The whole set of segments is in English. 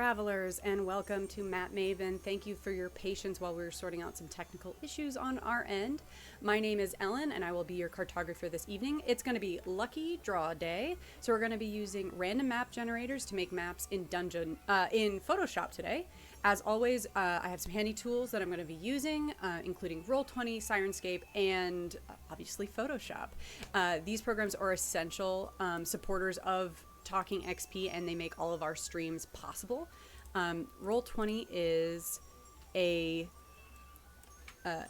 travelers, and welcome to Map Maven. Thank you for your patience while we were sorting out some technical issues on our end. My name is Ellen, and I will be your cartographer this evening. It's going to be Lucky Draw Day, so we're going to be using random map generators to make maps in in Photoshop today. As always, I have some handy tools that I'm going to be using, including Roll20, Sirenscape, and obviously Photoshop. These programs are essential supporters of Talking XP, and they make all of our streams possible. Roll20 is I'm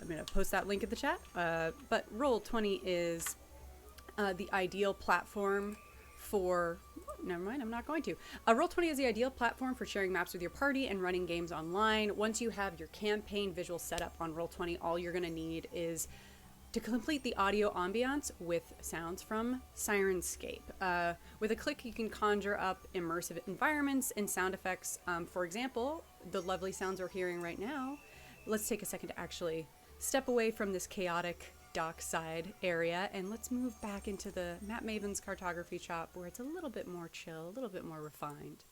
going to post that link in the chat, but Roll20 is the ideal platform for never mind, I'm not going to. Roll20 is the ideal platform for sharing maps with your party and running games online. Once you have your campaign visual set up on Roll20, all you're going to need is to complete the audio ambiance with sounds from Sirenscape. With a click, you can conjure up immersive environments and sound effects. For example, the lovely sounds we're hearing right now. Let's take a second to actually step away from this chaotic dockside area, and let's move back into the Map Maven's cartography shop, where it's a little bit more chill, a little bit more refined.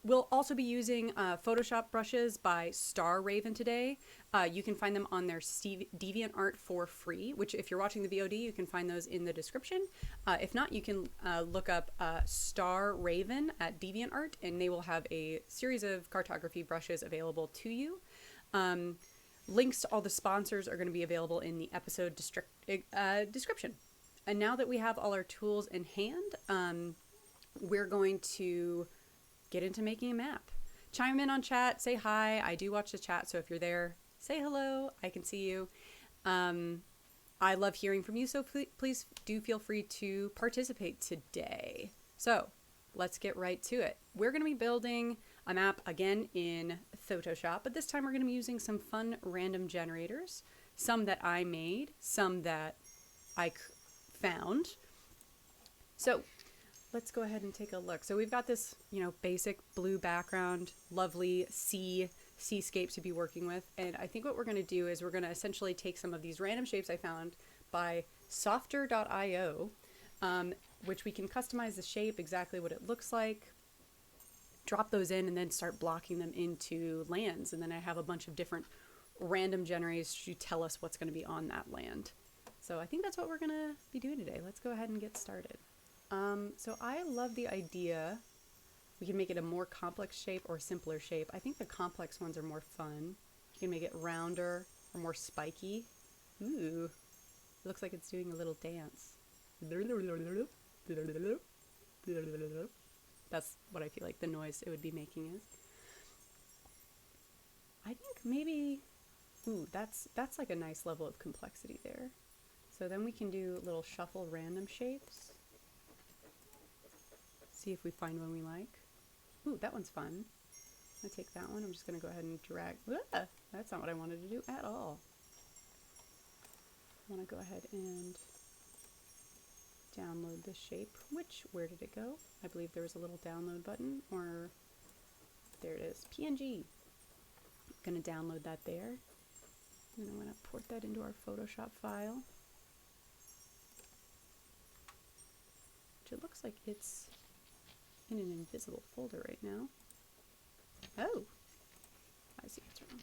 We'll also be using Photoshop brushes by Star Raven today. You can find them on their DeviantArt for free, which if you're watching the VOD, you can find those in the description. If not, you can look up Star Raven at DeviantArt, and they will have a series of cartography brushes available to you. Links to all the sponsors are going to be available in the episode description. And now that we have all our tools in hand, we're going to get into making a map. Chime in on chat, say hi. I do watch the chat, so if you're there, say hello. I can see you. I love hearing from you, so please do feel free to participate today. So let's get right to it. We're going to be building a map again in Photoshop, but this time we're going to be using some fun random generators, some that I made, some that I found. So let's go ahead and take a look. So we've got this, basic blue background, lovely seascape to be working with. And I think what we're going to do is we're going to essentially take some of these random shapes I found by softer.io, which we can customize the shape, exactly what it looks like, drop those in, and then start blocking them into lands. And then I have a bunch of different random generators to tell us what's going to be on that land. So I think that's what we're going to be doing today. Let's go ahead and get started. So I love the idea. We can make it a more complex shape or simpler shape. I think the complex ones are more fun. You can make it rounder or more spiky. Ooh, it looks like it's doing a little dance. That's what I feel like the noise it would be making is. I think maybe, that's like a nice level of complexity there. So then we can do little shuffle random shapes. See if we find one we like. Ooh, that one's fun. I'm gonna take that one. I'm just gonna go ahead and drag. That's not what I wanted to do at all. I wanna go ahead and download this shape. Where did it go? I believe there was a little download button, or there it is, PNG. I'm gonna download that there. And I'm gonna port that into our Photoshop file. Which it looks like it's in an invisible folder right now. Oh, I see what's wrong.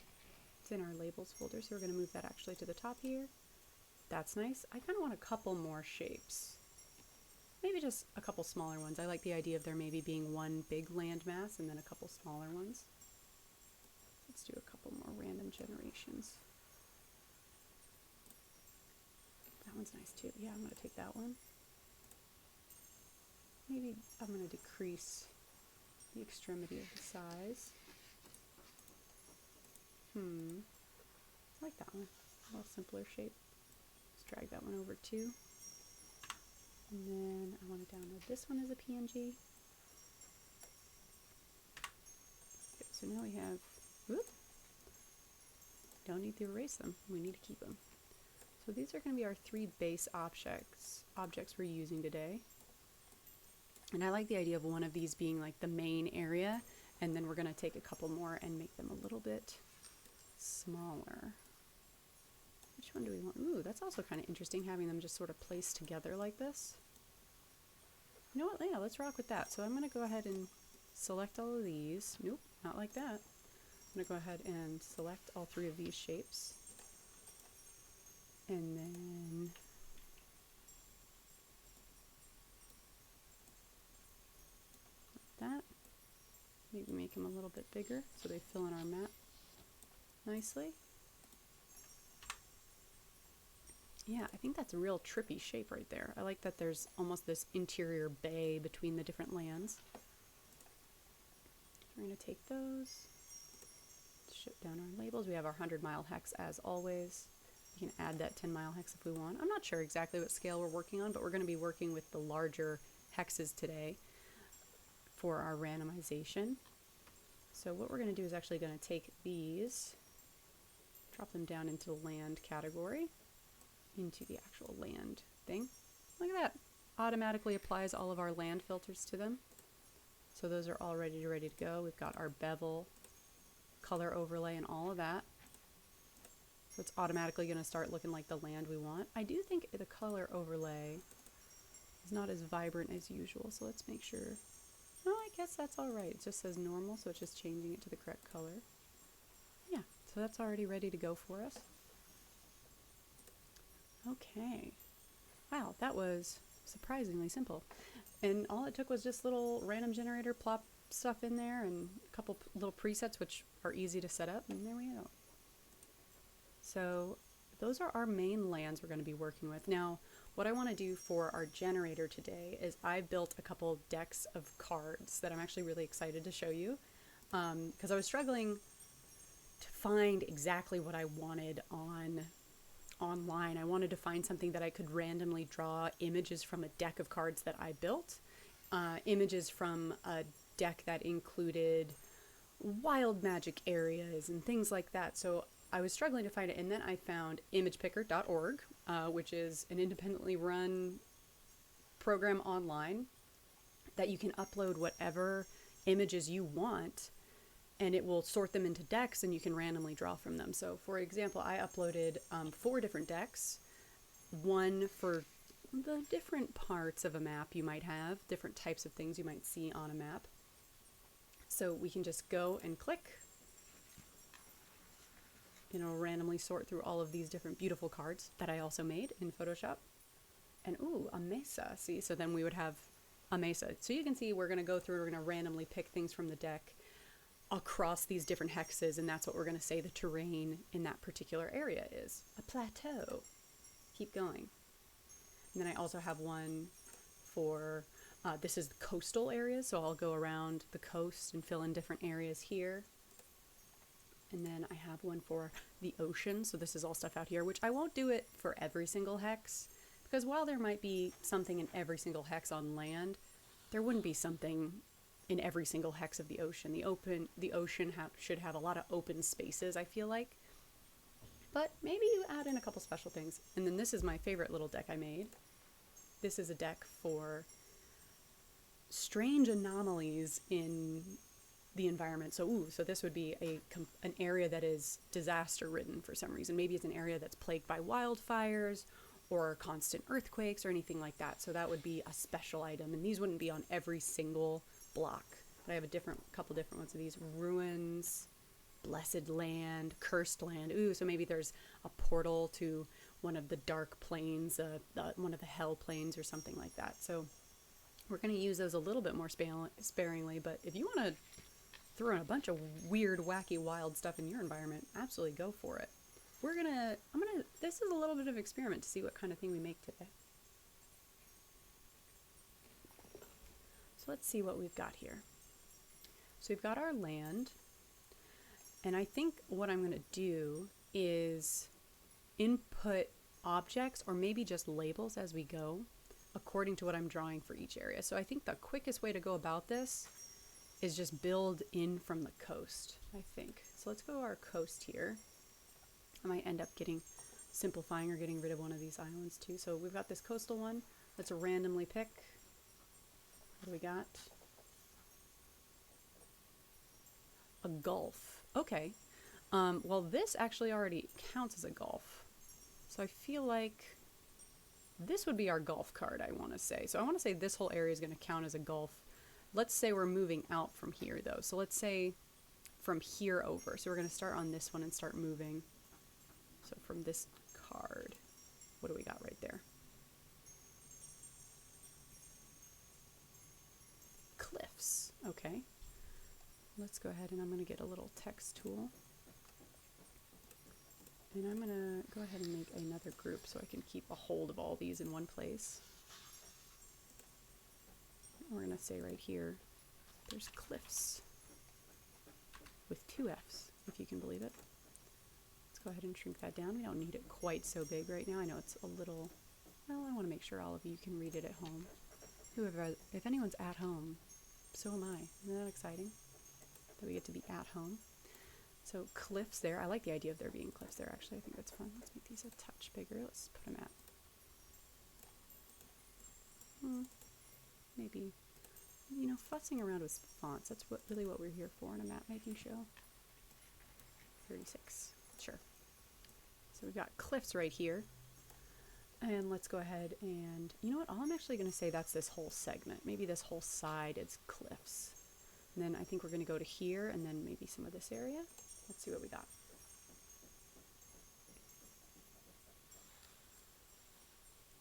It's in our labels folder, so we're going to move that actually to the top here. That's nice. I kind of want a couple more shapes. Maybe just a couple smaller ones. I like the idea of there maybe being one big landmass and then a couple smaller ones. Let's do a couple more random generations. That one's nice too. Yeah, I'm going to take that one. Maybe I'm going to decrease the extremity of the size. I like that one. A little simpler shape. Let's drag that one over too. And then I want to download this one as a PNG. Okay, so now we have, don't need to erase them. We need to keep them. So these are going to be our three base objects we're using today. And I like the idea of one of these being like the main area, and then we're going to take a couple more and make them a little bit smaller. Which one do we want? Ooh, that's also kind of interesting, having them just sort of placed together like this. You know what? Yeah, let's rock with that. So I'm going to go ahead and select all of these. Nope, not like that. I'm going to go ahead and select all 3 of these shapes. And then like that. Maybe make them a little bit bigger so they fill in our map nicely. Yeah, I think that's a real trippy shape right there. I like that there's almost this interior bay between the different lands. We're going to take those, ship down our labels. We have our 100-mile hex as always. We can add that 10-mile hex if we want. I'm not sure exactly what scale we're working on, but we're going to be working with the larger hexes today for our randomization. So what we're going to do is actually going to take these, drop them down into the land category, into the actual land thing. Look at that. Automatically applies all of our land filters to them. So those are all ready to go. We've got our bevel, color overlay, and all of that. So it's automatically going to start looking like the land we want. I do think the color overlay is not as vibrant as usual, so let's make sure. No, I guess that's all right. It just says normal, so it's just changing it to the correct color. Yeah, so that's already ready to go for us. Okay. Wow, that was surprisingly simple. And all it took was just little random generator, plop stuff in there, and a couple little presets, which are easy to set up, and there we go. So those are our main lands we're going to be working with. Now, what I want to do for our generator today is I built a couple decks of cards that I'm actually really excited to show you, because I was struggling to find exactly what I wanted online. I wanted to find something that I could randomly draw images from a deck of cards that I built, images from a deck that included wild magic areas and things like that. So I was struggling to find it, and then I found imagepicker.org, which is an independently run program online that you can upload whatever images you want, and it will sort them into decks, and you can randomly draw from them. So for example, I uploaded 4 different decks, one for the different parts of a map you might have, different types of things you might see on a map. So we can just go and click, and it'll randomly sort through all of these different beautiful cards that I also made in Photoshop. And ooh, a mesa, see? So then we would have a mesa. So you can see we're gonna go through, we're gonna randomly pick things from the deck across these different hexes, and that's what we're going to say the terrain in that particular area is. A plateau. Keep going. And then I also have one for, this is the coastal areas, so I'll go around the coast and fill in different areas here. And then I have one for the ocean, so this is all stuff out here, which I won't do it for every single hex, because while there might be something in every single hex on land, there wouldn't be something in every single hex of the ocean. The ocean should have a lot of open spaces, I feel like. But maybe you add in a couple special things. And then this is my favorite little deck I made. This is a deck for strange anomalies in the environment. So this would be an area that is disaster ridden for some reason. Maybe it's an area that's plagued by wildfires or constant earthquakes or anything like that. So that would be a special item. And these wouldn't be on every single block. But I have a couple different ones of these. Ruins, blessed land, cursed land. Ooh, so maybe there's a portal to one of the dark plains, one of the hell plains or something like that. So we're going to use those a little bit more sparingly, but if you want to throw in a bunch of weird, wacky, wild stuff in your environment, absolutely go for it. This is a little bit of an experiment to see what kind of thing we make today. So let's see what we've got here. So we've got our land, and I think what I'm going to do is input objects or maybe just labels as we go according to what I'm drawing for each area. So I think the quickest way to go about this is just build in from the coast, I think. So let's go to our coast here. I might end up simplifying or getting rid of one of these islands too. So we've got this coastal one. Let's randomly pick. What do we got? A gulf. Okay. Well, this actually already counts as a gulf. So I feel like this would be our gulf card, I want to say. So I want to say this whole area is going to count as a gulf Let's say we're moving out from here though. So let's say from here over. So we're going to start on this one and start moving. So from this card, what do we got right there? Cliffs. Okay. Let's go ahead and I'm going to get a little text tool. And I'm going to go ahead and make another group so I can keep a hold of all these in one place. We're going to say right here, there's cliffs with 2 F's, if you can believe it. Let's go ahead and shrink that down. We don't need it quite so big right now. I know it's a little, well, I want to make sure all of you can read it at home. Whoever, if anyone's at home, so am I. Isn't that exciting? That we get to be at home. So cliffs there. I like the idea of there being cliffs there, actually. I think that's fun. Let's make these a touch bigger. Let's put them at maybe, you know, fussing around with fonts. That's really what we're here for in a map making show. 36. Sure. So we've got cliffs right here. And let's go ahead and, you know what, all I'm actually going to say that's this whole segment. Maybe this whole side is cliffs. And then I think we're going to go to here and then maybe some of this area. Let's see what we got.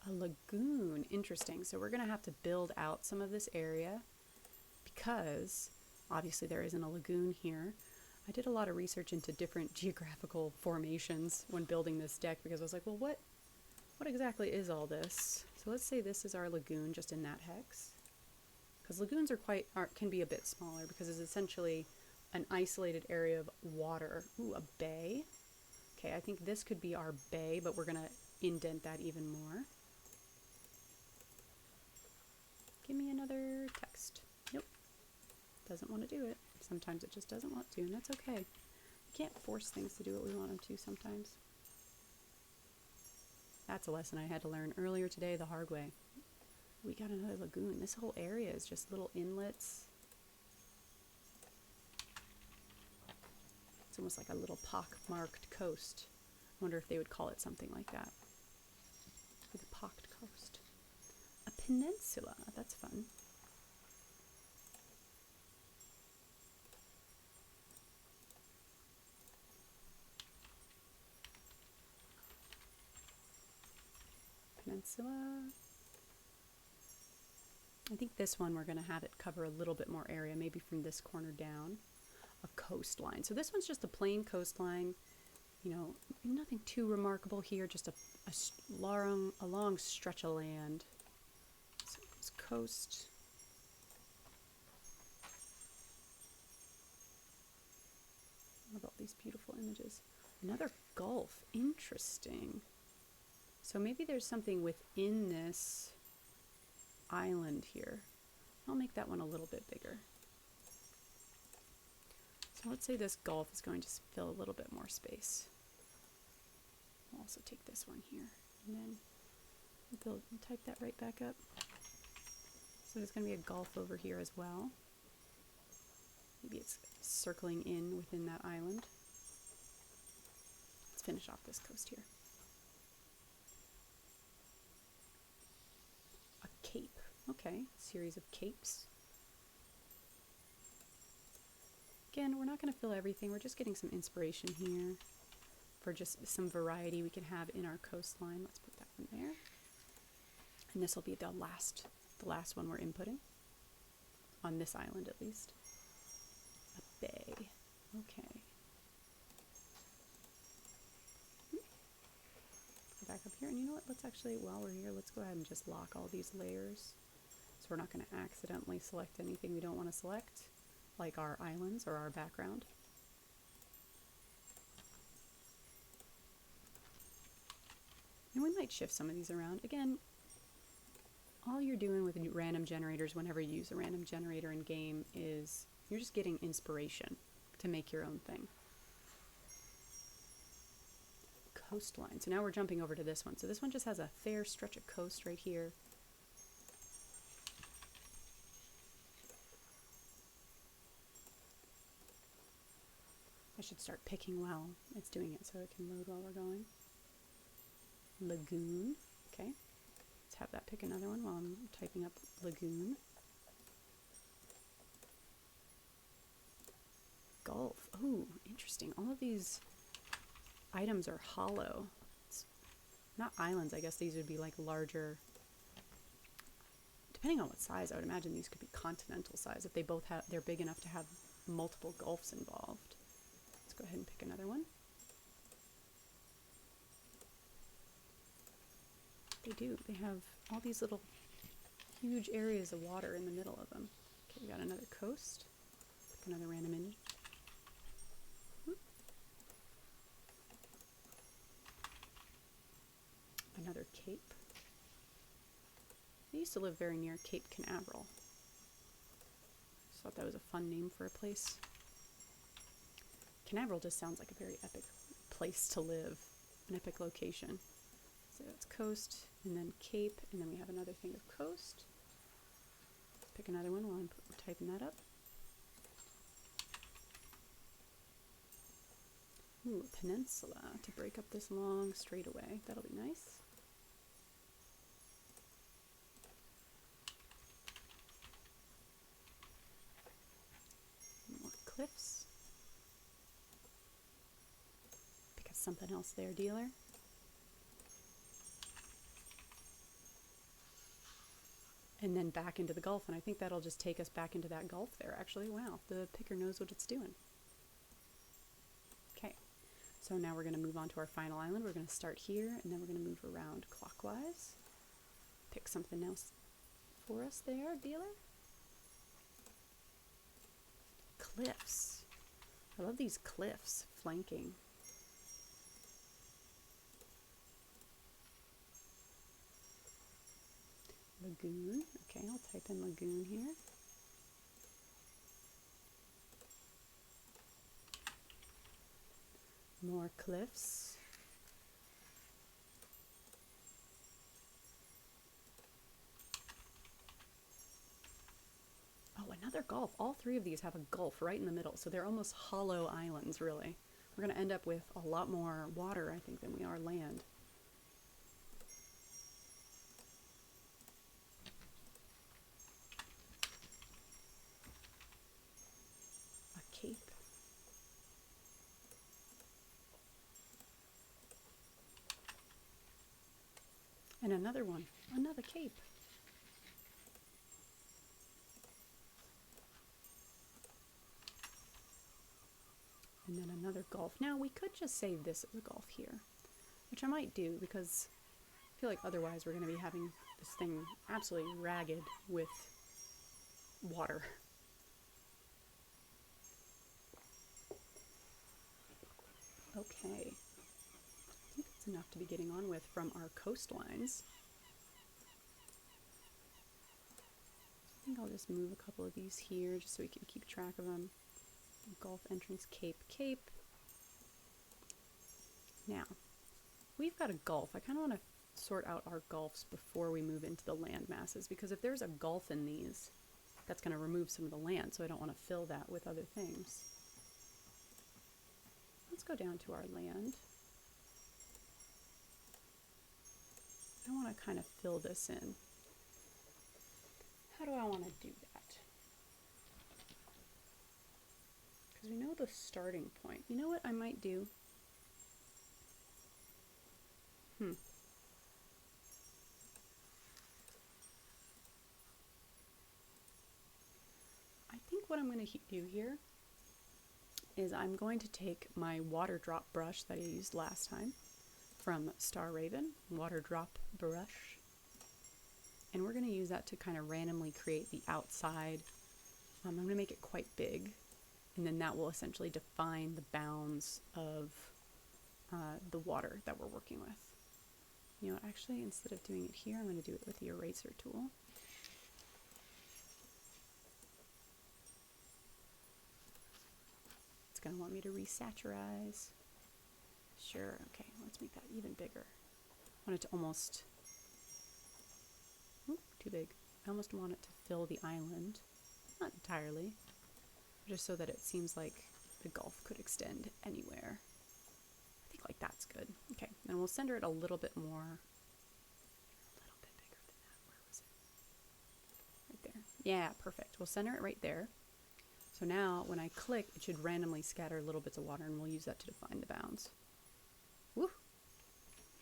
A lagoon. Interesting. So we're going to have to build out some of this area because obviously there isn't a lagoon here. I did a lot of research into different geographical formations when building this deck because I was like, well, what exactly is all this? So let's say this is our lagoon just in that hex. Because lagoons can be a bit smaller because it's essentially an isolated area of water. Ooh, a bay. Okay, I think this could be our bay, but we're going to indent that even more. Give me another text. Nope. Doesn't want to do it. Sometimes it just doesn't want to, and that's okay. We can't force things to do what we want them to sometimes. That's a lesson I had to learn earlier today the hard way. We got another lagoon. This whole area is just little inlets. It's almost like a little pock-marked coast. I wonder if they would call it something like that. Like a pocked coast. A peninsula. That's fun. Peninsula. I think this one we're going to have it cover a little bit more area, maybe from this corner down. A coastline. So this one's just a plain coastline, you know, nothing too remarkable here, just a long stretch of land. So it's coast. What about these beautiful images? Another gulf. Interesting. So maybe there's something within this island here. I'll make that one a little bit bigger. So let's say this gulf is going to fill a little bit more space. I'll also take this one here and then type that right back up. So there's going to be a gulf over here as well. Maybe it's circling in within that island. Let's finish off this coast here. A cape. Okay, series of capes. Again, we're not going to fill everything. We're just getting some inspiration here for just some variety we can have in our coastline. Let's put that one there. And this will be the last one we're inputting. On this island, at least. A bay. Okay. Go back up here. And you know what? Let's actually, while we're here, let's go ahead and just lock all these layers. So we're not going to accidentally select anything we don't want to select, like our islands or our background. And we might shift some of these around. Again, all you're doing with random generators whenever you use a random generator in game is you're just getting inspiration to make your own thing. Coastline. So now we're jumping over to this one. So this one just has a fair stretch of coast right here. I should start picking while it's doing it so it can load while we're going. Lagoon. Okay. Let's have that pick another one while I'm typing up lagoon. Gulf. Oh, interesting. All of these items are hollow. It's not islands, I guess these would be like larger. Depending on what size, I would imagine these could be continental size if they both have, they're big enough to have multiple gulfs involved. Let's go ahead and pick another one. They do. They have all these little huge areas of water in the middle of them. Okay, we got another coast. Pick another random image. Another cape. I used to live very near Cape Canaveral. Just thought that was a fun name for a place. Canaveral just sounds like a very epic place to live, an epic location. So that's coast, and then cape, and then we have another thing of coast. Let's pick another one while I'm typing that up. Ooh, a peninsula to break up this long straightaway. That'll be nice. More cliffs. Pick up something else there, dealer. And then back into the Gulf, and I think that'll just take us back into that Gulf there, actually. Wow, the picker knows what it's doing. Okay, so now we're going to move on to our final island. We're going to start here, and then we're going to move around clockwise. Pick something else for us there, dealer. Cliffs. I love these cliffs flanking. Lagoon. Okay, I'll type in lagoon here. More cliffs. Oh, another gulf. All three of these have a gulf right in the middle, so they're almost hollow islands, really. We're going to end up with a lot more water, I think, than we are land. Cape. And another one, another cape. And then another gulf. Now we could just save this as a gulf here, which I might do because I feel like otherwise we're going to be having this thing absolutely ragged with water. Okay, I think that's enough to be getting on with from our coastlines. I think I'll just move a couple of these here just so we can keep track of them. Gulf entrance, cape, cape. Now, we've got a gulf. I kind of want to sort out our gulfs before we move into the land masses, because if there's a gulf in these, that's going to remove some of the land, so I don't want to fill that with other things. Let's go down to our land. I want to kind of fill this in. How do I want to do that? Because we know the starting point. You know what I might do? I think what I'm going to do here is I'm going to take my water drop brush that I used last time from Star Raven, water drop brush, and we're going to use that to kind of randomly create the outside. I'm going to make it quite big, and then that will essentially define the bounds of the water that we're working with. You know, actually, instead of doing it here, I'm going to do it with the eraser tool. It's going to want me to resaturize. Sure, okay, let's make that even bigger. I want it to almost, too big. I almost want it to fill the island. Not entirely, just so that it seems like the gulf could extend anywhere. I think like that's good. Okay, and we'll center it a little bit more. A little bit bigger than that. Where was it? Right there. Yeah, perfect. We'll center it right there. So now when I click, it should randomly scatter little bits of water, and we'll use that to define the bounds. Woo!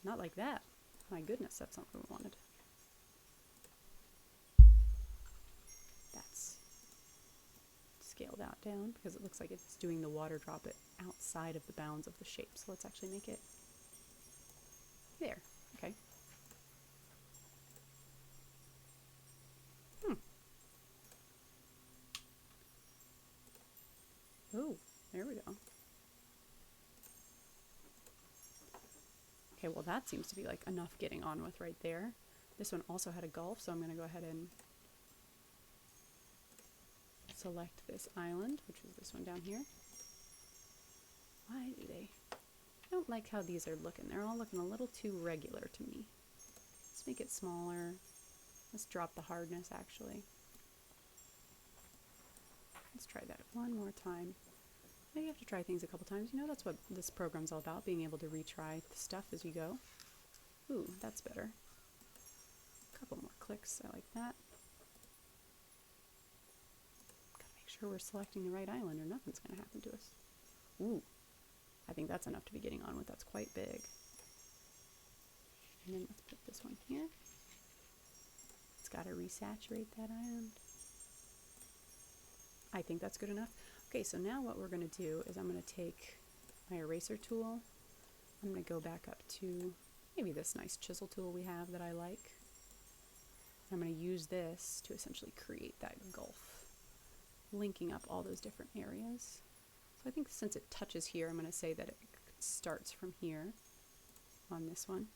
Not like that. My goodness, that's not what we wanted. That's scaled out down because it looks like it's doing the water drop it outside of the bounds of the shape. So let's actually make it there. Okay. Oh, there we go. Okay, well that seems to be like enough getting on with right there. This one also had a gulf, so I'm going to go ahead and select this island, which is this one down here. Why do they... I don't like how these are looking. They're all looking a little too regular to me. Let's make it smaller. Let's drop the hardness, actually. Let's try that one more time. You have to try things a couple times. You know, that's what this program's all about, being able to retry the stuff as you go. Ooh, that's better. A couple more clicks. I like that. Gotta make sure we're selecting the right island or nothing's gonna happen to us. Ooh, I think that's enough to be getting on with. That's quite big. And then let's put this one here. It's gotta resaturate that island. I think that's good enough. Okay, so now what we're going to do is I'm going to take my eraser tool. I'm going to go back up to maybe this nice chisel tool we have that I like. I'm going to use this to essentially create that gulf, linking up all those different areas. So I think since it touches here, I'm going to say that it starts from here on this one.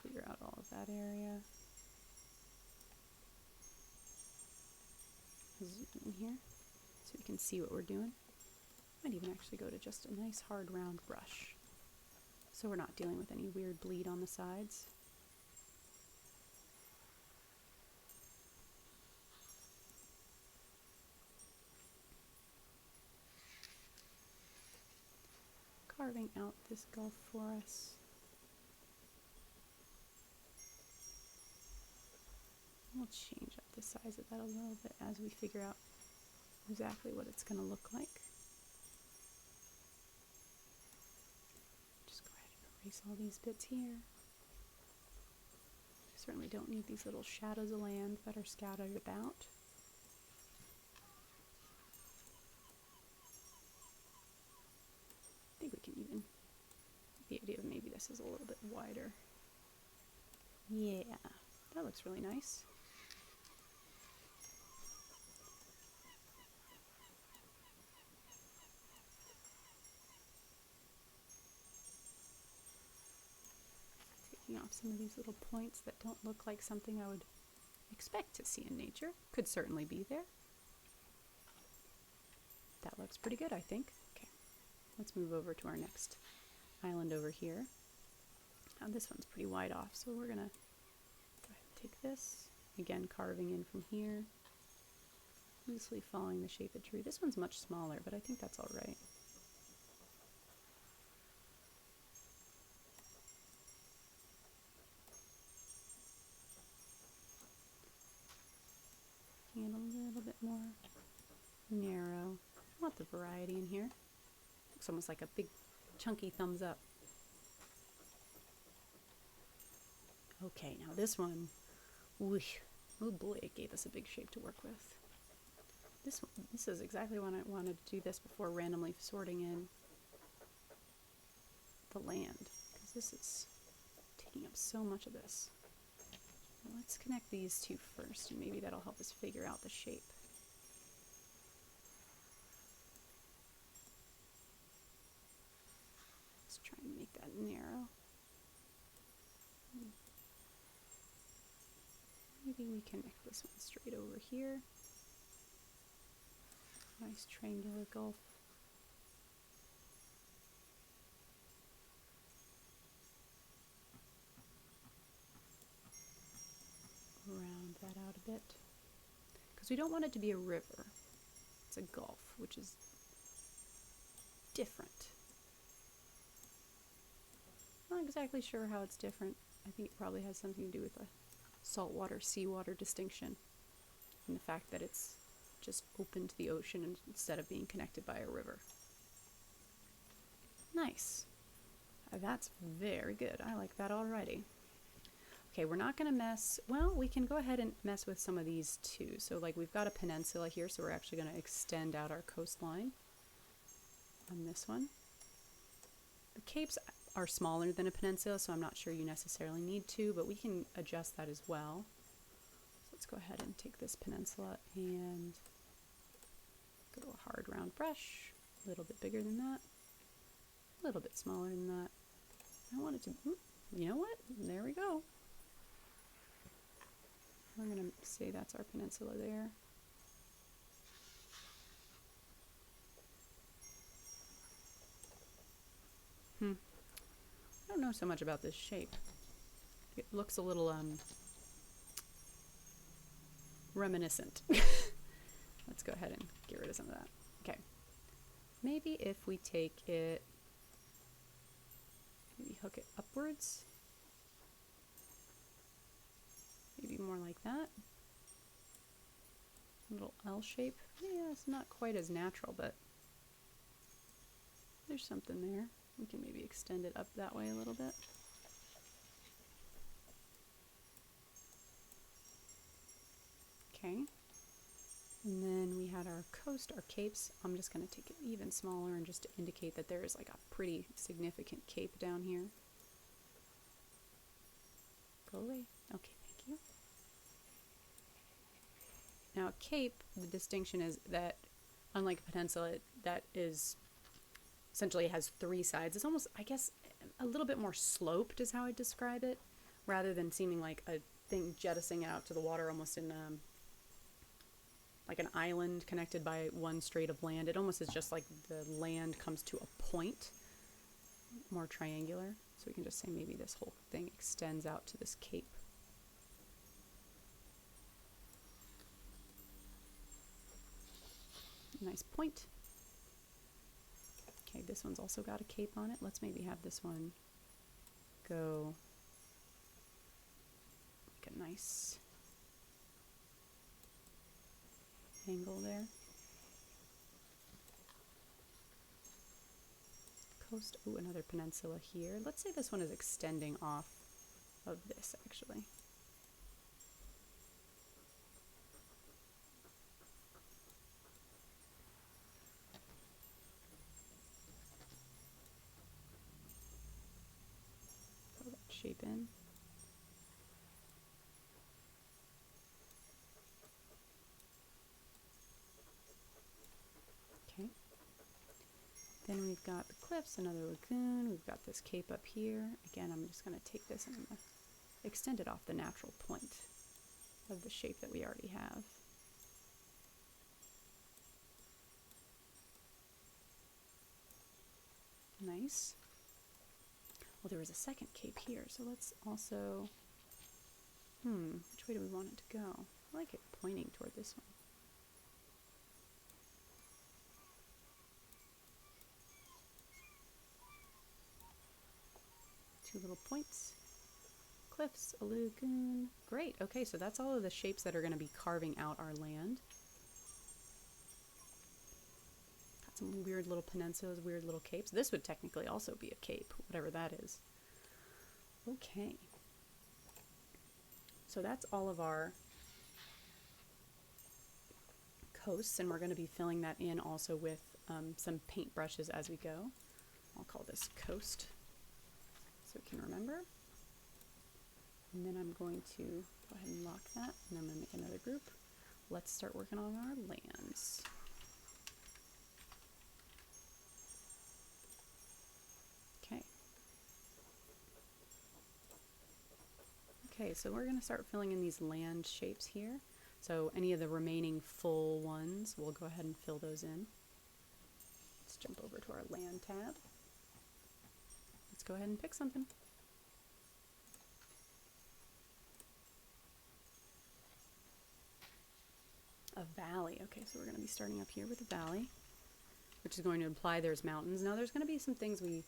Clear out all of that area. Zoom in here so we can see what we're doing. Might even actually go to just a nice hard round brush so we're not dealing with any weird bleed on the sides. Carving out this gulf for us. We'll change up the size of that a little bit as we figure out exactly what it's going to look like. Just go ahead and erase all these bits here. Certainly don't need these little shadows of land that are scattered about. I think we can even, the idea of maybe this is a little bit wider. Yeah, that looks really nice. Off some of these little points that don't look like something I would expect to see in nature. Could certainly be there. That looks pretty good, I think. Okay, let's move over to our next island over here. Now this one's pretty wide off, so we're gonna go ahead and take this, again carving in from here, loosely following the shape of the tree. This one's much smaller, but I think that's all right. And a little bit more narrow. I want the variety in here. Looks almost like a big chunky thumbs up. Okay, now this one, whoosh, oh boy, it gave us a big shape to work with. This is exactly when I wanted to do this before randomly sorting in the land, because this is taking up so much of this. Let's connect these two first, and maybe that'll help us figure out the shape. Let's try and make that narrow. Maybe we connect this one straight over here. Nice triangular gulf. Round that out a bit, because we don't want it to be a river. It's a gulf, which is different. Not exactly sure how it's different. I think it probably has something to do with the saltwater, seawater distinction, and the fact that it's just open to the ocean instead of being connected by a river. Nice. That's very good. I like that already. Okay, we're not going to mess, well, we can go ahead and mess with some of these too. So like we've got a peninsula here, so we're actually going to extend out our coastline on this one. The capes are smaller than a peninsula, so I'm not sure you necessarily need to, but we can adjust that as well. So let's go ahead and take this peninsula and go to a hard round brush, a little bit bigger than that, a little bit smaller than that. I want it to, you know what? There we go. We're going to say that's our peninsula there. I don't know so much about this shape. It looks a little reminiscent. Let's go ahead and get rid of some of that. Okay. Maybe if we take it, maybe hook it upwards. Maybe more like that. A little L shape. Yeah, it's not quite as natural, but there's something there. We can maybe extend it up that way a little bit. Okay. And then we had our coast, our capes. I'm just going to take it even smaller and just to indicate that there is like a pretty significant cape down here. Go away. Okay, thank you. Now a cape, the distinction is that unlike a peninsula, that is essentially has three sides. It's almost, I guess, a little bit more sloped is how I describe it, rather than seeming like a thing jettisoning out to the water almost in like an island connected by one strait of land. It almost is just like the land comes to a point, more triangular. So we can just say maybe this whole thing extends out to this cape. Nice point. Okay, this one's also got a cape on it. Let's maybe have this one go like a nice angle there. Coast, oh, another peninsula here. Let's say this one is extending off of this actually. Fill that shape in. Okay. Then we've got the cliffs, another lagoon. We've got this cape up here. Again, I'm just going to take this and I'm going to extend it off the natural point of the shape that we already have. Nice. Well, there was a second cape here, so let's also, which way do we want it to go? I like it pointing toward this one. Two little points. Cliffs, a lagoon. Great. Okay, so that's all of the shapes that are going to be carving out our land. Got some weird little peninsulas, weird little capes. This would technically also be a cape, whatever that is. Okay. So that's all of our coasts, and we're going to be filling that in also with some paint brushes as we go. I'll call this coast, so we can remember. And then I'm going to go ahead and lock that, and I'm going to make another group. Let's start working on our lands. Okay. Okay, so we're going to start filling in these land shapes here. So any of the remaining full ones, we'll go ahead and fill those in. Let's jump over to our land tab. Let's go ahead and pick something. A valley. Okay, so we're going to be starting up here with a valley, which is going to imply there's mountains. Now there's going to be some things we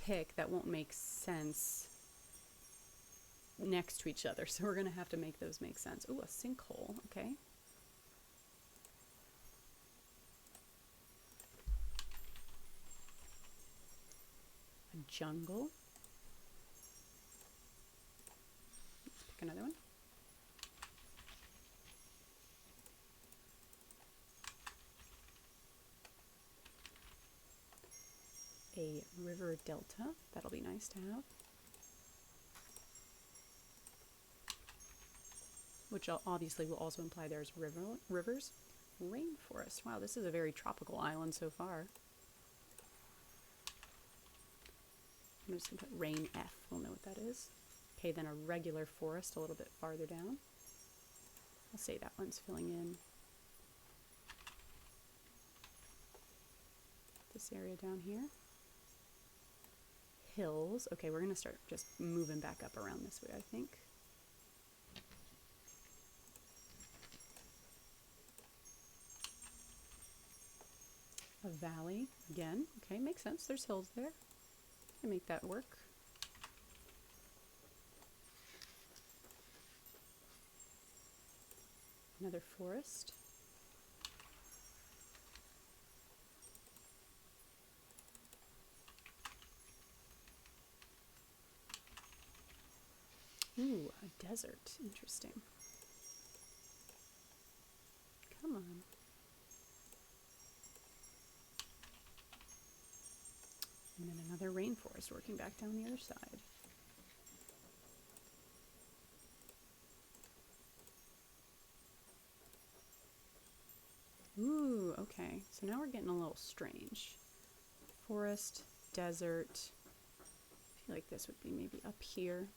pick that won't make sense next to each other, so we're going to have to make those make sense. Ooh, a sinkhole. Okay. A jungle. Let's pick another one. A river delta. That'll be nice to have. Which obviously will also imply there's rivers. Rainforest. Wow, this is a very tropical island so far. I'm just going to put rain F. We'll know what that is. Okay, then a regular forest a little bit farther down. I'll say that one's filling in this area down here. Hills. Okay, we're going to start just moving back up around this way, I think. A valley. Again. Okay, makes sense. There's hills there. I can make that work. Another forest. Ooh, a desert. Interesting. Come on. And then another rainforest working back down the other side. Ooh, okay. So now we're getting a little strange. Forest, desert. I feel like this would be maybe up here.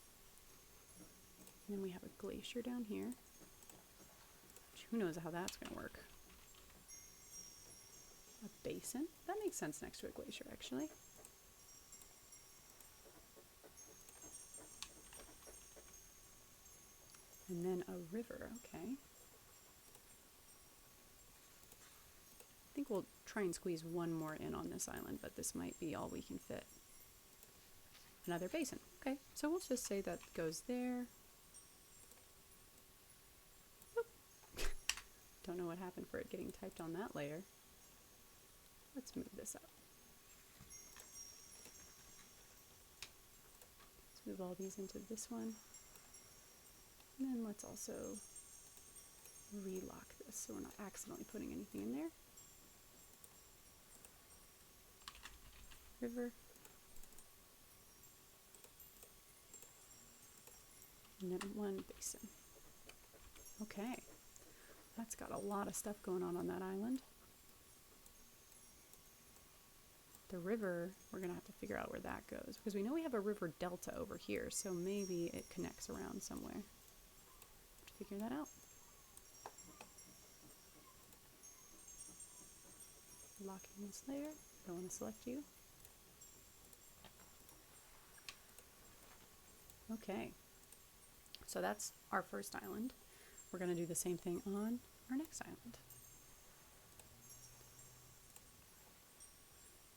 And then we have a glacier down here. Which, who knows how that's going to work. A basin. That makes sense next to a glacier, actually. And then a river, okay. I think we'll try and squeeze one more in on this island, but this might be all we can fit. Another basin. Okay, so we'll just say that goes there. Don't know what happened for it getting typed on that layer. Let's move this up. Let's move all these into this one. And then let's also relock this so we're not accidentally putting anything in there. River. And then one basin. Okay. That's got a lot of stuff going on that island. The river, we're going to have to figure out where that goes, because we know we have a river delta over here, so maybe it connects around somewhere. Figure that out. Locking this layer. Don't want to select you. Okay. So that's our first island. We're going to do the same thing on our next island.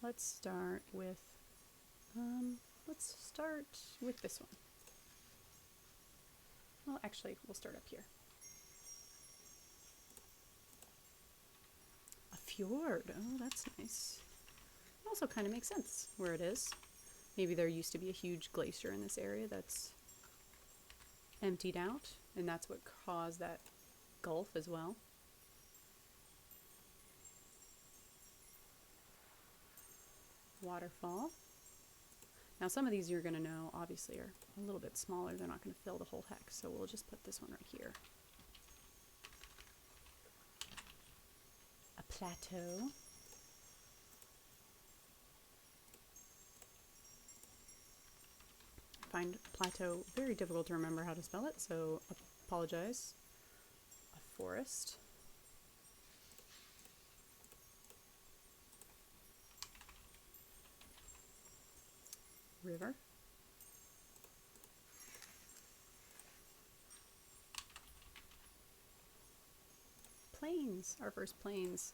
Let's start with this one. Well, actually, we'll start up here. A fjord. Oh, that's nice. It also kind of makes sense where it is. Maybe there used to be a huge glacier in this area that's emptied out, and that's what caused that gulf as well. Waterfall. Now some of these you're going to know obviously are a little bit smaller. They're not going to fill the whole hex, so we'll just put this one right here. A plateau. I find plateau very difficult to remember how to spell it, so apologize. A forest. River. Plains, our first plains.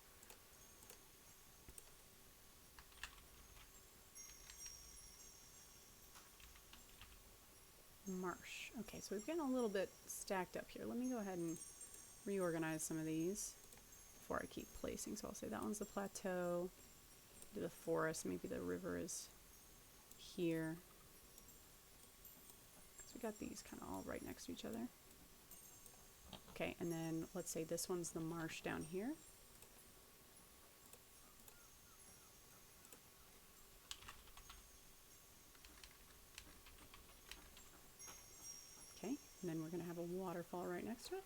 marsh. Okay, so we've gotten a little bit stacked up here. Let me go ahead and reorganize some of these before I keep placing. So I'll say that one's the plateau, do the forest, maybe the river is here. So we got these kind of all right next to each other. Okay, and then let's say this one's the marsh down here. Okay, and then we're going to have a waterfall right next to it.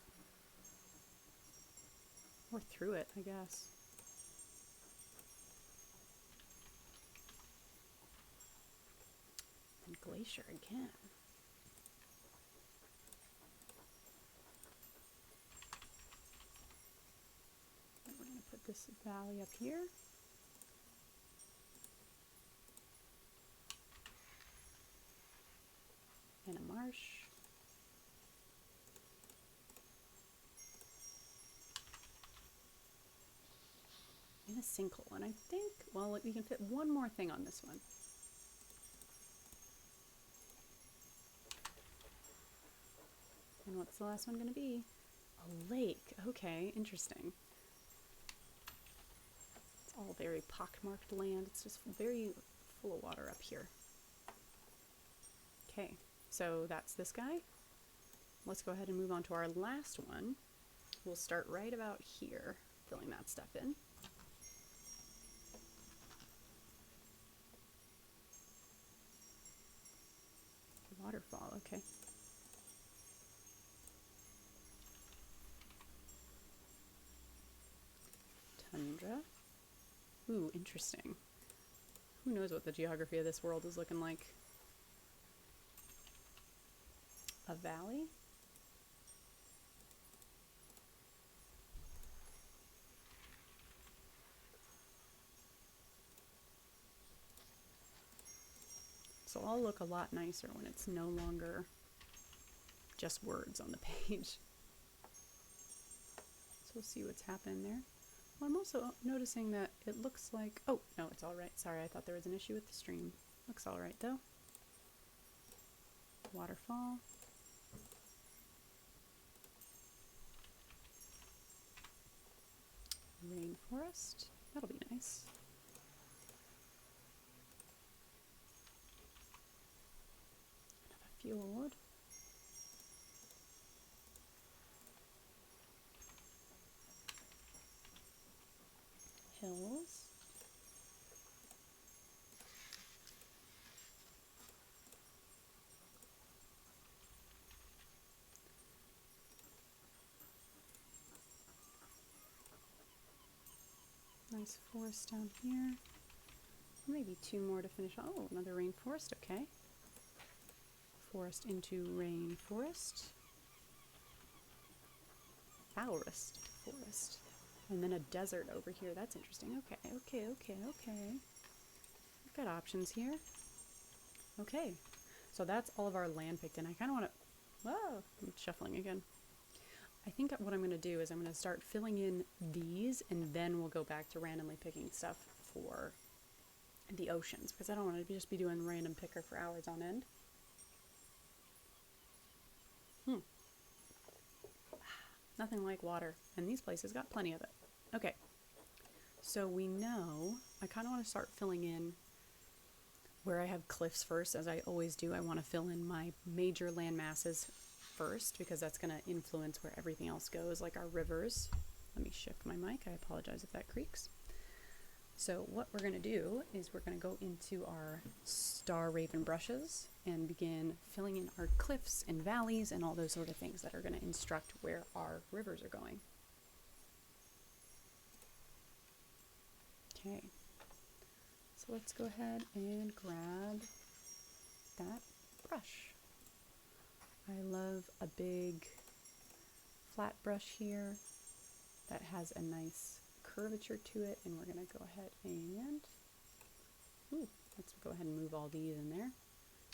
Or through it, I guess. And glacier again. And we're going to put this valley up here. And a marsh. And a sinkhole. And I think, well, we can fit one more thing on this one. And what's the last one going to be? A lake. Okay, interesting. It's all very pockmarked land. It's just very full of water up here. Okay, so that's this guy. Let's go ahead and move on to our last one. We'll start right about here, filling that stuff in. Waterfall, okay. Tundra. Ooh, interesting. Who knows what the geography of this world is looking like? A valley? So I'll look a lot nicer when it's no longer just words on the page. So we'll see what's happening there. Well, I'm also noticing that it looks like, oh, no, it's all right. Sorry, I thought there was an issue with the stream. Looks all right, though. Waterfall. Rainforest. That'll be nice. Another fjord. Hills. Nice forest down here. Maybe two more to finish. Oh, another rainforest. Okay. Forest into rainforest. Forest. Forest. And then a desert over here. That's interesting. Okay. We've got options here. Okay. So that's all of our land picked in. I kind of want to... Whoa! I'm shuffling again. I think what I'm going to do is I'm going to start filling in these, and then we'll go back to randomly picking stuff for the oceans, because I don't want to just be doing random picker for hours on end. Nothing like water, and these places got plenty of it. Okay, so we know I kind of want to start filling in where I have cliffs first, as I always do. I want to fill in my major land masses first, because that's going to influence where everything else goes, like our rivers. Let me shift my mic. I apologize if that creaks. So what we're going to do is we're going to go into our Star Raven brushes and begin filling in our cliffs and valleys and all those sort of things that are going to instruct where our rivers are going. Okay, so let's go ahead and grab that brush. I love a big flat brush here that has a nice curvature to it, and we're going to go ahead and let's go ahead and move all these in there.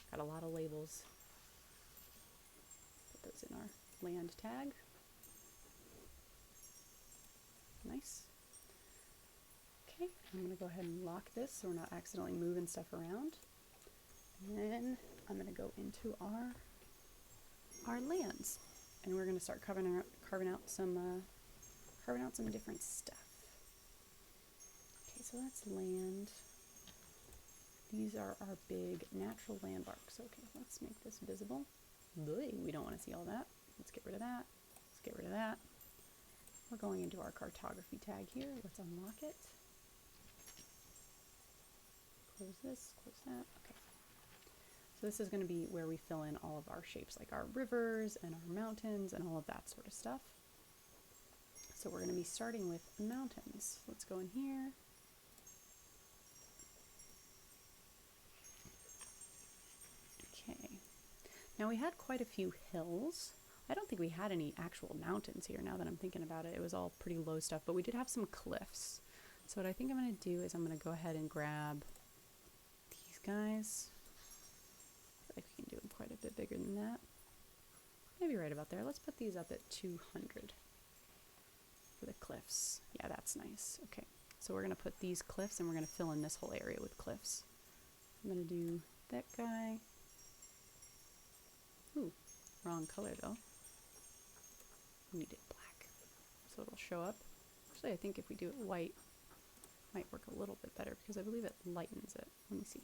Got a lot of labels. Put those in our land tag. Nice. Okay, I'm going to go ahead and lock this so we're not accidentally moving stuff around. And then I'm going to go into our our lands. And we're going to start carving out some different stuff. Okay, so that's land. These are our big natural landmarks. Okay, let's make this visible. We don't want to see all that. Let's get rid of that. Let's get rid of that. We're going into our cartography tag here. Let's unlock it. Close this, close that. Okay. So this is going to be where we fill in all of our shapes, like our rivers and our mountains and all of that sort of stuff. So we're going to be starting with mountains. Let's go in here. Okay. Now we had quite a few hills. I don't think we had any actual mountains here now that I'm thinking about it. It was all pretty low stuff, but we did have some cliffs. So what I think I'm going to do is I'm going to go ahead and grab these guys. I feel like we can do them quite a bit bigger than that. Maybe right about there. Let's put these up at 200 for the cliffs. Yeah, that's nice. Okay, so we're going to put these cliffs and we're going to fill in this whole area with cliffs. I'm going to do that guy. Ooh, wrong color though. We need it black so it'll show up. Actually, I think if we do it white, it might work a little bit better because I believe it lightens it. Let me see.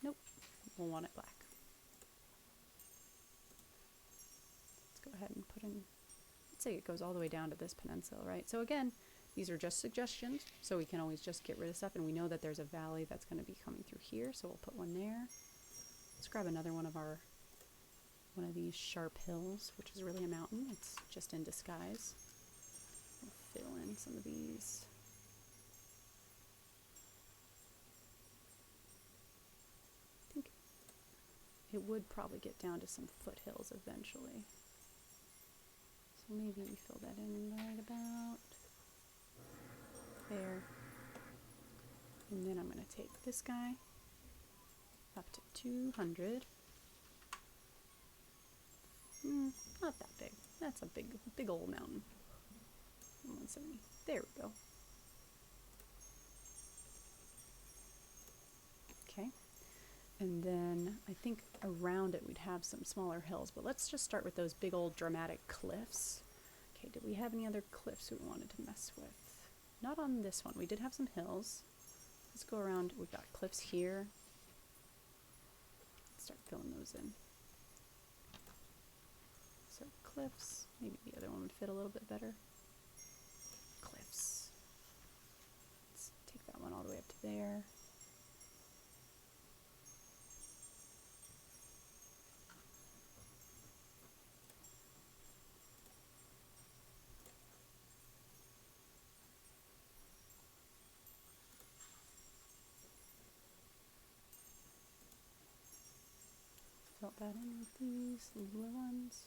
Nope, we'll want it black. Let's go ahead and put in, let's say it goes all the way down to this peninsula, right? So again, these are just suggestions, so we can always just get rid of stuff, and we know that there's a valley that's going to be coming through here, so we'll put one there. Let's grab another one of these sharp hills, which is really a mountain. It's just in disguise. We'll fill in some of these. I think it would probably get down to some foothills eventually. So maybe we fill that in right about there. And then I'm going to take this guy up to 200. Not that big. That's a big old mountain. 170. There we go. Okay. And then I think around it we'd have some smaller hills, but let's just start with those big old dramatic cliffs. Okay, did we have any other cliffs we wanted to mess with? Not on this one. We did have some hills. Let's go around. We've got cliffs here. Let's start filling those in. So cliffs, maybe the other one would fit a little bit better. Cliffs. Let's take that one all the way up to there. Fill that in with these little ones.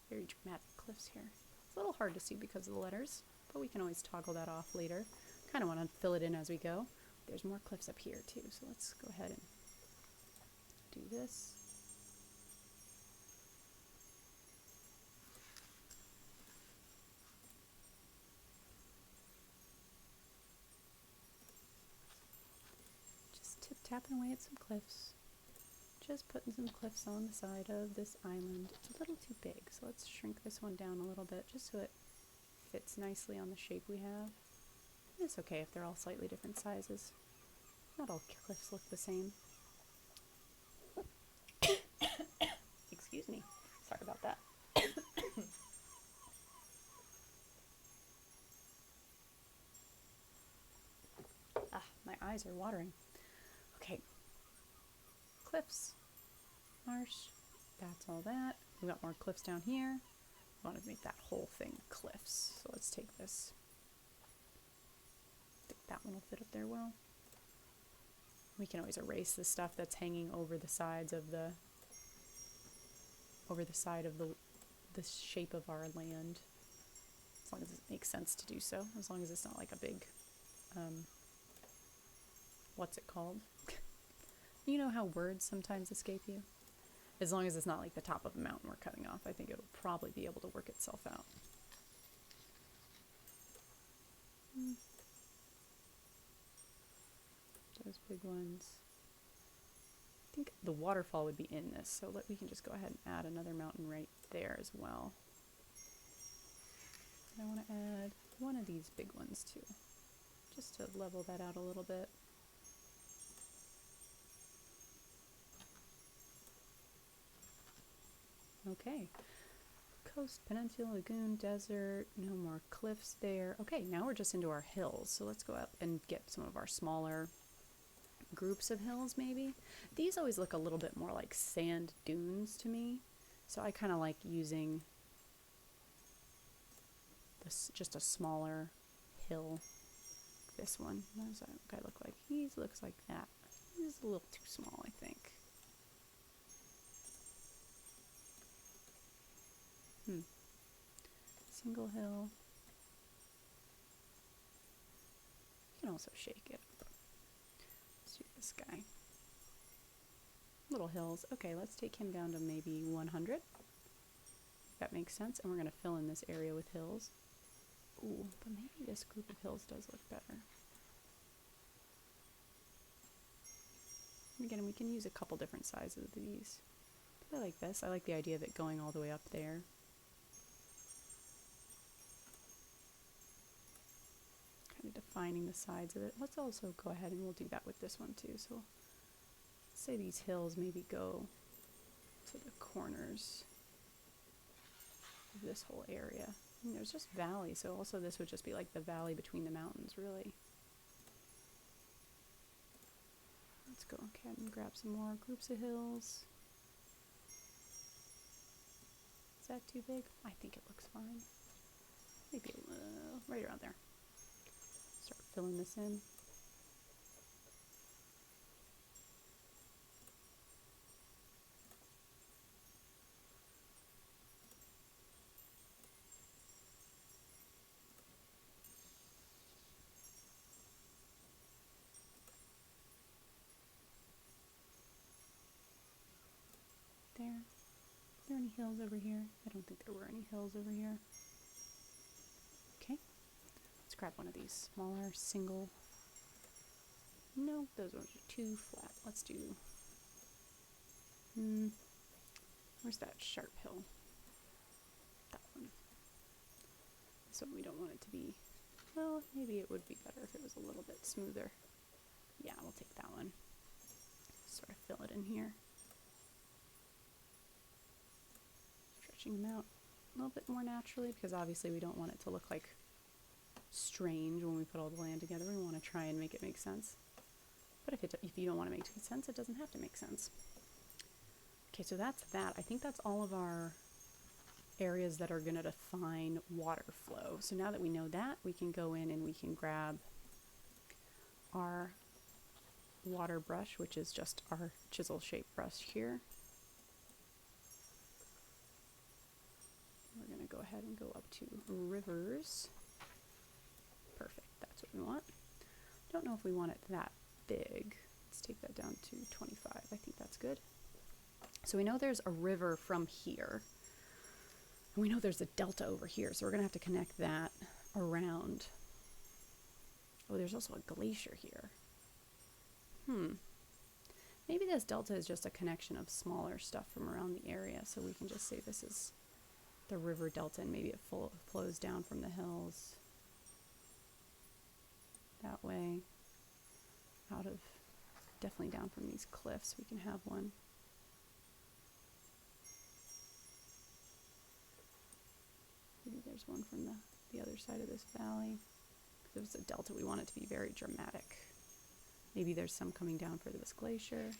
Very dramatic cliffs here. It's a little hard to see because of the letters, but we can always toggle that off later. Kind of want to fill it in as we go. There's more cliffs up here too, so let's go ahead and do this. Just tip-tapping away at some cliffs. Just putting some cliffs on the side of this island. It's a little too big, so let's shrink this one down a little bit just so it fits nicely on the shape we have. It's okay if they're all slightly different sizes. Not all cliffs look the same. Excuse me. Sorry about that. My eyes are watering. Okay. Cliffs. Marsh. That's all that. We got more cliffs down here. We want to make that whole thing cliffs. So let's take this. I think that one will fit up there well. We can always erase the stuff that's hanging over the sides of the shape of our land. As long as it makes sense to do so. As long as it's not like a big what's it called? You know how words sometimes escape you? As long as it's not like the top of a mountain we're cutting off, I think it'll probably be able to work itself out. Those big ones. I think the waterfall would be in this, so we can just go ahead and add another mountain right there as well. I want to add one of these big ones too, just to level that out a little bit. Okay, coast, peninsula, lagoon, desert, no more cliffs there. Okay, now we're just into our hills, so let's go up and get some of our smaller groups of hills maybe. These always look a little bit more like sand dunes to me, so I kind of like using this, just a smaller hill. This one, what does that guy look like? He looks like that. He's a little too small, I think. Single hill. You can also shake it. Let's do this guy. Little hills. Okay, let's take him down to maybe 100. That makes sense. And we're going to fill in this area with hills. Ooh, but maybe this group of hills does look better. Again, we can use a couple different sizes of these. I like this. I like the idea of it going all the way up there. Kind of defining the sides of it. Let's also go ahead and we'll do that with this one too. So let's say these hills maybe go to the corners of this whole area. And there's just valleys, so also this would just be like the valley between the mountains, really. Let's go ahead and grab some more groups of hills. Is that too big? I think it looks fine. Maybe right around there. Start filling this in. There. Are there any hills over here? I don't think there were any hills over here. Okay. Let's grab one of these smaller single. No, those ones are too flat. Let's do. Where's that sharp hill? That one. So we don't want it to be. Well, maybe it would be better if it was a little bit smoother. Yeah, we'll take that one. Sort of fill it in here. Stretching them out a little bit more naturally, because obviously we don't want it to look like strange when we put all the land together. We want to try and make it make sense. But if you don't want to make sense, it doesn't have to make sense. Okay, so that's that. I think that's all of our areas that are going to define water flow. So now that we know that, we can go in and we can grab our water brush, which is just our chisel shaped brush here. We're going to go ahead and go up to rivers. Perfect, that's what we want. Don't know if we want it that big. Let's take that down to 25. I think that's good. So we know there's a river from here. And we know there's a delta over here, so we're going to have to connect that around. Oh, there's also a glacier here. Maybe this delta is just a connection of smaller stuff from around the area, so we can just say this is the river delta, and maybe it flows down from the hills that way, out of, definitely down from these cliffs. We can have one. Maybe there's one from the other side of this valley. Because if it's a delta, we want it to be very dramatic. Maybe there's some coming down for this glacier.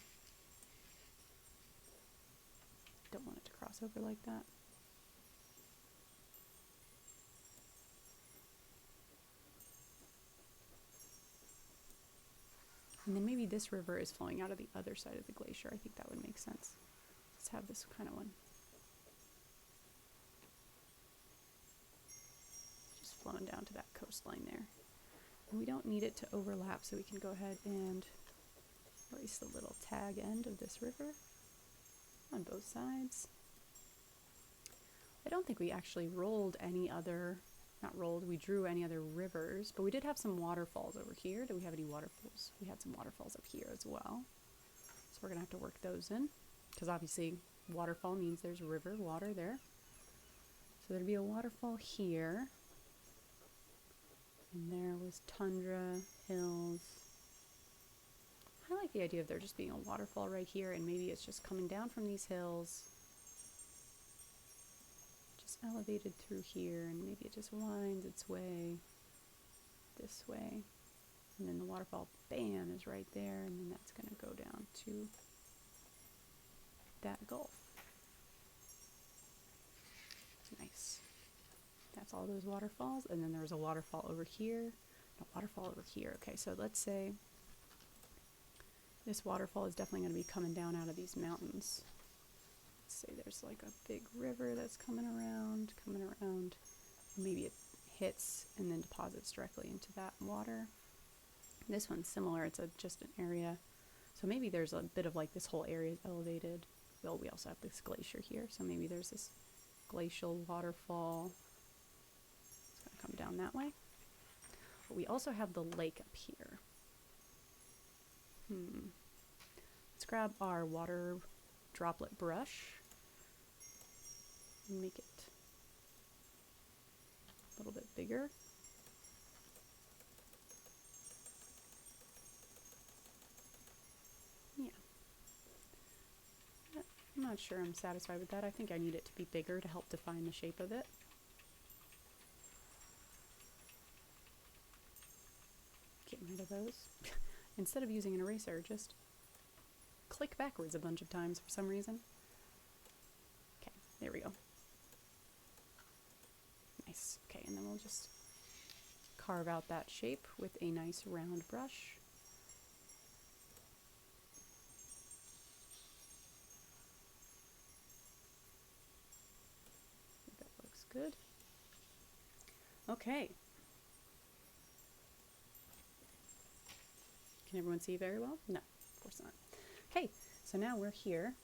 Don't want it to cross over like that. And then maybe this river is flowing out of the other side of the glacier. I think that would make sense. Let's have this kind of one. Just flowing down to that coastline there. And we don't need it to overlap, so we can go ahead and erase the little tag end of this river on both sides. I don't think we actually rolled any other, we drew any other rivers, but we did have some waterfalls over here. Do we have any waterfalls? We had some waterfalls up here as well. So we're gonna have to work those in, because obviously waterfall means there's river water there. So there'd be a waterfall here, and there was tundra, hills. I like the idea of there just being a waterfall right here, and maybe it's just coming down from these hills, just elevated through here, and maybe it just winds its way this way, and then the waterfall, bam, is right there, and then that's going to go down to that gulf. Nice. That's all those waterfalls, and then there's a waterfall over here, a waterfall over here. Okay, so let's say this waterfall is definitely going to be coming down out of these mountains. Let's say there's like a big river that's coming around. Maybe it hits and then deposits directly into that water. This one's similar. It's just an area. So maybe there's a bit of like this whole area is elevated. Well, we also have this glacier here. So maybe there's this glacial waterfall. It's going to come down that way. But we also have the lake up here. Let's grab our water droplet brush and make it a little bit bigger. Yeah. I'm not sure I'm satisfied with that. I think I need it to be bigger to help define the shape of it. Getting rid of those. Instead of using an eraser, just click backwards a bunch of times for some reason. Okay, there we go. Nice. Okay, and then we'll just carve out that shape with a nice round brush. I think that looks good. Okay. Can everyone see very well? No, of course not. Okay, so now we're here,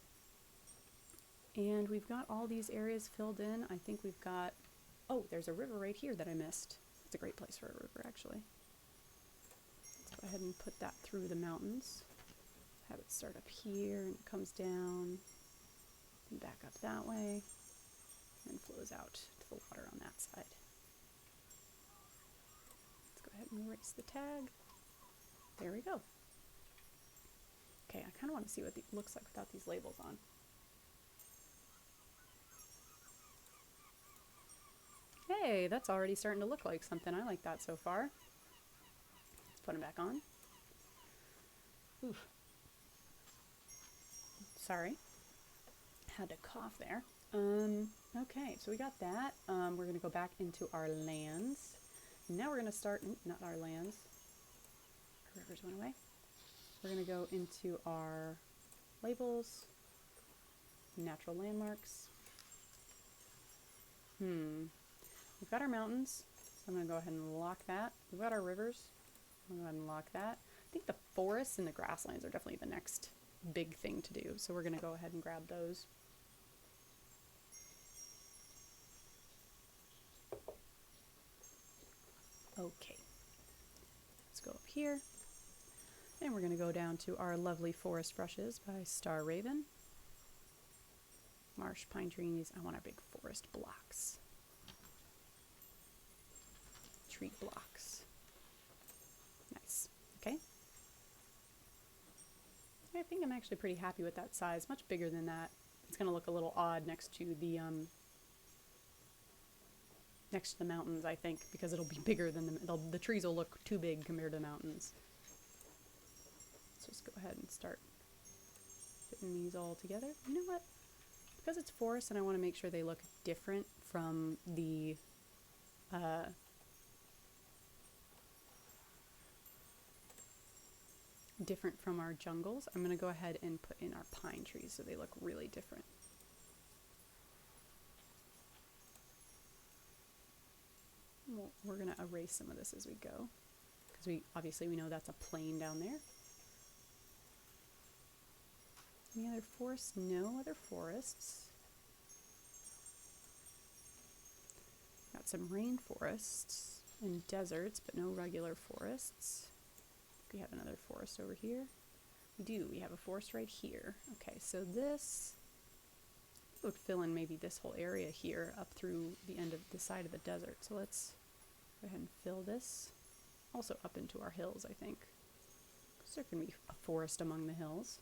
and we've got all these areas filled in. I think we've got, oh, there's a river right here that I missed. It's a great place for a river, actually. Let's go ahead and put that through the mountains. Have it start up here, and it comes down, and back up that way, and flows out to the water on that side. Let's go ahead and erase the tag. There we go. Okay, I kind of want to see what it looks like without these labels on. Hey, that's already starting to look like something. I like that so far. Let's put them back on. Oof. Sorry. Had to cough there. Okay, so we got that. We're going to go back into our lands. Now we're going to start, not our lands. Our rivers went away. We're going to go into our labels, natural landmarks. We've got our mountains, so I'm going to go ahead and lock that. We've got our rivers. I'm going to go ahead and lock that. I think the forests and the grasslands are definitely the next big thing to do, so we're going to go ahead and grab those. Okay, let's go up here. And we're going to go down to our lovely forest brushes by Star Raven. Marsh, pine trees. I want our big forest blocks. Tree blocks. Nice. Okay. I think I'm actually pretty happy with that size. Much bigger than that. It's going to look a little odd next to the mountains, I think, because it'll be bigger than the trees will look too big compared to the mountains. Let's just go ahead and start fitting these all together. You know what? Because it's forest and I want to make sure they look different from the our jungles, I'm going to go ahead and put in our pine trees so they look really different. We're going to erase some of this as we go, because we know that's a plain down there. Any other forests? No other forests. Got some rainforests and deserts, but no regular forests. We have another forest over here. We do. We have a forest right here. Okay, so this would fill in maybe this whole area here up through the end of the side of the desert. So let's go ahead and fill this also up into our hills, I think. Because there can be a forest among the hills.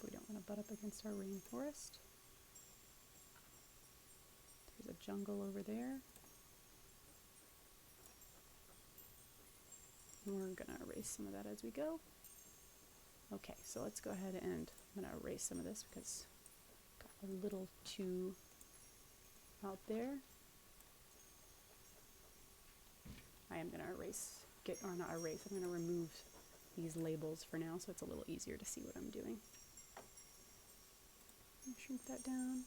We don't want to butt up against our rainforest. There's a jungle over there. And we're going to erase some of that as we go. Okay, so let's go ahead and I'm going to erase some of this because it got a little too out there. I am going to I'm going to remove these labels for now so it's a little easier to see what I'm doing. Shrink that down.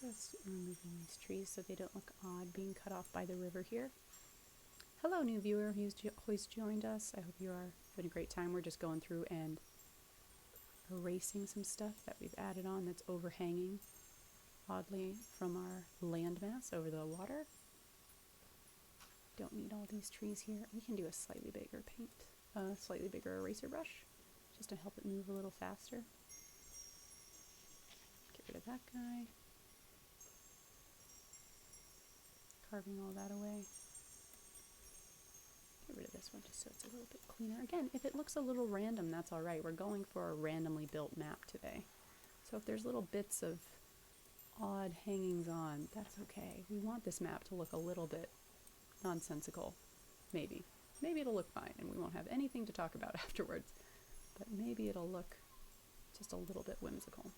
Just removing these trees so they don't look odd being cut off by the river here. Hello, new viewer who's joined us. I hope you are having a great time. We're just going through and erasing some stuff that we've added on that's overhanging oddly from our landmass over the water. Don't need all these trees here. We can do a slightly bigger slightly bigger eraser brush just to help it move a little faster. Get rid of that guy. Carving all that away. Get rid of this one just so it's a little bit cleaner. Again, if it looks a little random, that's all right. We're going for a randomly built map today. So if there's little bits of odd hangings on, that's okay. We want this map to look a little bit nonsensical. Maybe. Maybe it'll look fine and we won't have anything to talk about afterwards. But maybe it'll look just a little bit whimsical.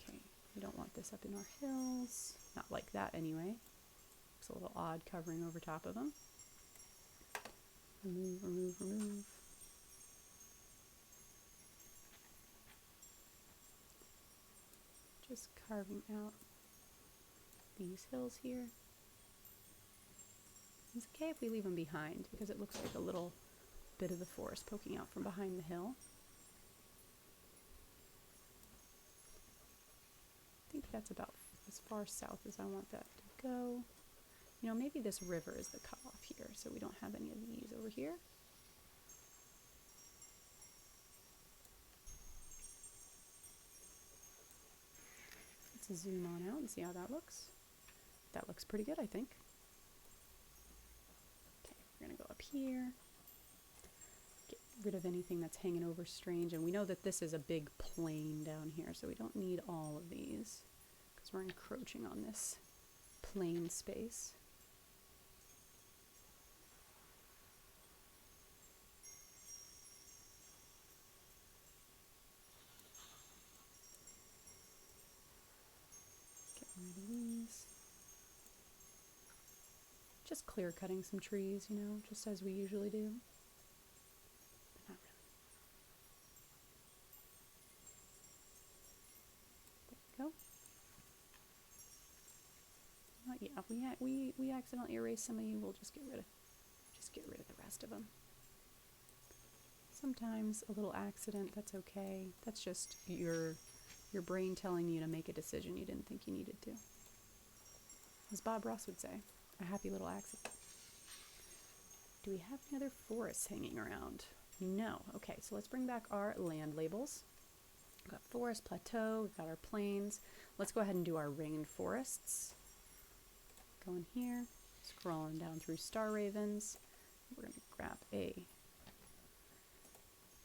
Okay, we don't want this up in our hills. Not like that anyway. Looks a little odd covering over top of them. Remove, remove, remove. Just carving out these hills here. It's okay if we leave them behind because it looks like a little bit of the forest poking out from behind the hill. I think that's about as far south as I want that to go. You know, maybe this river is the cutoff here, so we don't have any of these over here. Let's zoom on out and see how that looks. That looks pretty good, I think. Okay, we're gonna go up here. Get rid of anything that's hanging over strange, and we know that this is a big plain down here, so we don't need all of these because we're encroaching on this plain space. Just clear cutting some trees, you know, just as we usually do. But not really. There we go. Yeah, we accidentally erased some of you. We'll just get rid of the rest of them. Sometimes a little accident, that's okay. That's just your brain telling you to make a decision you didn't think you needed to. As Bob Ross would say, a happy little accident. Do we have any other forests hanging around? No. Okay, so let's bring back our land labels. We've got forest, plateau, we've got our plains. Let's go ahead and do our rainforests. Go in here, scrolling down through star ravens. We're going to grab a...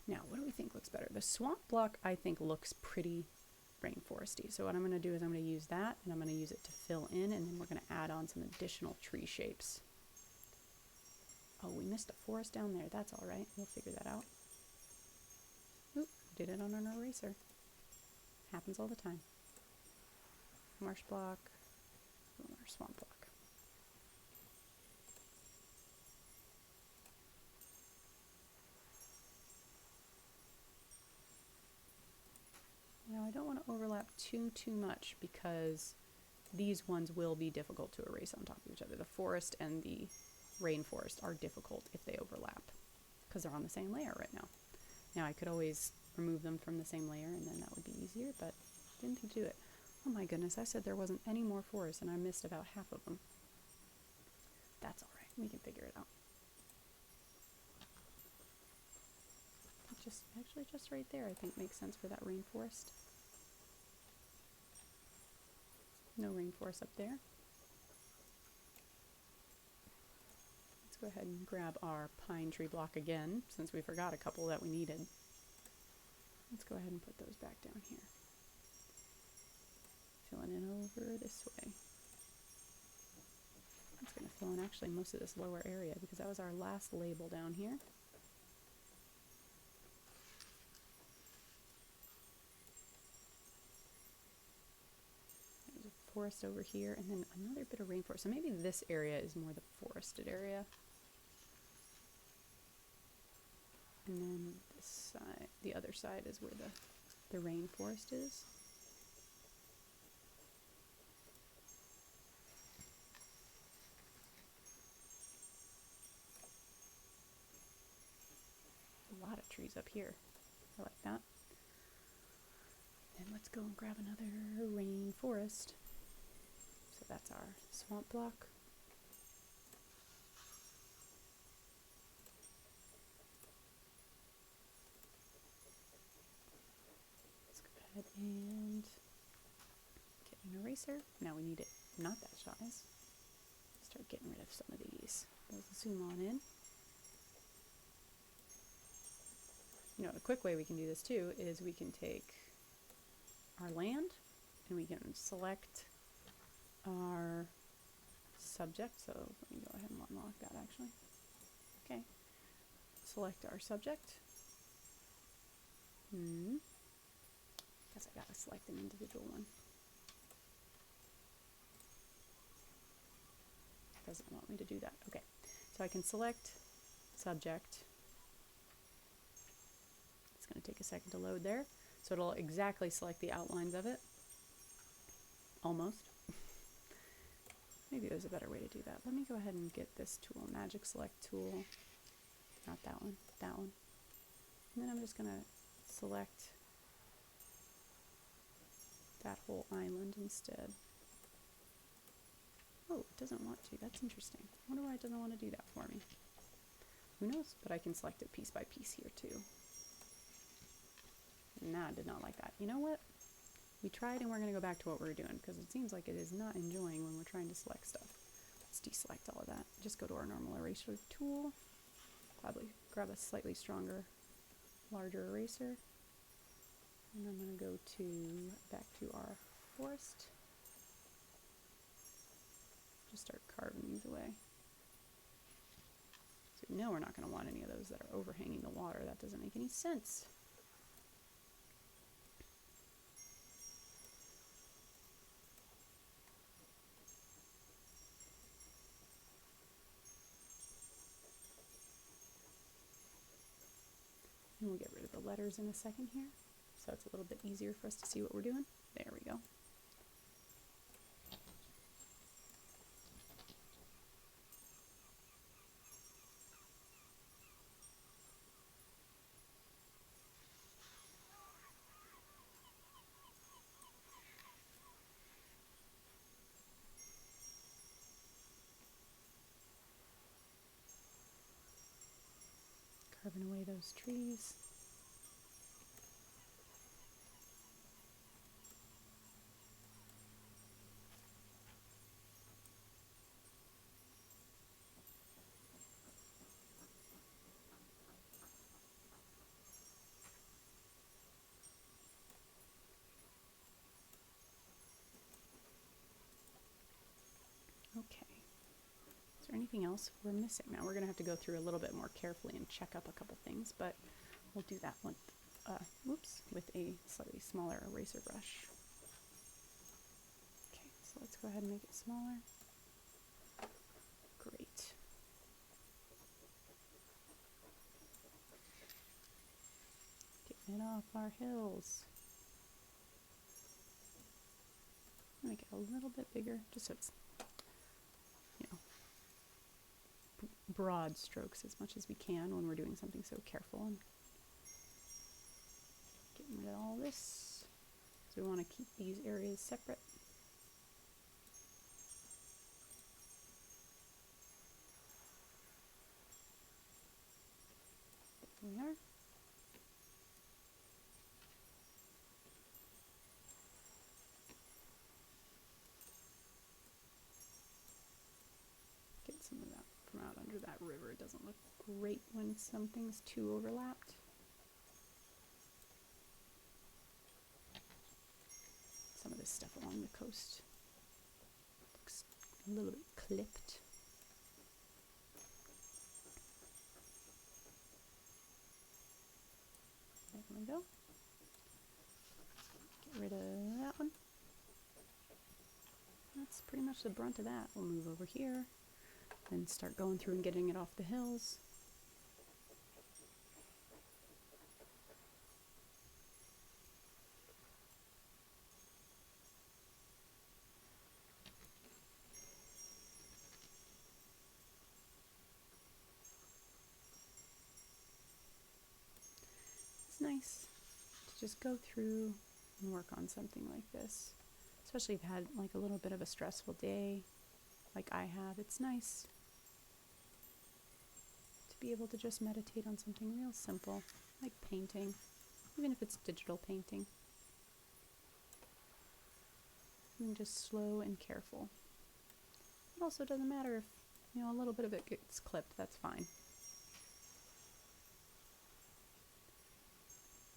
Now, what do we think looks better? The swamp block, I think, looks pretty rainforesty. So what I'm going to do is I'm going to use that and I'm going to use it to fill in, and then we're going to add on some additional tree shapes. Oh, we missed a forest down there. That's all right. We'll figure that out. Oop, did it on an eraser. Happens all the time. Marsh block, or swamp block. Now I don't want to overlap too much because these ones will be difficult to erase on top of each other. The forest and the rainforest are difficult if they overlap because they're on the same layer right now. Now I could always remove them from the same layer and then that would be easier, but didn't think to do it. Oh my goodness, I said there wasn't any more forest and I missed about half of them. That's all right, we can figure it out. Just right there I think makes sense for that rainforest. No rainforest up there. Let's go ahead and grab our pine tree block again, since we forgot a couple that we needed. Let's go ahead and put those back down here. Filling in over this way. It's going to fill in actually most of this lower area because that was our last label down here. There's a forest over here and then another bit of rainforest. So maybe this area is more the forested area. And then this side, the other side is where the rainforest is. A lot of trees up here. I like that. And let's go and grab another rainforest. So that's our swamp block. And get an eraser. Now we need it not that size. Start getting rid of some of these. Let's zoom on in. You know, a quick way we can do this too is we can take our land and we can select our subject. So let me go ahead and unlock that actually. Okay. Select our subject. Guess I gotta select an individual one. Doesn't want me to do that. Okay, so I can select subject. It's gonna take a second to load there. So it'll exactly select the outlines of it. Almost. Maybe there's a better way to do that. Let me go ahead and get this tool, magic select tool. Not that one, that one. And then I'm just gonna select that whole island instead. Oh, it doesn't want to. That's interesting. I wonder why it doesn't want to do that for me. Who knows? But I can select it piece by piece here too. Nah, I did not like that. You know what? We tried and we're going to go back to what we were doing because it seems like it is not enjoying when we're trying to select stuff. Let's deselect all of that. Just go to our normal eraser tool. Probably grab a slightly stronger, larger eraser. And I'm going to go back to our forest. Just start carving these away. So we know we're not going to want any of those that are overhanging the water. That doesn't make any sense. And we'll get rid of the letters in a second here, so it's a little bit easier for us to see what we're doing. There we go. Carving away those trees. Okay. Is there anything else we're missing? Now we're going to have to go through a little bit more carefully and check up a couple things, but we'll do that with a slightly smaller eraser brush. Okay, so let's go ahead and make it smaller. Great. Getting it off our hills. Make it a little bit bigger, just so it's, you know, broad strokes as much as we can when we're doing something so careful. And getting rid of all this, so we want to keep these areas separate. There we are. Get some of that from out under that river. It doesn't look great when something's too overlapped. Some of this stuff along the coast looks a little bit clipped. There we go. Get rid of that one. That's pretty much the brunt of that. We'll move over here and start going through and getting it off the hills. It's nice to just go through and work on something like this, especially if you've had like a little bit of a stressful day like I have. It's nice to be able to just meditate on something real simple like painting, even if it's digital painting. And just slow and careful. It also doesn't matter if, you know, a little bit of it gets clipped, that's fine.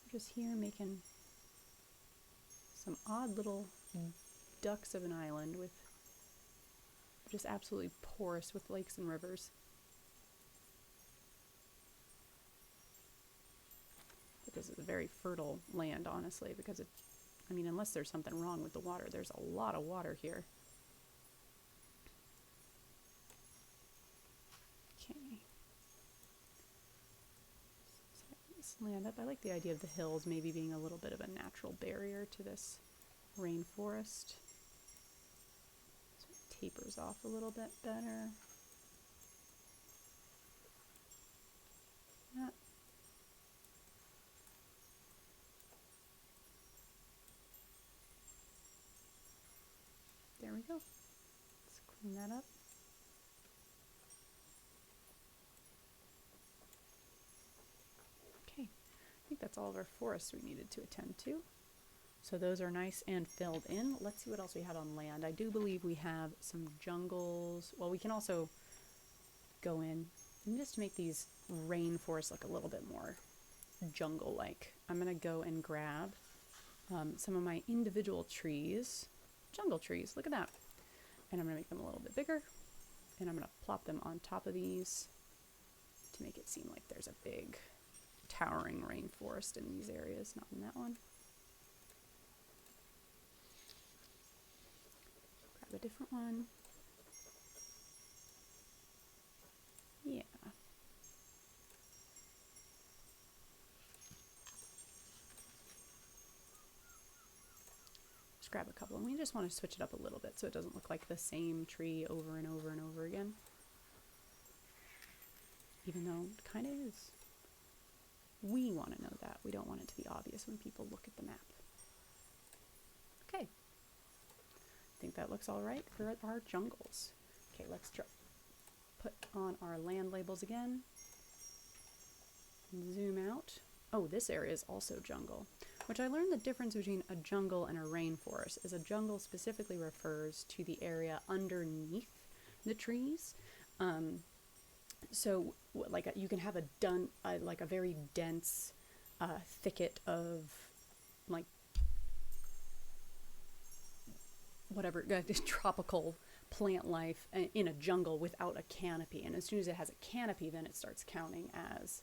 We're just here making some odd little ducks of an island with just absolutely porous with lakes and rivers. But this is a very fertile land, honestly, because I mean, unless there's something wrong with the water, there's a lot of water here. Okay. Set this land up. I like the idea of the hills maybe being a little bit of a natural barrier to this rainforest. So it tapers off a little bit better. That. There we go. Let's clean that up. Okay, I think that's all of our forests we needed to attend to. So those are nice and filled in. Let's see what else we have on land. I do believe we have some jungles. Well, we can also go in and just to make these rainforests look a little bit more jungle-like. I'm going to go and grab some of my individual trees. Jungle trees, look at that. And I'm going to make them a little bit bigger, and I'm going to plop them on top of these to make it seem like there's a big towering rainforest in these areas, not in that one. Grab a different one. Yeah. Grab a couple, and we just want to switch it up a little bit so it doesn't look like the same tree over and over and over again, even though it kind of is. We want to know that. We don't want it to be obvious when people look at the map. Okay, I think that looks all right for our jungles. Okay, let's put on our land labels again, zoom out. Oh, this area is also jungle, which I learned the difference between a jungle and a rainforest is a jungle specifically refers to the area underneath the trees. So like you can have like a very dense thicket of like whatever tropical plant life in a jungle without a canopy. And as soon as it has a canopy, then it starts counting as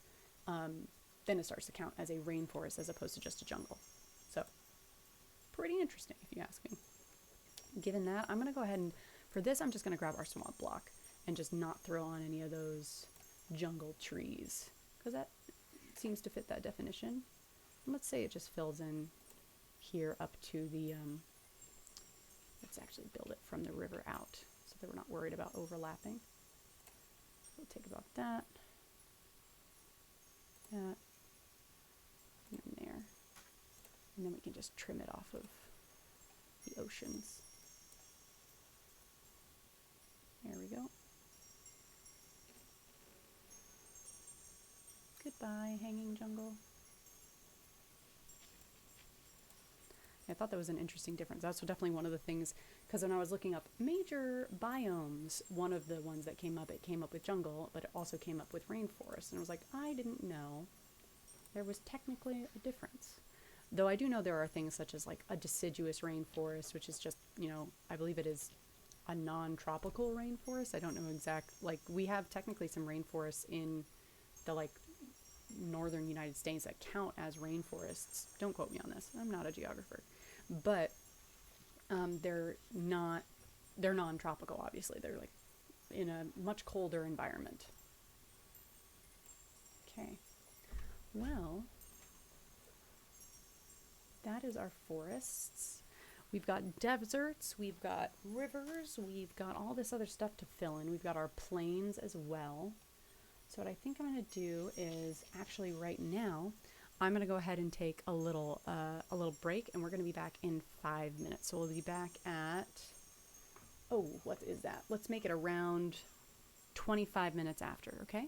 then it starts to count as a rainforest as opposed to just a jungle. pretty interesting if you ask me. Given that, I'm going to go ahead and, for this, I'm just going to grab our swamp block and just not throw on any of those jungle trees, because that seems to fit that definition. And let's say it just fills in here up to the, let's actually build it from the river out so that we're not worried about overlapping. We'll take about that, and there. And then we can just trim it off of the oceans. There we go. Goodbye, hanging jungle. I thought that was an interesting difference. That's definitely one of the things, because when I was looking up major biomes, one of the ones that came up, it came up with jungle, but it also came up with rainforest. And I was like, I didn't know there was technically a difference. Though I do know there are things such as like a deciduous rainforest, which is just, you know, I believe it is a non-tropical rainforest. I don't know exact, like we have technically some rainforests in the like northern United States that count as rainforests. Don't quote me on this. I'm not a geographer. But they're non-tropical, obviously. They're like in a much colder environment. Okay. Well, that is our forests. We've got deserts, we've got rivers, we've got all this other stuff to fill in. We've got our plains as well. So what I think I'm going to do is actually right now, I'm going to go ahead and take a little break, and we're going to be back in 5 minutes. So we'll be back at, oh, what is that? Let's make it around 25 minutes after, okay?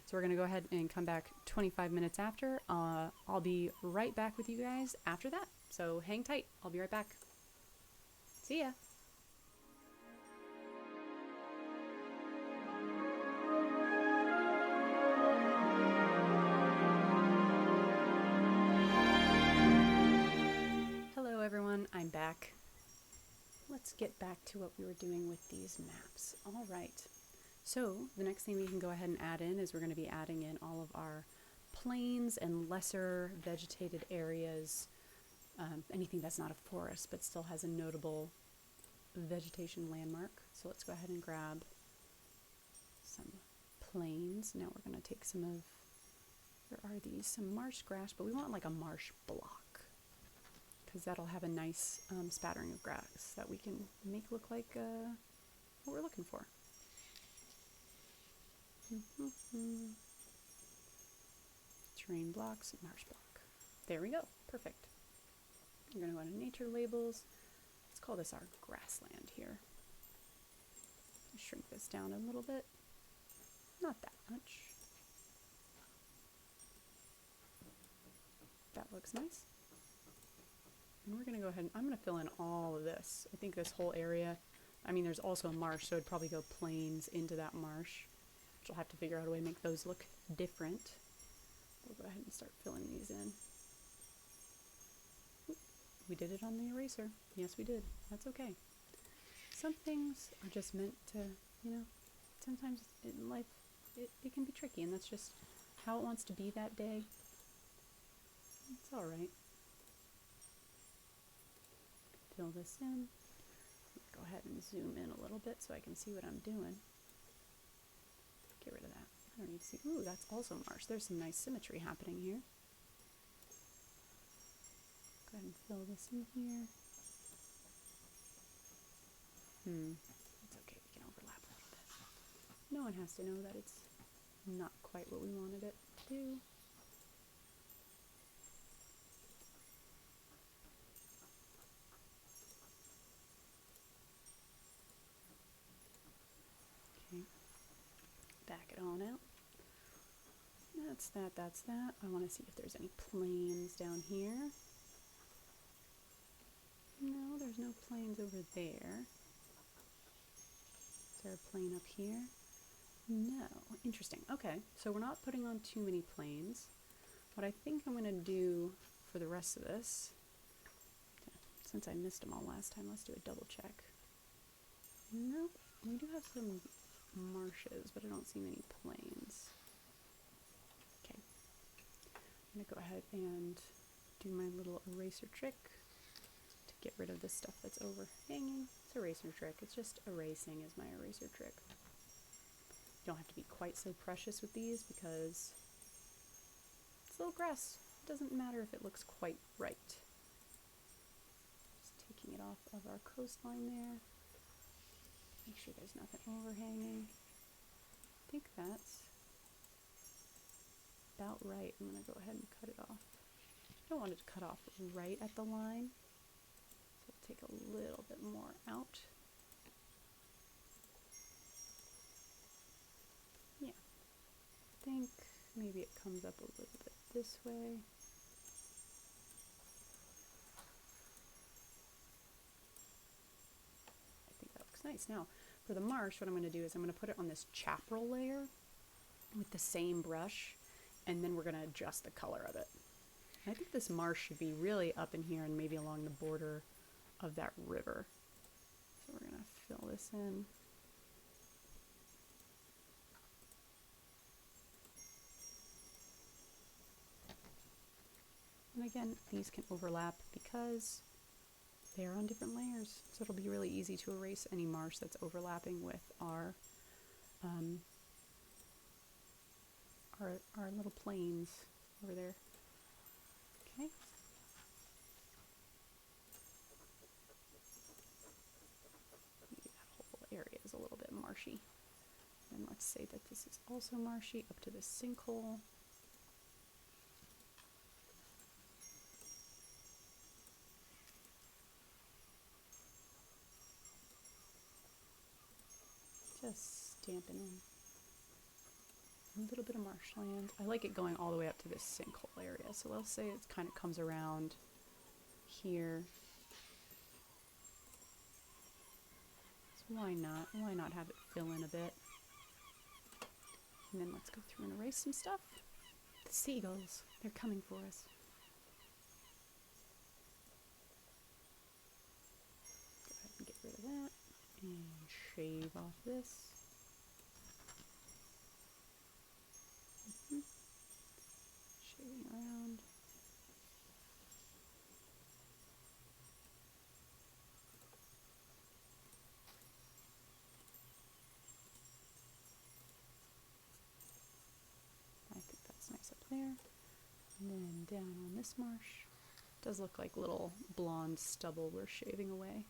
So we're going to go ahead and come back 25 minutes after. I'll be right back with you guys after that. So hang tight. I'll be right back. See ya. Hello everyone, I'm back. Let's get back to what we were doing with these maps. All right. So the next thing we can go ahead and add in is we're going to be adding in all of our plains and lesser vegetated areas, anything that's not a forest but still has a notable vegetation landmark. So let's go ahead and grab some plains. Now we're going to take some of, there are these, some marsh grass, but we want like a marsh block, because that'll have a nice spattering of grass that we can make look like what we're looking for. Terrain blocks, marsh block. There we go. Perfect. We're going to go into nature labels. Let's call this our grassland here. Shrink this down a little bit. Not that much. That looks nice. And we're going to go ahead and I'm going to fill in all of this. I think this whole area, I mean, there's also a marsh, so it'd probably go plains into that marsh. Which I'll have to figure out a way to make those look different. We'll go ahead and start filling these in. Oop, we did it on the eraser. Yes, we did. That's okay. Some things are just meant to, you know, sometimes in life it can be tricky, and that's just how it wants to be that day. It's all right. Fill this in. Go ahead and zoom in a little bit so I can see what I'm doing. Get rid of that. I don't need to see. Ooh, that's also marsh. There's some nice symmetry happening here. Go ahead and fill this in here. It's okay. We can overlap a little bit. No one has to know that it's not quite what we wanted it to do. Back it on out. That's that, that's that. I want to see if there's any plains down here. No, there's no plains over there. Is there a plain up here? No. Interesting. Okay, so we're not putting on too many plains. What I think I'm going to do for the rest of this, since I missed them all last time, let's do a double check. Nope, we do have some marshes, but I don't see many plains. Okay, I'm going to go ahead and do my little eraser trick to get rid of this stuff that's overhanging. It's eraser trick. It's just erasing is my eraser trick. You don't have to be quite so precious with these because it's little grass. It doesn't matter if it looks quite right. Just taking it off of our coastline there. Make sure there's nothing overhanging. I think that's about right. I'm going to go ahead and cut it off. I don't want it to cut off right at the line, so I'll take a little bit more out. Yeah, I think maybe it comes up a little bit this way. I think that looks nice. Now, for the marsh, what I'm going to do is I'm going to put it on this chaparral layer with the same brush, and then we're going to adjust the color of it. I think this marsh should be really up in here and maybe along the border of that river. So we're going to fill this in. And again, these can overlap because they are on different layers. So it'll be really easy to erase any marsh that's overlapping with our little plains over there. Okay. Maybe that whole area is a little bit marshy. And let's say that this is also marshy up to the sinkhole. Just stamping in a little bit of marshland. I like it going all the way up to this sinkhole area. So let's say it kind of comes around here. So why not? Why not have it fill in a bit? And then let's go through and erase some stuff. The seagulls, they're coming for us. Go ahead and get rid of that and shave off this. Shaving around. I think that's nice up there. And then down on this marsh, it does look like little blonde stubble we're shaving away.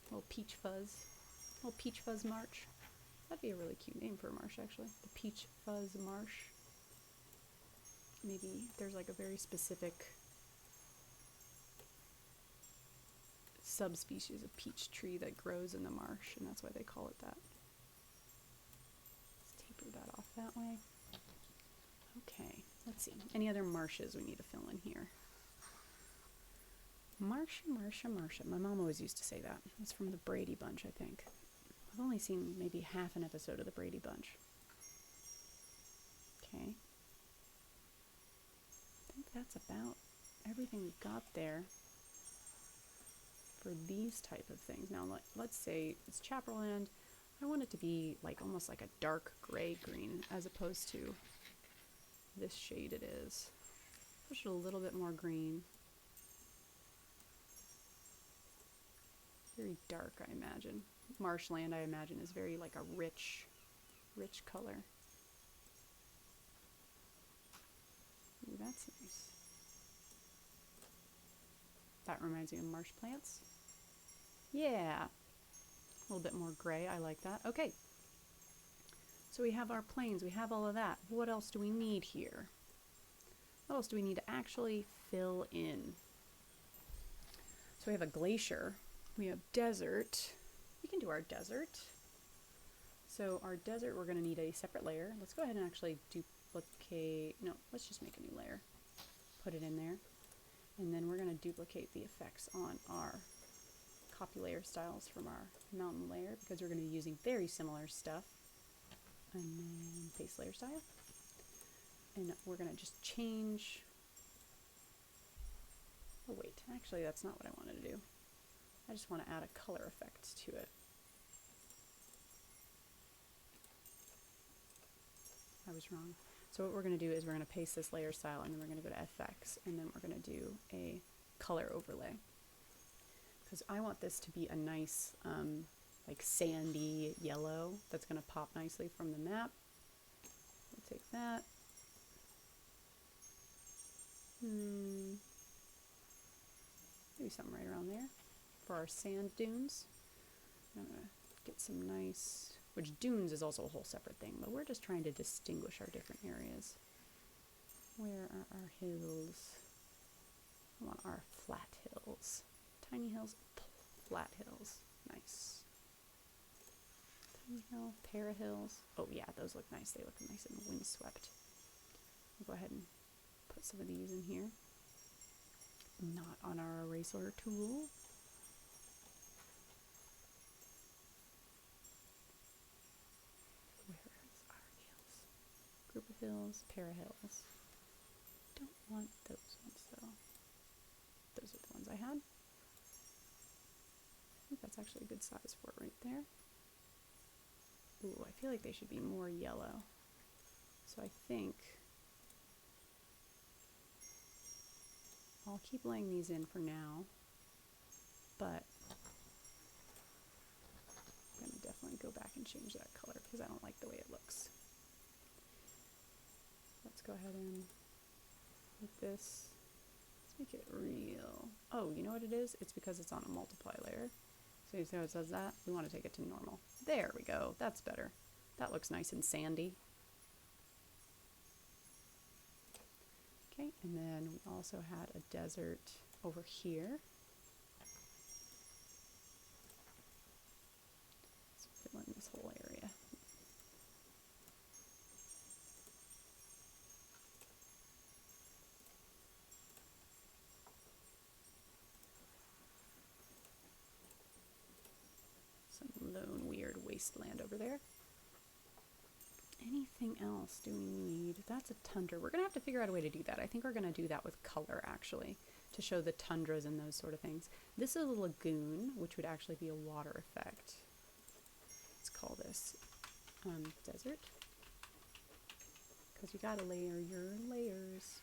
Little peach fuzz. Little peach fuzz marsh. That'd be a really cute name for a marsh, actually. The peach fuzz marsh. Maybe there's like a very specific subspecies of peach tree that grows in the marsh, and that's why they call it that. Let's taper that off that way. Okay, let's see. Any other marshes we need to fill in here? Marsha, Marsha, Marsha. My mom always used to say that. It's from the Brady Bunch, I think. I've only seen maybe half an episode of the Brady Bunch. Okay. I think that's about everything we've got there for these type of things. Now, let's say it's chaparral land. I want it to be like almost like a dark gray green as opposed to this shade it is. Push it a little bit more green. Very dark, I imagine. Marshland, I imagine, is very like a rich color. Ooh, that's nice. That reminds me of marsh plants. Yeah. A little bit more gray. I like that. Okay. So we have our plains. We have all of that. What else do we need here? What else do we need to actually fill in? So we have a glacier. We have desert. We can do our desert. So our desert, we're going to need a separate layer. Let's go ahead and actually duplicate. No, let's just make a new layer. Put it in there. And then we're going to duplicate the effects on our copy layer styles from our mountain layer because we're going to be using very similar stuff. And then paste layer style. And we're going to just change. Oh wait, actually that's not what I wanted to do. I just want to add a color effect to it. I was wrong. So what we're going to do is we're going to paste this layer style and then we're going to go to FX and then we're going to do a color overlay. Because I want this to be a nice, like sandy yellow that's going to pop nicely from the map. We'll take that. Maybe something right around there for our sand dunes. I'm going to get some nice, which dunes is also a whole separate thing, but we're just trying to distinguish our different areas. Where are our hills? I want our flat hills. Tiny hills, flat hills. Nice. Tiny hill, para hills. Oh yeah, those look nice. They look nice and windswept. We'll go ahead and put some of these in here. Not on our eraser tool. Where is our hills? Group of hills, para hills. Don't want those ones though. Those are the ones I had. I think that's actually a good size for it right there. Ooh, I feel like they should be more yellow. So I think I'll keep laying these in for now, but I'm going to definitely go back and change that color because I don't like the way it looks. Let's go ahead and make this, let's make it real. Oh, you know what it is? It's because it's on a multiply layer. So you see how it says that? We want to take it to normal. There we go. That's better. That looks nice and sandy. Okay, and then we also had a desert over here. Let's fill in this whole area. Some lone weird wasteland over there. Anything else do we need? That's a tundra. We're gonna have to figure out a way to do that. I think we're gonna do that with color actually, to show the tundras and those sort of things. This is a lagoon, which would actually be a water effect. Let's call this desert, because you gotta layer your layers.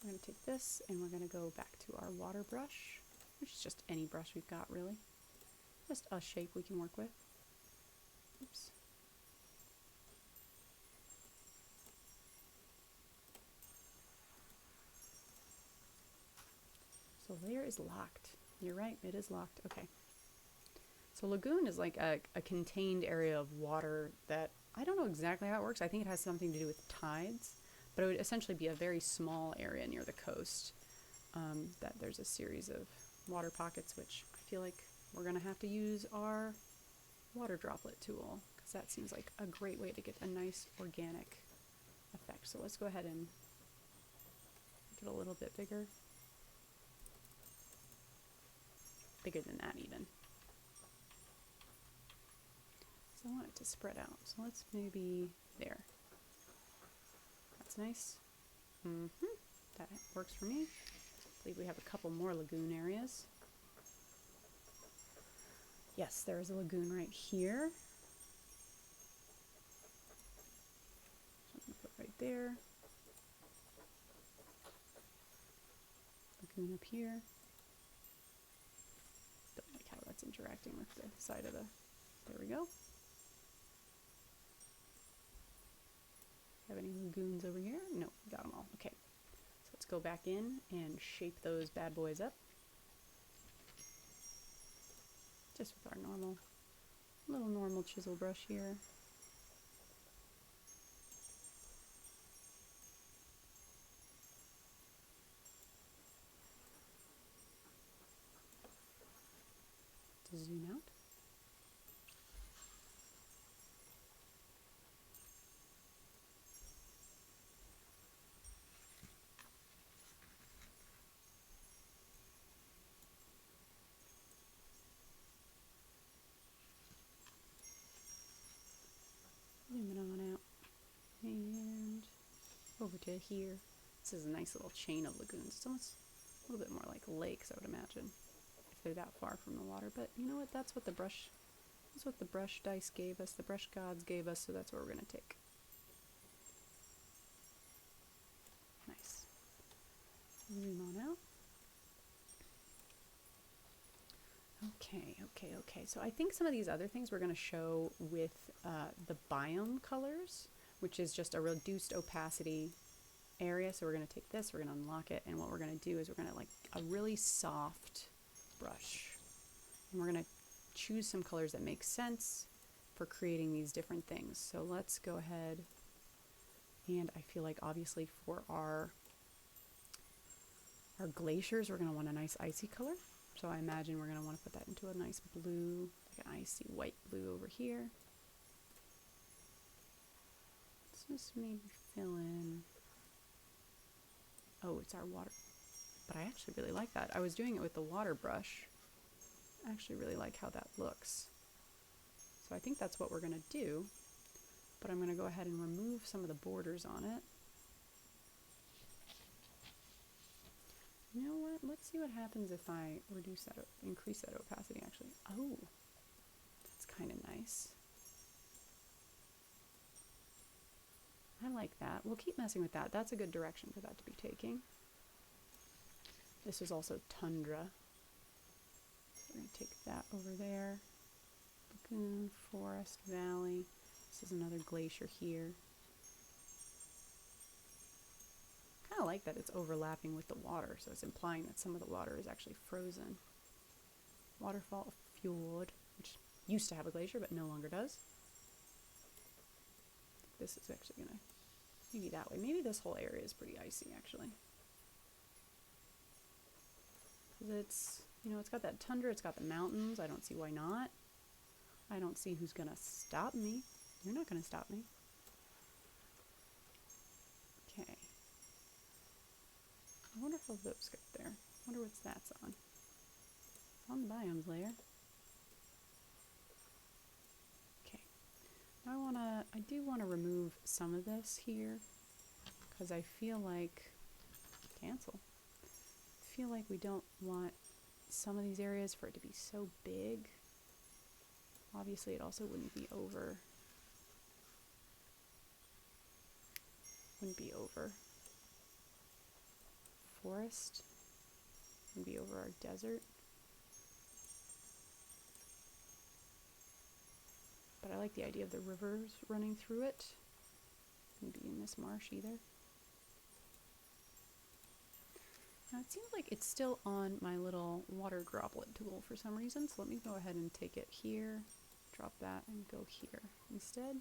We're gonna take this and we're gonna go back to our water brush, which is just any brush we've got really. Just a shape we can work with. Oops. So layer is locked. You're right, it is locked. Okay. So lagoon is like a contained area of water that, I don't know exactly how it works. I think it has something to do with tides, but it would essentially be a very small area near the coast that there's a series of water pockets, which I feel like we're gonna have to use our water droplet tool, because that seems like a great way to get a nice organic effect. So let's go ahead and make it a little bit bigger. Bigger than that even. So I want it to spread out. So let's maybe there. That's nice. That works for me. I believe we have a couple more lagoon areas. Yes, there is a lagoon right here. So I'm gonna put right there. Lagoon up here. Don't like how that's interacting with the side of the, there we go. Have any lagoons over here? No, we got them all. Okay, so let's go back in and shape those bad boys up. Just with our normal chisel brush here. To zoom out. Zoom it on out. And over to here. This is a nice little chain of lagoons. It's almost a little bit more like lakes, I would imagine, if they're that far from the water. But you know what? That's what the brush dice gave us. The brush gods gave us, so that's what we're gonna take. Nice. Zoom on out. Okay. So I think some of these other things we're going to show with the biome colors, which is just a reduced opacity area. So we're going to take this, we're going to unlock it, and what we're going to do is we're going to like a really soft brush. And we're going to choose some colors that make sense for creating these different things. So let's go ahead, and I feel like obviously for our glaciers, we're going to want a nice icy color. So I imagine we're going to want to put that into a nice blue, like an icy white blue over here. Let's just maybe fill in, oh, it's our water. But I actually really like that. I was doing it with the water brush. I actually really like how that looks. So I think that's what we're going to do. But I'm going to go ahead and remove some of the borders on it. You know what? Let's see what happens if I reduce that, increase that opacity actually. Oh, that's kind of nice. I like that. We'll keep messing with that. That's a good direction for that to be taking. This is also tundra. So we're going to take that over there. Lagoon, forest, valley. This is another glacier here. I like that it's overlapping with the water, so it's implying that some of the water is actually frozen. Waterfall, fjord, which used to have a glacier but no longer does. This is actually gonna maybe that way. Maybe this whole area is pretty icy actually. Because it's, you know, it's got that tundra, it's got the mountains. I don't see why not. I don't see who's gonna stop me. You're not gonna stop me. Okay. I wonder if those go there. I wonder what that's on. On the biomes layer. Okay. Now I do wanna remove some of this here because I feel like, cancel. I feel like we don't want some of these areas for it to be so big. Obviously it also wouldn't be over forest, wouldn't be over our desert. But I like the idea of the rivers running through it. Wouldn't be in this marsh either. Now it seems like it's still on my little water droplet tool for some reason, so let me go ahead and take it here, drop that, and go here instead.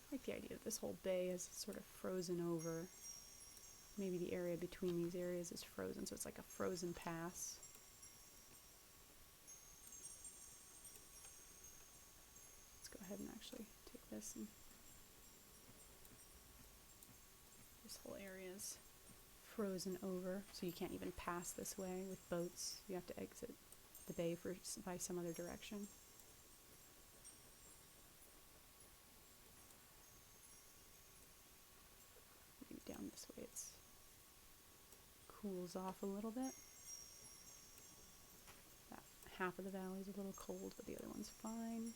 I like the idea that this whole bay is sort of frozen over. Maybe the area between these areas is frozen, so it's like a frozen pass. Let's go ahead and actually take this, and this whole area is frozen over, so you can't even pass this way with boats. You have to exit the bay by some other direction. Maybe down this way it's cools off a little bit. That half of the valley is a little cold, but the other one's fine.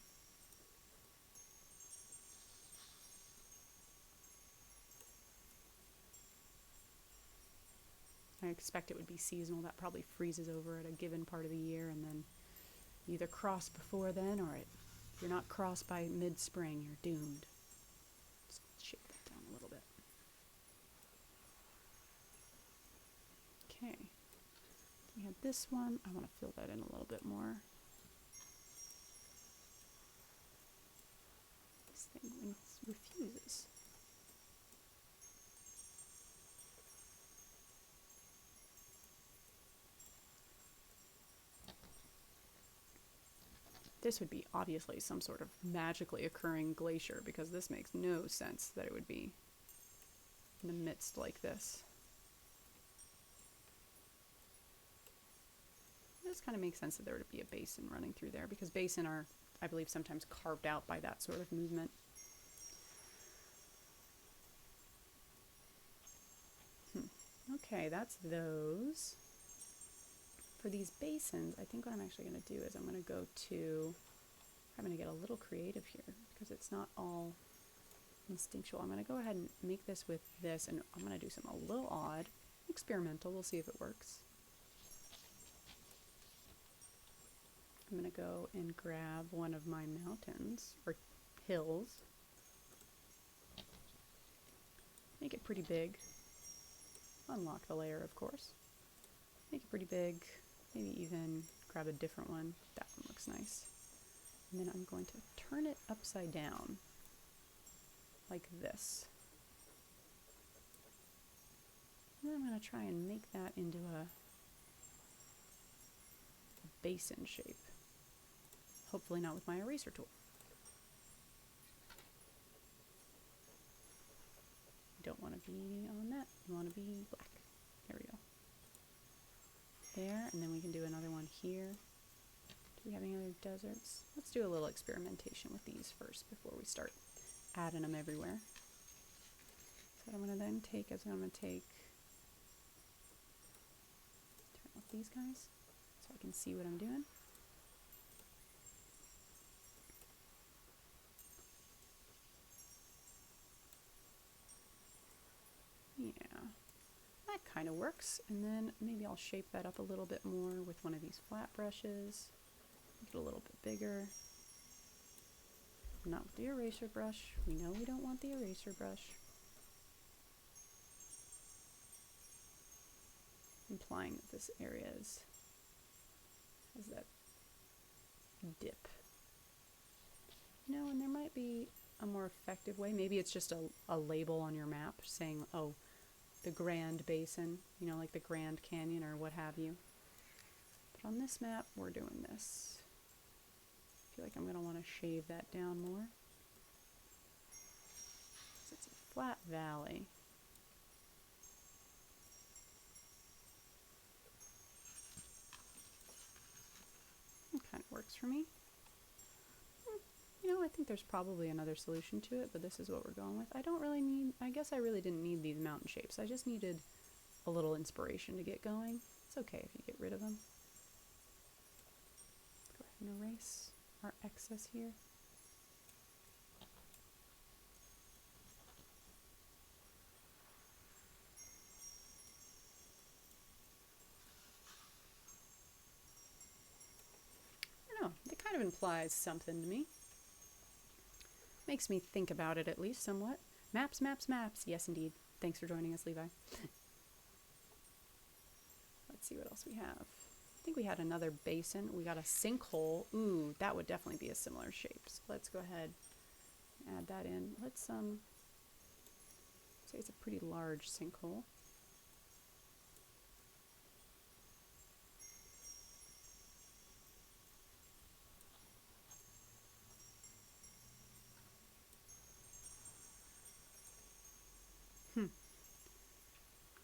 I expect it would be seasonal. That probably freezes over at a given part of the year, and then you either cross before then, or if you're not crossed by mid-spring, you're doomed. Let's shape that down a little bit. Okay. We had this one. I want to fill that in a little bit more. This thing refuses. This would be obviously some sort of magically occurring glacier, because this makes no sense that it would be in the midst like this. It just kind of makes sense that there would be a basin running through there, because basin are, I believe, sometimes carved out by that sort of movement. Okay, that's those. For these basins, I think what I'm actually going to do is I'm going to get a little creative here, because it's not all instinctual. I'm going to go ahead and make this with this, and I'm going to do something a little odd, experimental. We'll see if it works. I'm gonna go and grab one of my mountains, or hills. Make it pretty big. Unlock the layer, of course. Make it pretty big. Maybe even grab a different one. That one looks nice. And then I'm going to turn it upside down, like this. And then I'm going to try and make that into a basin shape. Hopefully not with my eraser tool. You don't want to be on that. You want to be black. There we go. There, and then we can do another one here. Do we have any other deserts? Let's do a little experimentation with these first before we start adding them everywhere. So what I'm going to then take is I'm going to turn off these guys so I can see what I'm doing. Yeah, that kind of works. And then maybe I'll shape that up a little bit more with one of these flat brushes. Make it a little bit bigger. Not with the eraser brush. We know we don't want the eraser brush. Implying that this area has that dip. You know, and there might be a more effective way. Maybe it's just a label on your map saying, oh, the Grand Basin, you know, like the Grand Canyon or what have you. But on this map, we're doing this. I feel like I'm going to want to shave that down more. It's a flat valley. It kind of works for me. You know, I think there's probably another solution to it, but this is what we're going with. I guess I really didn't need these mountain shapes. I just needed a little inspiration to get going. It's okay if you get rid of them. Go ahead and erase our excess here. I don't know, it kind of implies something to me. Makes me think about it at least somewhat. Maps, maps, maps. Yes, indeed. Thanks for joining us, Levi. Let's see what else we have. I think we had another basin. We got a sinkhole. Ooh, that would definitely be a similar shape. So let's go ahead and add that in. Let's say it's a pretty large sinkhole.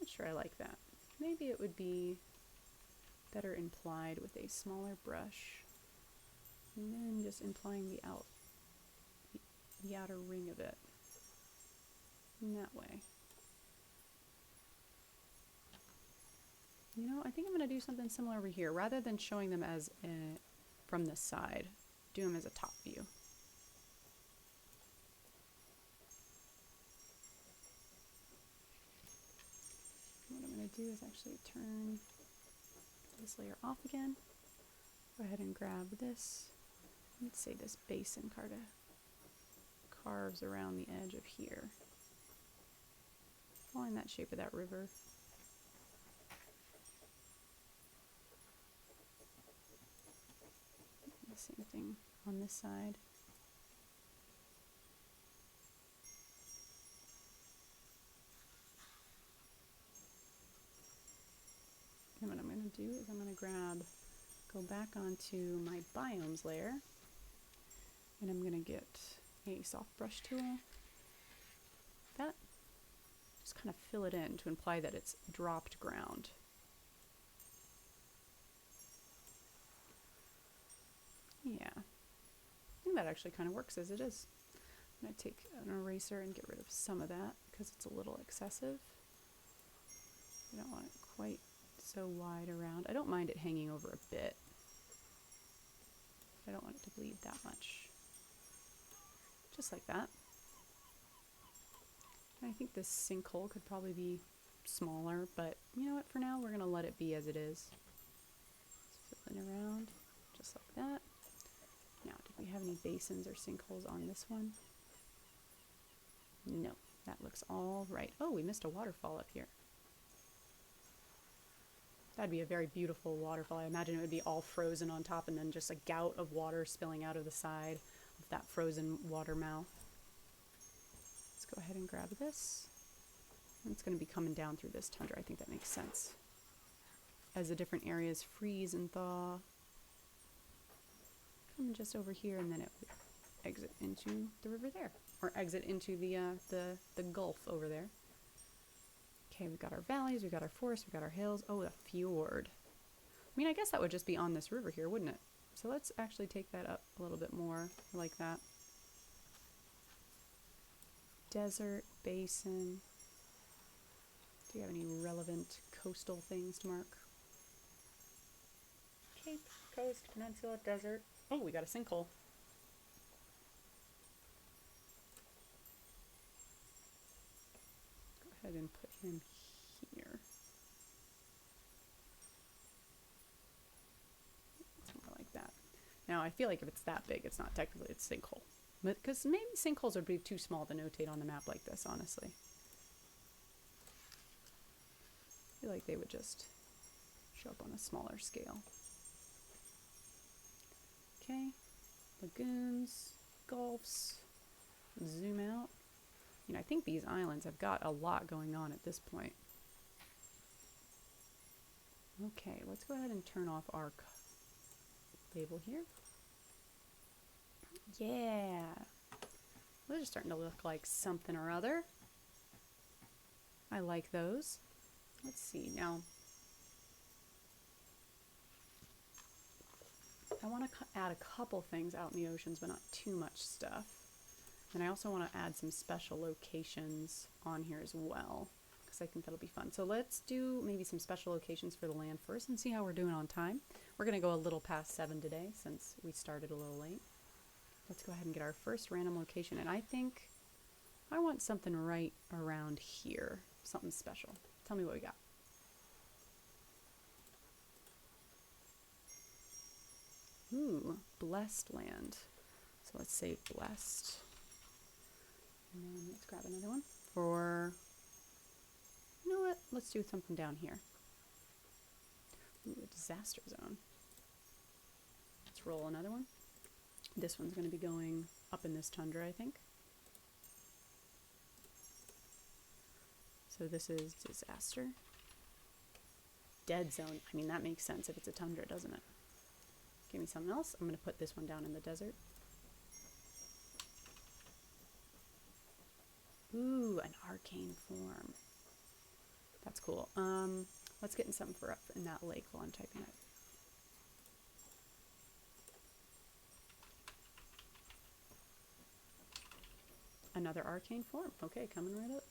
Not sure I like that. Maybe it would be better implied with a smaller brush, and then just implying the outer ring of it in that way. You know, I think I'm going to do something similar over here. Rather than showing them as from the side, do them as a top view. What I'm going to do is actually turn this layer off again. Go ahead and grab this. Let's say this basin kind of carves around the edge of here, following that shape of that river. The same thing on this side. And what I'm going to do is I'm going to go back onto my biomes layer, and I'm going to get a soft brush tool. That just kind of fill it in to imply that it's dropped ground. Yeah, I think that actually kind of works as it is. I'm going to take an eraser and get rid of some of that because it's a little excessive. I don't want it quite so wide around. I don't mind it hanging over a bit. I don't want it to bleed that much. Just like that. And I think this sinkhole could probably be smaller, but you know what, for now we're going to let it be as it is. Just fill it around, just like that. Now, did we have any basins or sinkholes on this one? No, that looks all right. Oh, we missed a waterfall up here. That'd be a very beautiful waterfall. I imagine it would be all frozen on top and then just a gout of water spilling out of the side of that frozen water mouth. Let's go ahead and grab this. And it's going to be coming down through this tundra. I think that makes sense. As the different areas freeze and thaw. Come just over here, and then it would exit into the river there. Or exit into the gulf over there. Okay, we've got our valleys, we've got our forests, we've got our hills. Oh, a fjord. I mean, I guess that would just be on this river here, wouldn't it? So let's actually take that up a little bit more, like that. Desert, basin. Do you have any relevant coastal things to mark? Cape, coast, peninsula, desert. Oh, we got a sinkhole. Go ahead and put him here. Somewhere like that. Now, I feel like if it's that big, it's not technically a sinkhole. Because maybe sinkholes would be too small to notate on the map like this, honestly. I feel like they would just show up on a smaller scale. Okay, lagoons, gulfs, zoom out. You know, I think these islands have got a lot going on at this point. Okay, let's go ahead and turn off our label here. Yeah, those are starting to look like something or other. I like those. Let's see now. I want to add a couple things out in the oceans, but not too much stuff. And I also want to add some special locations on here as well, because I think that'll be fun. So let's do maybe some special locations for the land first and see how we're doing on time. We're going to go a little past 7 today since we started a little late. Let's go ahead and get our first random location. And I think I want something right around here, something special. Tell me what we got. Ooh, blessed land. So let's say blessed. And then let's grab another one for, you know what? Let's do something down here. Ooh, a disaster zone. Let's roll another one. This one's going to be going up in this tundra, I think. So this is disaster. Dead zone. I mean, that makes sense if it's a tundra, doesn't it? Give me something else. I'm going to put this one down in the desert. Ooh, an arcane form. That's cool. Let's get in something for up in that lake while I'm typing it. Another arcane form. Okay, coming right up.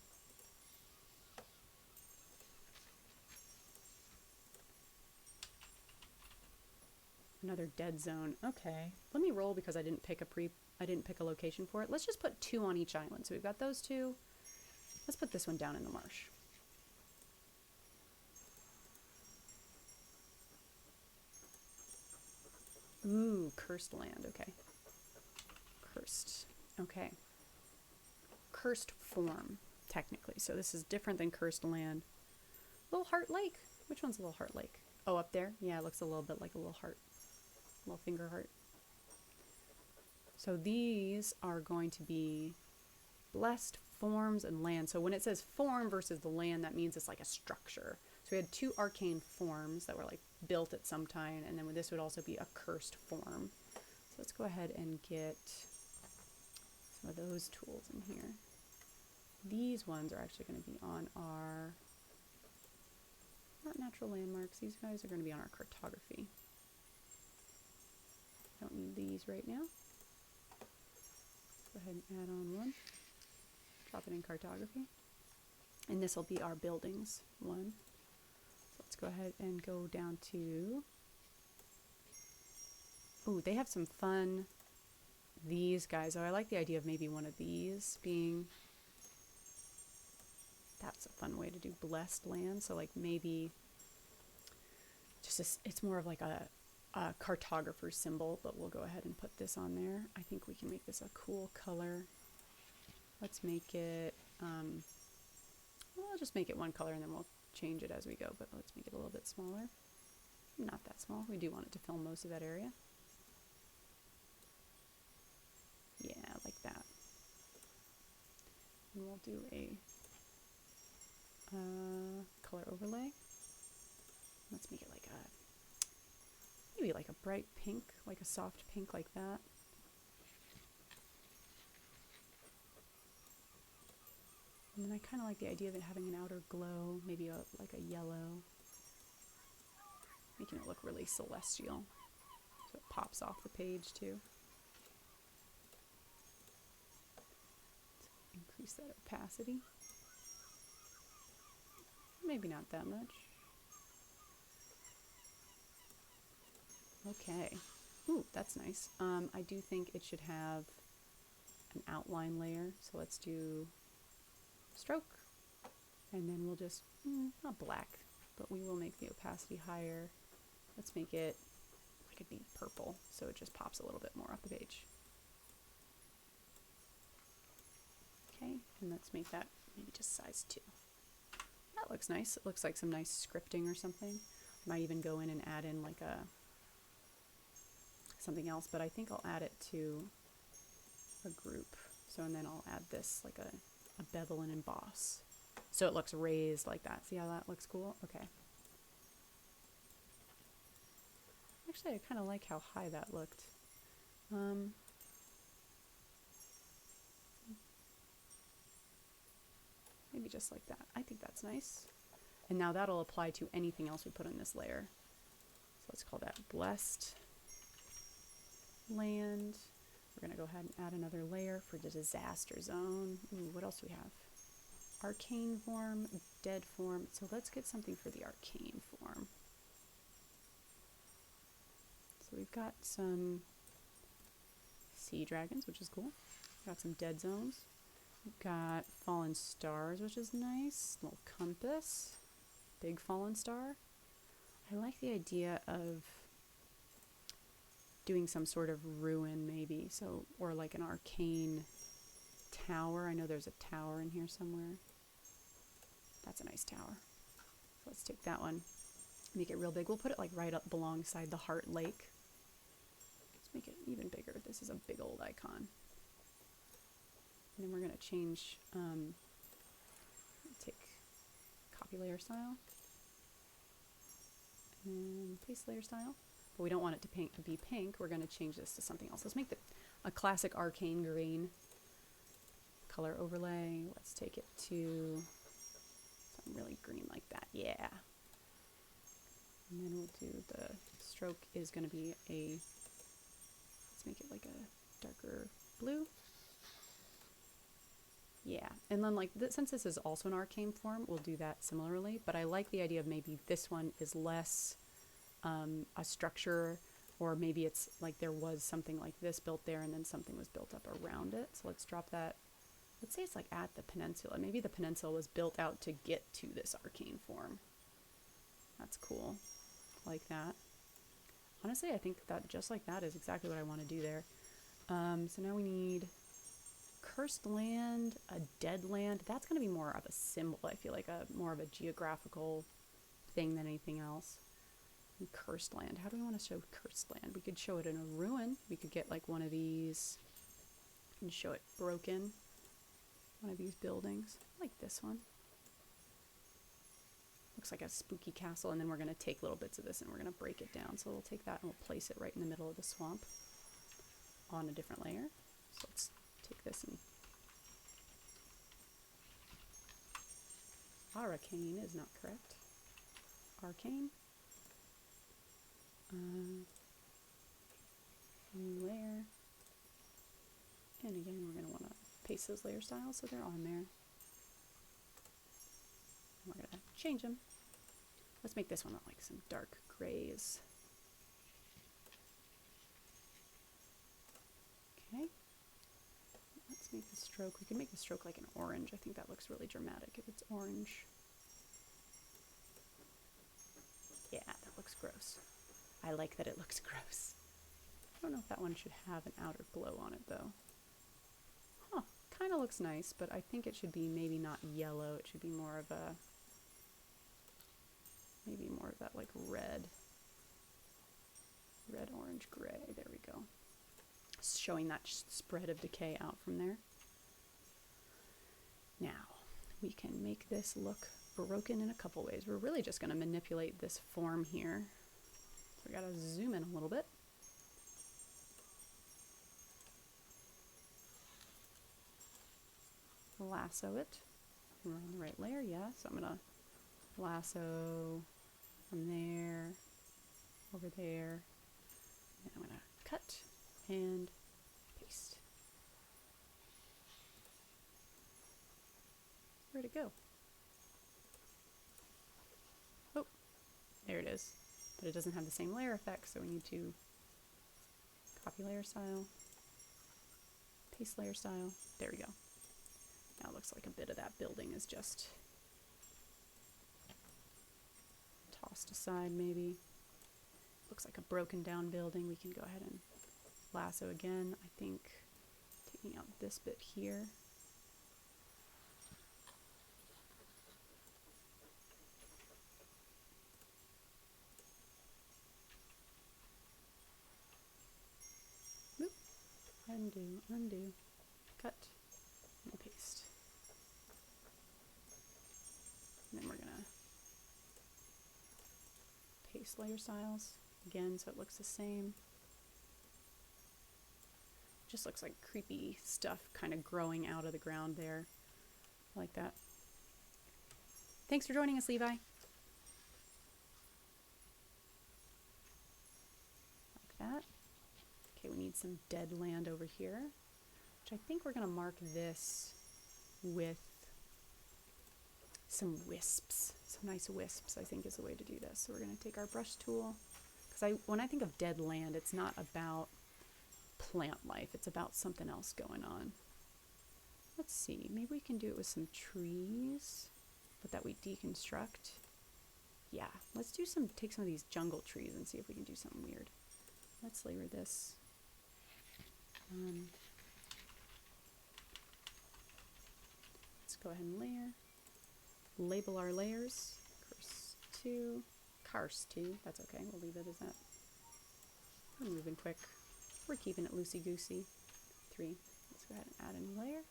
Another dead zone. Okay. Let me roll because I didn't pick a location for it. Let's just put 2 on each island. So we've got those 2. Let's put this one down in the marsh. Ooh, cursed land. Okay. Cursed. Okay. Cursed form, technically. So this is different than cursed land. Little Heart Lake. Which one's Little Heart Lake? Oh, up there? Yeah, it looks a little bit like a little heart. Little finger heart. So these are going to be blessed forms and land. So when it says form versus the land, that means it's like a structure. So we had 2 arcane forms that were like built at some time, and then this would also be a cursed form. So let's go ahead and get some of those tools in here. These ones are actually going to be on our not natural landmarks. These guys are going to be on our cartography. Don't need these right now. Go ahead and add on one. Drop it in cartography. And this will be our buildings one. So let's go ahead and go down to... Ooh, they have some fun... These guys. Oh, I like the idea of maybe one of these being... That's a fun way to do blessed land. So like maybe... Just it's more of like a cartographer's symbol, but we'll go ahead and put this on there. I think we can make this a cool color. Let's make it, well, I'll just make it one color and then we'll change it as we go, but let's make it a little bit smaller. Not that small. We do want it to fill most of that area. Yeah, like that. And we'll do a color overlay. Let's make it like a, maybe like a bright pink, like a soft pink like that. And then I kind of like the idea of it having an outer glow, maybe like a yellow, making it look really celestial, so it pops off the page too. Let's increase that opacity. Maybe not that much. Okay. Ooh, that's nice. I do think it should have an outline layer, so let's do stroke, and then we'll just, not black, but we will make the opacity higher. Let's make it like a deep purple, so it just pops a little bit more off the page. Okay, and let's make that maybe just size 2. That looks nice. It looks like some nice scripting or something. I might even go in and add in like something else, but I think I'll add it to a group. So, and then I'll add this like a bevel and emboss, so it looks raised like that. See how that looks cool? Okay. Actually, I kind of like how high that looked. Maybe just like that. I think that's nice. And now that'll apply to anything else we put in this layer. So let's call that blessed land. We're going to go ahead and add another layer for the disaster zone. Ooh, what else do we have? Arcane form, dead form. So let's get something for the arcane form. So we've got some sea dragons, which is cool. Got some dead zones. We've got fallen stars, which is nice. Little compass. Big fallen star. I like the idea of doing some sort of ruin maybe, so, or like an arcane tower. I know there's a tower in here somewhere. That's a nice tower. So let's take that one, make it real big. We'll put it like right up alongside the Heart Lake. Let's make it even bigger. This is a big old icon. And then we're gonna change, take copy layer style and paste layer style. But we don't want it to be pink. We're going to change this to something else. Let's make a classic arcane green. Color overlay. Let's take it to something really green like that. Yeah. And then we'll do the stroke is going to be let's make it like a darker blue. Yeah. And then like since this is also an arcane form, we'll do that similarly. But I like the idea of maybe this one is less a structure, or maybe it's like there was something like this built there and then something was built up around it. So let's drop that. Let's say it's like at the peninsula. Maybe the peninsula was built out to get to this arcane form. That's cool. Like that. Honestly, I think that just like that is exactly what I want to do there. So now we need cursed land, a dead land. That's going to be more of a symbol. I feel like more of a geographical thing than anything else. Cursed land. How do we want to show cursed land? We could show it in a ruin. We could get like one of these and show it broken. One of these buildings. Like this one. Looks like a spooky castle, and then we're going to take little bits of this and we're going to break it down. So we'll take that and we'll place it right in the middle of the swamp on a different layer. So let's take this and arcane is not correct. Arcane. New layer, and again we're going to want to paste those layer styles so they're on there. And we're going to change them. Let's make this one like some dark grays. Okay, let's make the stroke. We can make the stroke like an orange. I think that looks really dramatic if it's orange. Yeah, that looks gross. I like that it looks gross. I don't know if that one should have an outer glow on it though. Huh, kind of looks nice, but I think it should be maybe not yellow. It should be more of a, maybe more of that like red, orange, gray. There we go. Showing that spread of decay out from there. Now, we can make this look broken in a couple ways. We're really just going to manipulate this form here. So we got to zoom in a little bit. Lasso it. We're on the right layer, yeah. So I'm going to lasso from there, over there. And I'm going to cut and paste. Where'd it go? Oh, there it is. But it doesn't have the same layer effect, so we need to copy layer style, paste layer style. There we go. Now it looks like a bit of that building is just tossed aside maybe. Looks like a broken down building. We can go ahead and lasso again. I think taking out this bit here. Oop. Undo, cut, and paste. And then we're gonna paste layer styles again so it looks the same. Just looks like creepy stuff kind of growing out of the ground there. I like that. Thanks for joining us, Levi. Like that. Okay, we need some dead land over here, which I think we're going to mark this with some wisps. Some nice wisps, I think, is the way to do this. So we're going to take our brush tool, because when I think of dead land, it's not about plant life, it's about something else going on. Let's see, maybe we can do it with some trees, but that we deconstruct. Yeah, let's do take some of these jungle trees and see if we can do something weird. Let's layer this. Let's go ahead and layer. Label our layers. Cars 2, that's okay, we'll leave it as that. We're moving quick. We're keeping it loosey-goosey. 3, let's go ahead and add a new layer.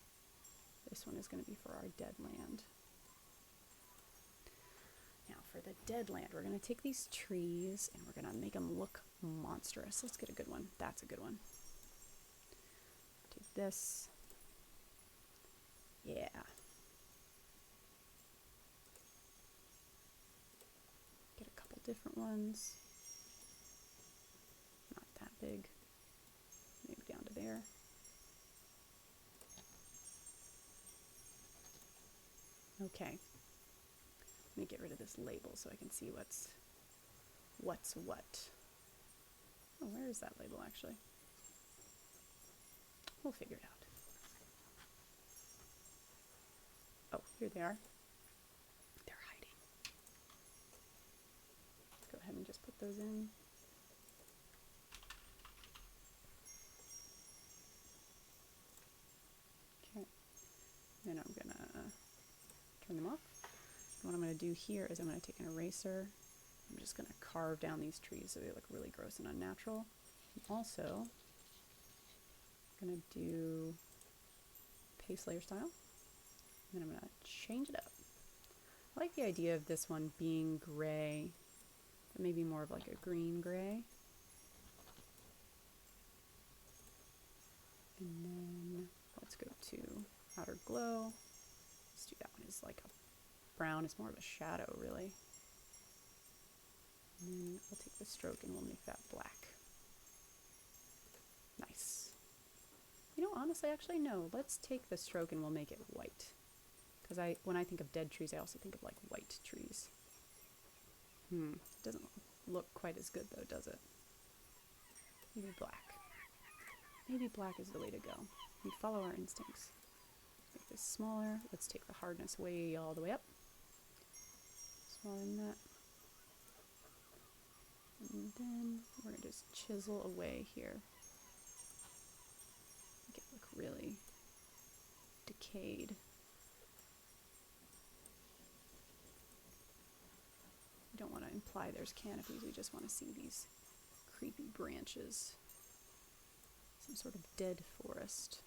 This one is going to be for our dead land. Now for the dead land, we're going to take these trees and we're going to make them look monstrous. Let's get a good one. That's a good one. Take this. Yeah. Get a couple different ones. Not that big. Maybe down to there. Okay. Let me get rid of this label so I can see what's what. Oh, where is that label actually? We'll figure it out. Oh, here they are. They're hiding. Go ahead and just put those in. Okay. Then I'm gonna turn them off. And what I'm going to do here is I'm going to take an eraser. I'm just going to carve down these trees so they look really gross and unnatural. I'm also going to do paste layer style. And then I'm going to change it up. I like the idea of this one being gray, but maybe more of like a green gray. And then let's go to outer glow. Let's do that one as like a brown. It's more of a shadow, really. And then we'll take the stroke and we'll make that black. Nice. You know, honestly, actually, no. Let's take the stroke and we'll make it white. Because when I think of dead trees, I also think of like white trees. It doesn't look quite as good though, does it? Maybe black. Maybe black is the way to go. We follow our instincts. Make this smaller. Let's take the hardness way all the way up. Smaller than that. And then we're going to just chisel away here. Make it look really decayed. We don't want to imply there's canopies, we just want to see these creepy branches. Some sort of dead forest.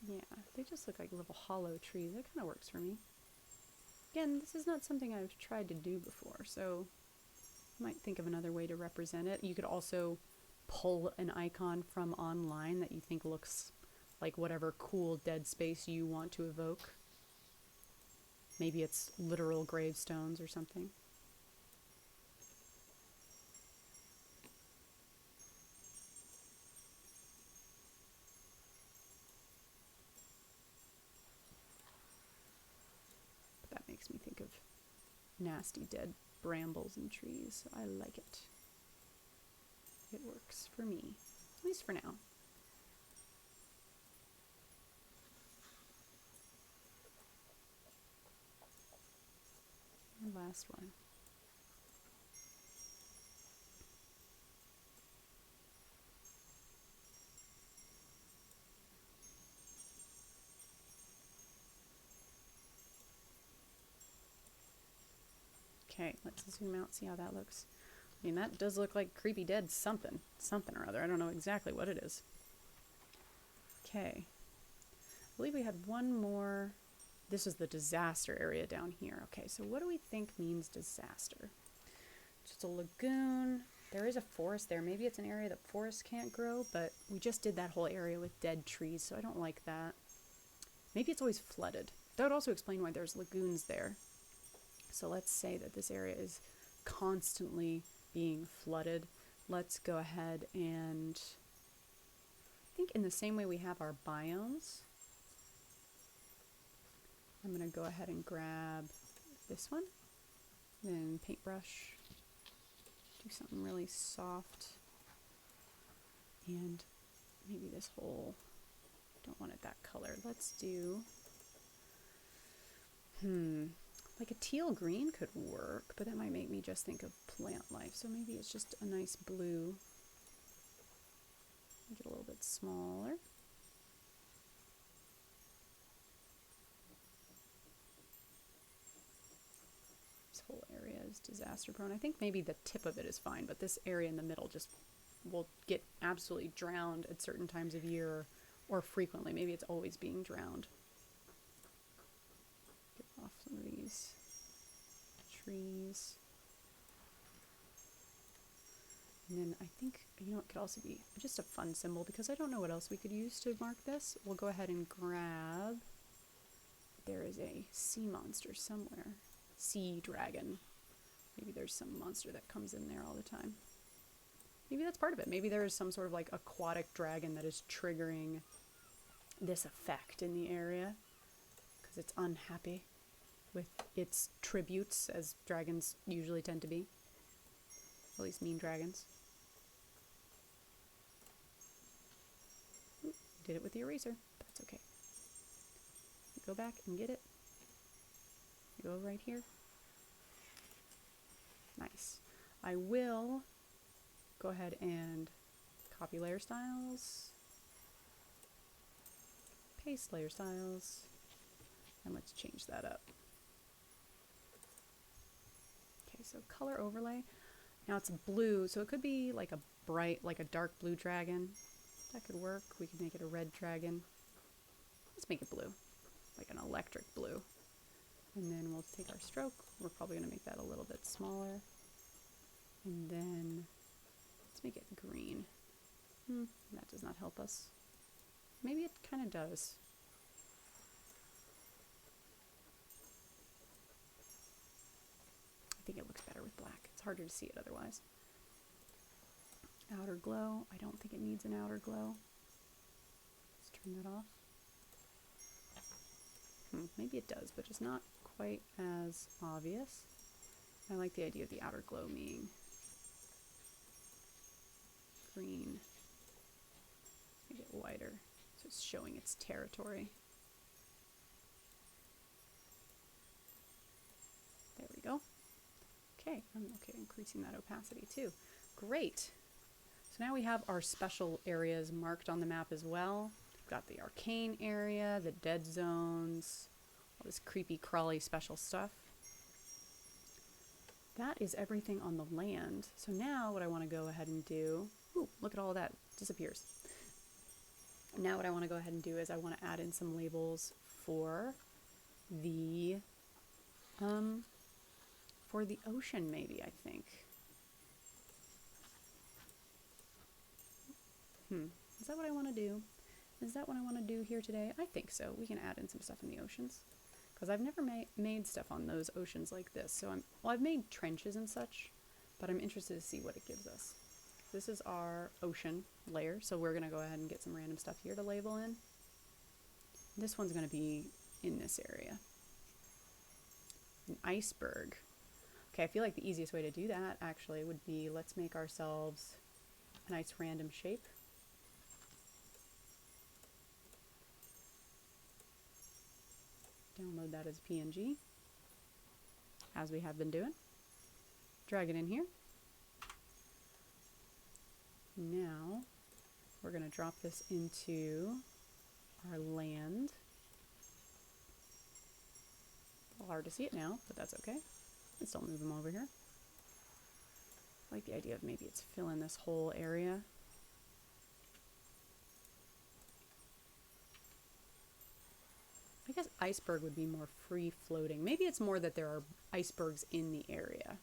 Yeah, they just look like little hollow trees. That kind of works for me. Again, this is not something I've tried to do before, so I might think of another way to represent it. You could also pull an icon from online that you think looks like whatever cool dead space you want to evoke. Maybe it's literal gravestones or something. But that makes me think of nasty dead brambles and trees. I like it. It works for me, at least for now. And last one. Okay, let's zoom out, see how that looks. I mean, that does look like creepy dead something or other. I don't know exactly what it is. Okay. I believe we had one more. This is the disaster area down here. Okay, so what do we think means disaster? Just a lagoon. There is a forest there. Maybe it's an area that forests can't grow, but we just did that whole area with dead trees, so I don't like that. Maybe it's always flooded. That would also explain why there's lagoons there. So let's say that this area is constantly being flooded. Let's go ahead and I think in the same way we have our biomes, I'm going to go ahead and grab this one, then paintbrush, do something really soft, and maybe this whole, don't want it that color. Let's do, like a teal green could work, but that might make me just think of plant life. So maybe it's just a nice blue. Make it a little bit smaller. This whole area is disaster prone. I think maybe the tip of it is fine, but this area in the middle just will get absolutely drowned at certain times of year or frequently. Maybe it's always being drowned. Get off some of these trees. And then I think, you know, it could also be just a fun symbol because I don't know what else we could use to mark this. We'll go ahead and grab, there is a sea monster somewhere. Sea dragon. Maybe there's some monster that comes in there all the time. Maybe that's part of it. Maybe there is some sort of like aquatic dragon that is triggering this effect in the area because it's unhappy with its tributes, as dragons usually tend to be. At least mean dragons. Ooh, did it with the eraser. That's okay. Go back and get it. Go right here. Nice. I will go ahead and copy layer styles, paste layer styles, and let's change that up. Okay, so color overlay. Now it's blue, so it could be like a bright, like a dark blue dragon. That could work. We could make it a red dragon. Let's make it blue, like an electric blue. And then we'll take our stroke. We're probably going to make that a little bit smaller. And then let's make it green. That does not help us. Maybe it kind of does. I think it looks better with black. It's harder to see it otherwise. Outer glow. I don't think it needs an outer glow. Let's turn that off. Maybe it does, but just not quite as obvious. I like the idea of the outer glow being green. Make it wider so it's showing its territory. There we go. Okay, I'm increasing that opacity too. Great. So now we have our special areas marked on the map as well. We've got the arcane area, the dead zones, all this creepy, crawly special stuff. That is everything on the land. So now what I want to go ahead and do, ooh, look at all of that, disappears. Now what I want to go ahead and do is I want to add in some labels for the ocean, maybe, I think. Is that what I want to do? Is that what I want to do here today? I think so. We can add in some stuff in the oceans. Because I've never made stuff on those oceans like this. So I've made trenches and such, but I'm interested to see what it gives us. This is our ocean layer, so we're going to go ahead and get some random stuff here to label in. This one's going to be in this area. An iceberg. Okay, I feel like the easiest way to do that actually would be, let's make ourselves a nice random shape. Download that as a PNG, as we have been doing. Drag it in here. Now we're going to drop this into our land. A little hard to see it now, but that's okay. Let's still move them over here. I like the idea of maybe it's filling this whole area. I guess iceberg would be more free floating. Maybe it's more that there are icebergs in the area.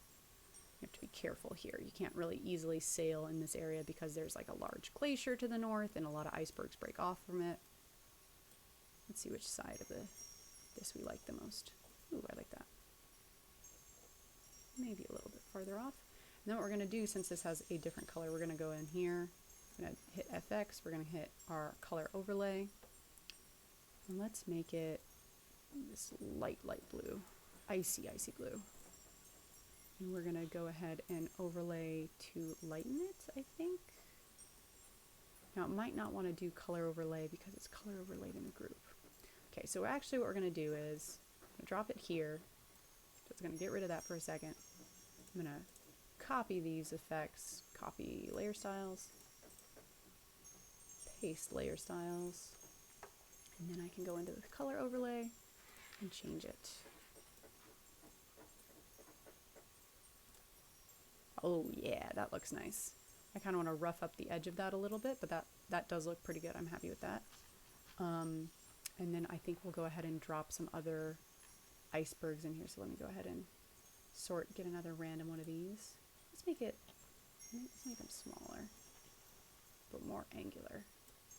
You have to be careful here. You can't really easily sail in this area because there's like a large glacier to the north and a lot of icebergs break off from it. Let's see which side of this we like the most. Ooh, I like that. Maybe a little bit farther off. And then what we're going to do, since this has a different color, we're going to go in here. We're going to hit FX. We're going to hit our color overlay. And let's make it this light blue, icy blue. And we're gonna go ahead and overlay to lighten it, I think. Now it might not want to do color overlay because it's color overlaid in a group. Okay, so actually what we're gonna do is drop it here. So it's gonna get rid of that for a second. I'm gonna copy these effects, copy layer styles, paste layer styles. And then I can go into the color overlay and change it. Oh yeah, that looks nice. I kind of want to rough up the edge of that a little bit, but that does look pretty good. I'm happy with that. And then I think we'll go ahead and drop some other icebergs in here. So let me go ahead and get another random one of these. Let's make them smaller, but more angular.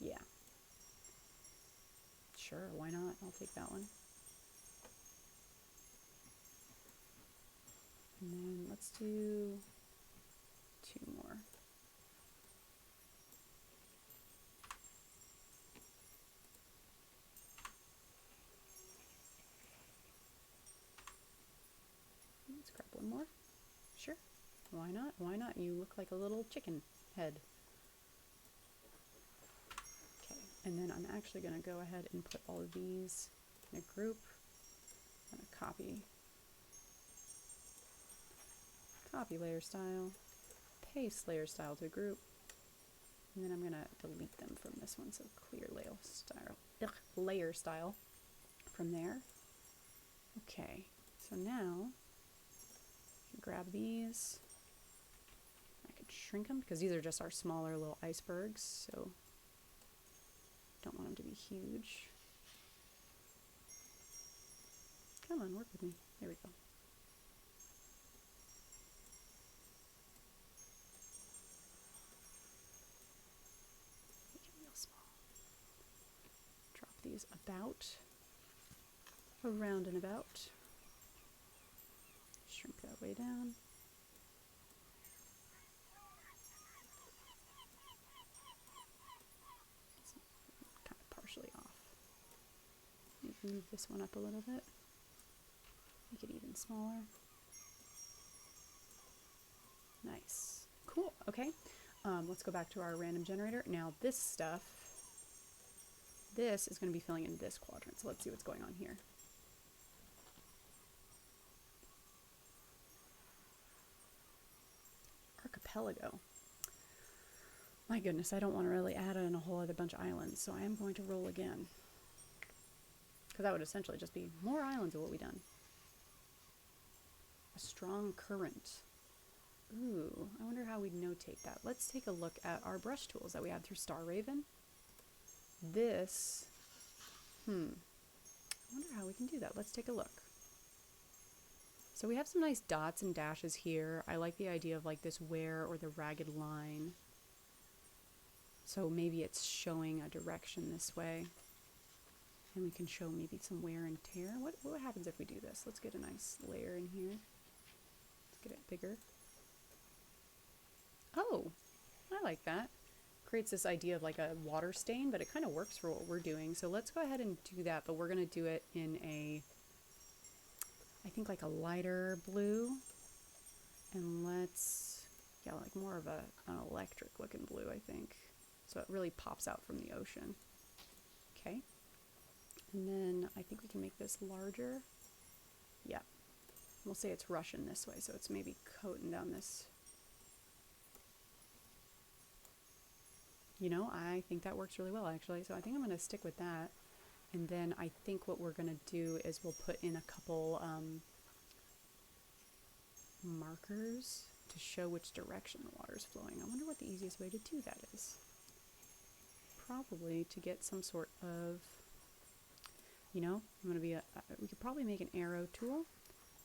Yeah. Sure, why not? I'll take that one. And then let's do 2 more. Let's grab one more. Sure. Why not? Why not? You look like a little chicken head. And then I'm actually going to go ahead and put all of these in a group. I'm going to copy layer style, paste layer style to group, and then I'm going to delete them from this one, so clear layer style from there. Okay, so now I can grab these. I could shrink them because these are just our smaller little icebergs, so don't want them to be huge. Come on, work with me. There we go. Make it real small. Drop these around and about. Shrink that way down. Off. move this one up a little bit. Make it even smaller. Nice. Cool. Okay. Let's go back to our random generator. Now this stuff, this is going to be filling in this quadrant. So let's see what's going on here. Archipelago. My goodness, I don't want to really add in a whole other bunch of islands, so I am going to roll again. Because that would essentially just be more islands of what we've done. A strong current. Ooh, I wonder how we'd notate that. Let's take a look at our brush tools that we had through Star Raven. This, I wonder how we can do that. Let's take a look. So we have some nice dots and dashes here. I like the idea of like this wear or the ragged line. So maybe it's showing a direction this way. And we can show maybe some wear and tear. What happens if we do this? Let's get a nice layer in here. Let's get it bigger. Oh, I like that. Creates this idea of like a water stain, but it kind of works for what we're doing. So let's go ahead and do that, but we're going to do it in a, I think like a lighter blue. And let's, yeah, like more of an electric looking blue, I think. So it really pops out from the ocean. Okay. And then I think we can make this larger. Yeah. We'll say it's Russian this way, so it's maybe coating down this. You know, I think that works really well, actually. So I think I'm going to stick with that. And then I think what we're going to do is we'll put in a couple markers to show which direction the water's flowing. I wonder what the easiest way to do that is. Probably to get some sort of, you know, I'm going to be we could probably make an arrow tool.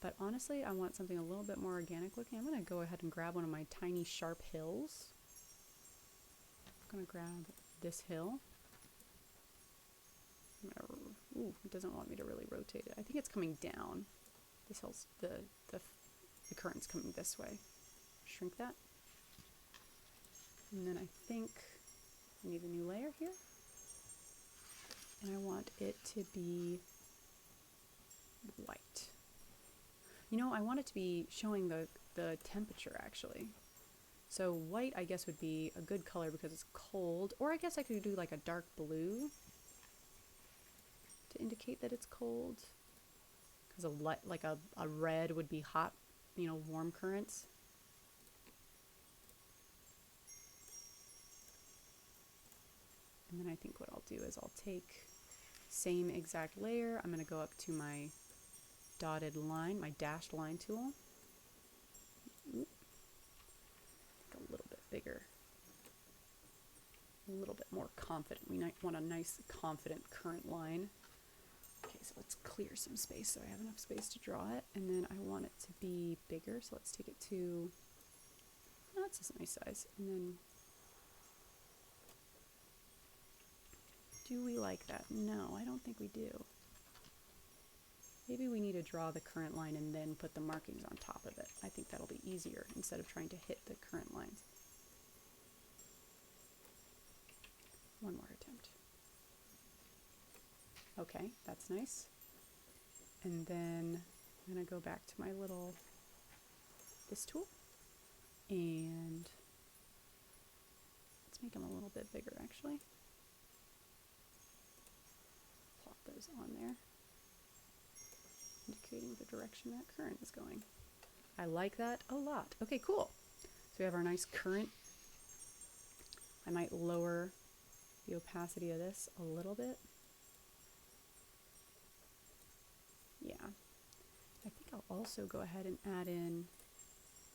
But honestly, I want something a little bit more organic looking. I'm going to go ahead and grab one of my tiny sharp hills. I'm going to grab this hill. Ooh, it doesn't want me to really rotate it. I think it's coming down. This hill's, the current's coming this way. Shrink that. And then I think I need a new layer here. And I want it to be white. You know, I want it to be showing the temperature actually. So white, I guess, would be a good color because it's cold. Or I guess I could do like a dark blue to indicate that it's cold. Because a red would be hot, you know, warm currents. And then I think what I'll do is I'll take same exact layer. I'm going to go up to my dotted line, my dashed line tool. Oop. A little bit bigger. A little bit more confident. We might want a nice confident current line. Okay, so let's clear some space so I have enough space to draw it. And then I want it to be bigger, so let's take it to, oh, that's a nice size. And then, do we like that? No, I don't think we do. Maybe we need to draw the current line and then put the markings on top of it. I think that'll be easier instead of trying to hit the current lines. One more attempt. Okay, that's nice. And then I'm going to go back to my little, this tool, and let's make them a little bit bigger actually. Plop those on there, indicating the direction that current is going. I like that a lot. Okay, cool. So we have our nice current. I might lower the opacity of this a little bit. Yeah. I think I'll also go ahead and add in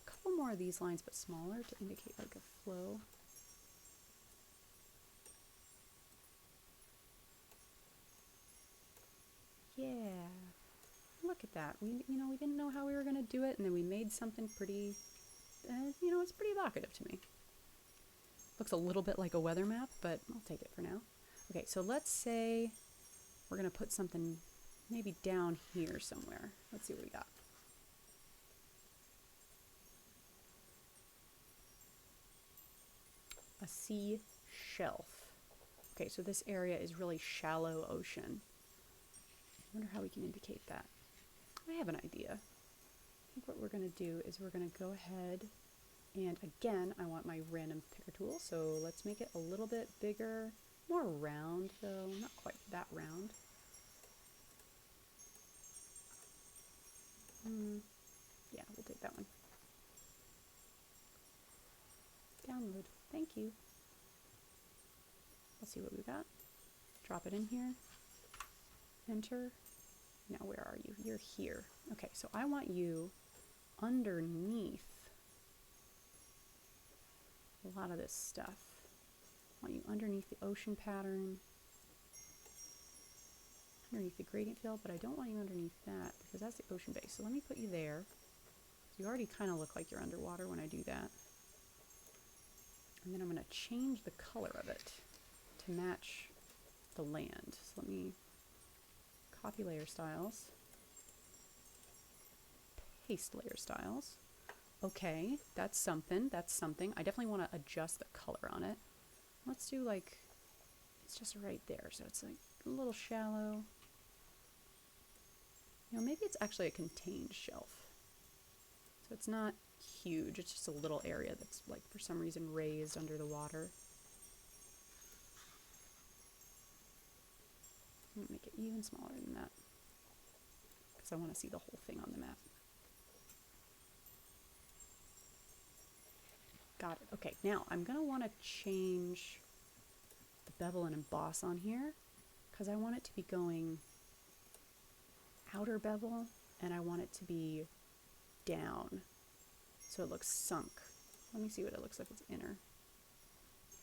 a couple more of these lines, but smaller, to indicate like a flow. Yeah. Look at that. We didn't know how we were going to do it, and then we made something pretty, it's pretty evocative to me. Looks a little bit like a weather map, but I'll take it for now. Okay, so let's say we're going to put something maybe down here somewhere. Let's see what we got. A sea shelf. Okay, so this area is really shallow ocean. wonder how we can indicate that. I have an idea. I think what we're going to do is we're going to go ahead and again, I want my random picker tool, so let's make it a little bit bigger, more round though, not quite that round. Yeah, we'll take that one. Download. Thank you. Let's see what we got. Drop it in here. Enter. Now where are you? You're here. Okay, so I want you underneath a lot of this stuff. I want you underneath the ocean pattern, underneath the gradient field, but I don't want you underneath that because that's the ocean base. So let me put you there. You already kind of look like you're underwater when I do that. And then I'm going to change the color of it to match the land. So let me copy layer styles, paste layer styles. Okay, that's something, that's something. I definitely want to adjust the color on it. Let's do like, it's just right there, so it's like a little shallow. You know, maybe it's actually a contained shelf. So it's not huge, it's just a little area that's like for some reason raised under the water. I'm gonna make it even smaller than that because I want to see the whole thing on the map. Got it. Okay, now I'm gonna want to change the bevel and emboss on here because I want it to be going outer bevel and I want it to be down so it looks sunk. Let me see what it looks like with inner.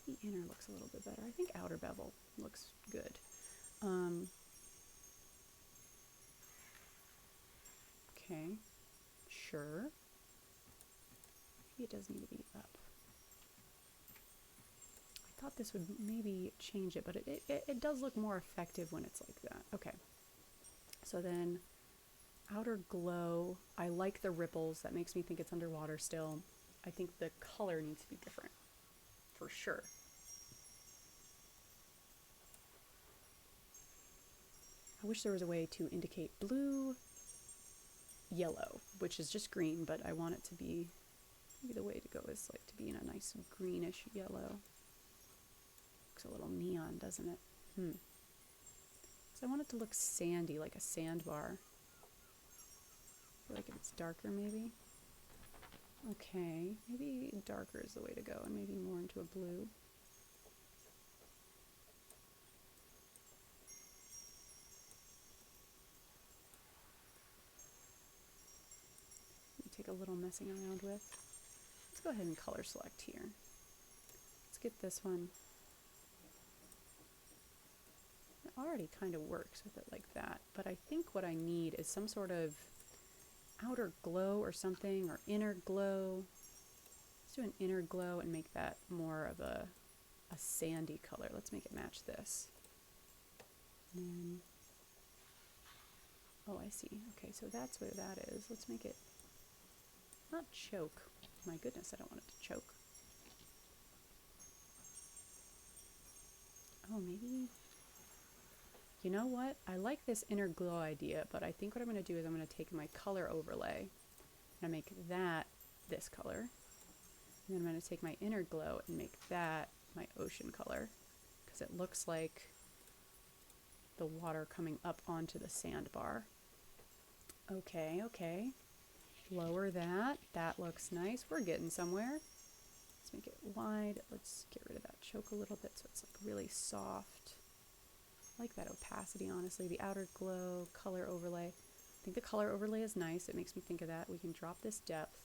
Maybe inner looks a little bit better. I think outer bevel looks good. Okay, sure. Maybe it does need to be up. I thought this would maybe change it, but it does look more effective when it's like that. Okay, so then outer glow. I like the ripples. That makes me think it's underwater still. I think the color needs to be different, for sure. I wish there was a way to indicate blue, yellow, which is just green, but I want it to be, maybe the way to go is like to be in a nice greenish yellow. Looks a little neon, doesn't it? So I want it to look sandy, like a sandbar. I feel like if it's darker, maybe. Okay, maybe darker is the way to go, and maybe more into a blue. Take a little messing around with. Let's go ahead and color select here. Let's get this one. It already kind of works with it like that, but I think what I need is some sort of outer glow or something, or inner glow. Let's do an inner glow and make that more of a sandy color. Let's make it match this. And then, oh, I see. Okay, so that's where that is. Let's make it not choke. My goodness, I don't want it to choke. Oh, maybe. You know what? I like this inner glow idea, but I think what I'm going to do is I'm going to take my color overlay and I make that this color. And then I'm going to take my inner glow and make that my ocean color because it looks like the water coming up onto the sandbar. Okay, okay. Lower that. That looks nice. We're getting somewhere. Let's make it wide. Let's get rid of that choke a little bit so it's like really soft. I like that opacity, honestly. The outer glow, color overlay. I think the color overlay is nice. It makes me think of that. We can drop this depth.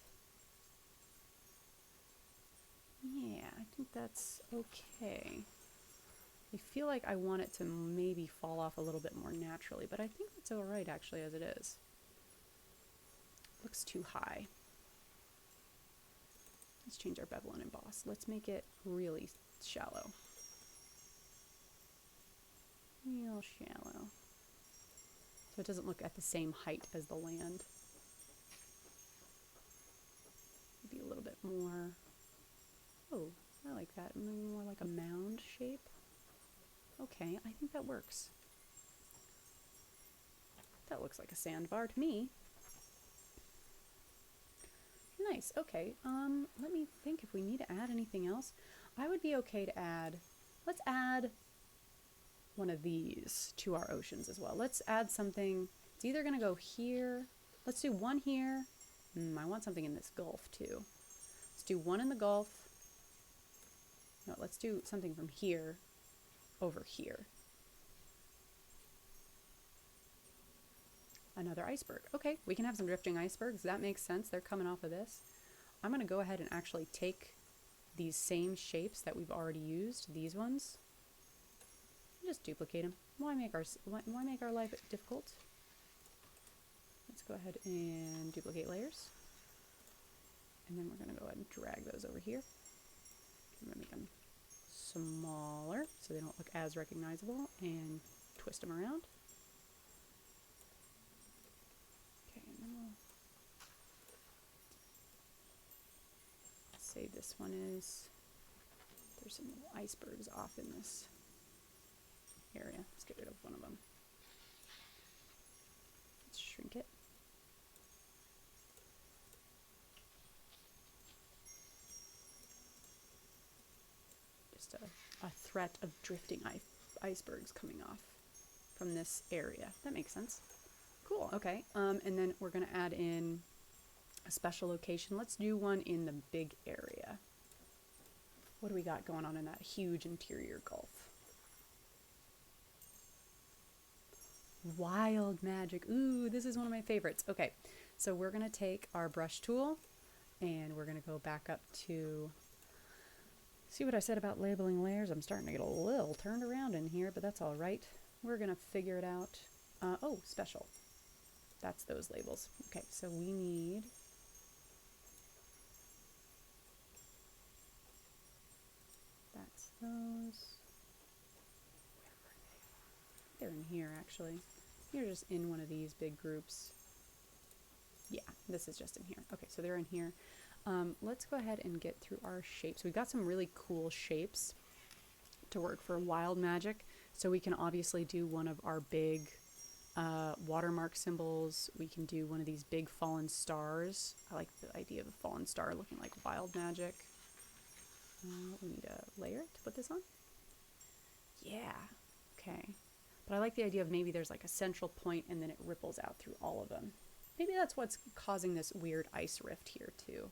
Yeah, I think that's okay. I feel like I want it to maybe fall off a little bit more naturally, but I think that's all right actually as it is. Looks too high. Let's change our bevel and emboss. Let's make it really shallow. Real shallow. So it doesn't look at the same height as the land. Maybe a little bit more. Oh, I like that. Maybe more like a mound shape. Okay, I think that works. That looks like a sandbar to me. Nice. Okay. Let me think if we need to add anything else. I would be okay to add, let's add one of these to our oceans as well. Let's add something. It's either going to go here. Let's do one here. I want something in this gulf too. Let's do one in the gulf. No, let's do something from here over here. Another iceberg. Okay, we can have some drifting icebergs. That makes sense. They're coming off of this. I'm going to go ahead and actually take these same shapes that we've already used, these ones, and just duplicate them. Why make our life difficult? Let's go ahead and duplicate layers. And then we're going to go ahead and drag those over here. I'm going to make them smaller so they don't look as recognizable and twist them around. Okay, and then we'll say this one is, there's some little icebergs off in this area. Let's get rid of one of them. Let's shrink it. Just a threat of drifting icebergs coming off from this area. That makes sense. Cool, okay. And then we're going to add in a special location. Let's do one in the big area. What do we got going on in that huge interior gulf? Wild magic. Ooh, this is one of my favorites. Okay, so we're going to take our brush tool and we're going to go back up to, see what I said about labeling layers? I'm starting to get a little turned around in here, but that's all right. We're going to figure it out. Oh, special. That's those labels. Okay, so we need, that's those. Where are they? They're in here, actually. You're just in one of these big groups. Yeah, this is just in here. Okay, so they're in here. Let's go ahead and get through our shapes. We've got some really cool shapes to work for wild magic. So we can obviously do one of our big watermark symbols. We can do one of these big fallen stars. I like the idea of a fallen star looking like wild magic. We need a layer to put this on. Yeah, okay. But I like the idea of maybe there's like a central point and then it ripples out through all of them. Maybe that's what's causing this weird ice rift here too.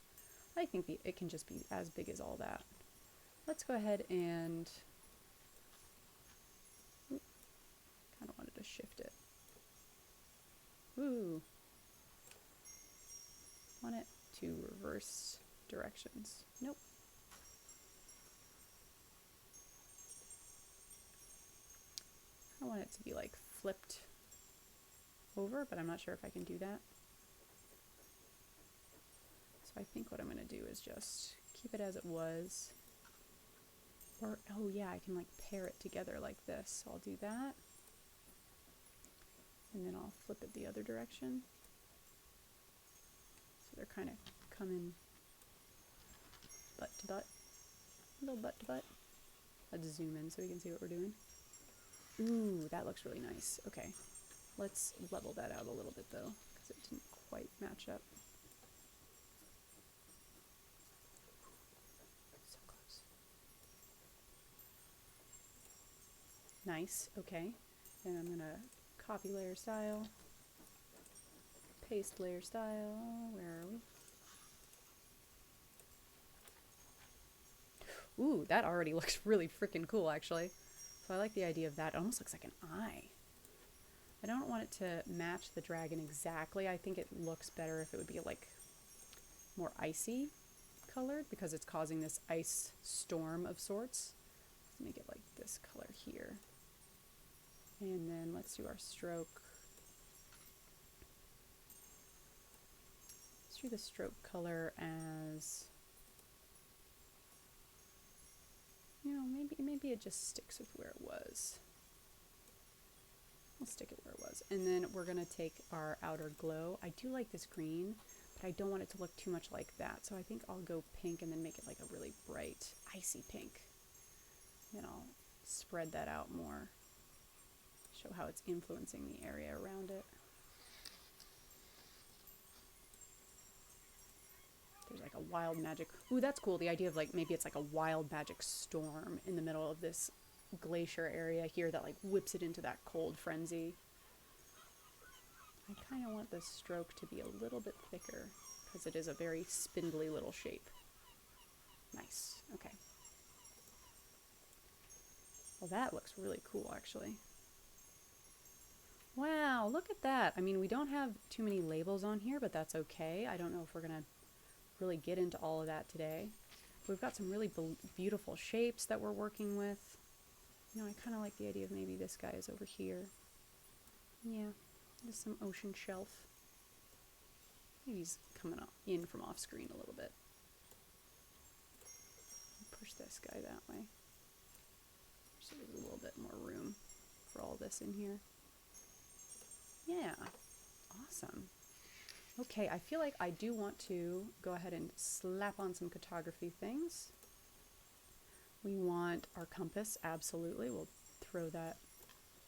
I think it can just be as big as all that. Let's go ahead and, kind of wanted to shift it. Ooh. Want it to reverse directions. Nope. I want it to be like flipped over, but I'm not sure if I can do that. So I think what I'm going to do is just keep it as it was. Or, oh yeah, I can like pair it together like this. So I'll do that. And then I'll flip it the other direction. So they're kind of coming butt to butt. A little butt to butt. Let's zoom in so we can see what we're doing. Ooh, that looks really nice. Okay, let's level that out a little bit though, because it didn't quite match up. So close. Nice, okay. And I'm gonna copy layer style, paste layer style, where are we? Ooh, that already looks really freaking cool actually. So I like the idea of that. It almost looks like an eye. I don't want it to match the dragon exactly. I think it looks better if it would be like more icy colored because it's causing this ice storm of sorts. Let's make it like this color here. And then let's do our stroke. Let's do the stroke color as, you know, maybe it just sticks with where it was. We'll stick it where it was. And then we're going to take our outer glow. I do like this green, but I don't want it to look too much like that. So I think I'll go pink and then make it like a really bright, icy pink. Then I'll spread that out more. Show how it's influencing the area around it. a wild magic. Ooh, that's cool. The idea of like maybe it's like a wild magic storm in the middle of this glacier area here that like whips it into that cold frenzy. I kind of want the stroke to be a little bit thicker because it is a very spindly little shape. Nice. Okay. Well, that looks really cool, actually. Wow, look at that. I mean, we don't have too many labels on here, but that's okay. I don't know if we're going to really get into all of that today. We've got some really beautiful shapes that we're working with. You know, I kind of like the idea of maybe this guy is over here. Yeah, just some ocean shelf. Maybe he's coming in from off screen a little bit. Push this guy that way. So there's a little bit more room for all this in here. Yeah, awesome. Okay, I feel like I do want to go ahead and slap on some cartography things. We want our compass, absolutely. We'll throw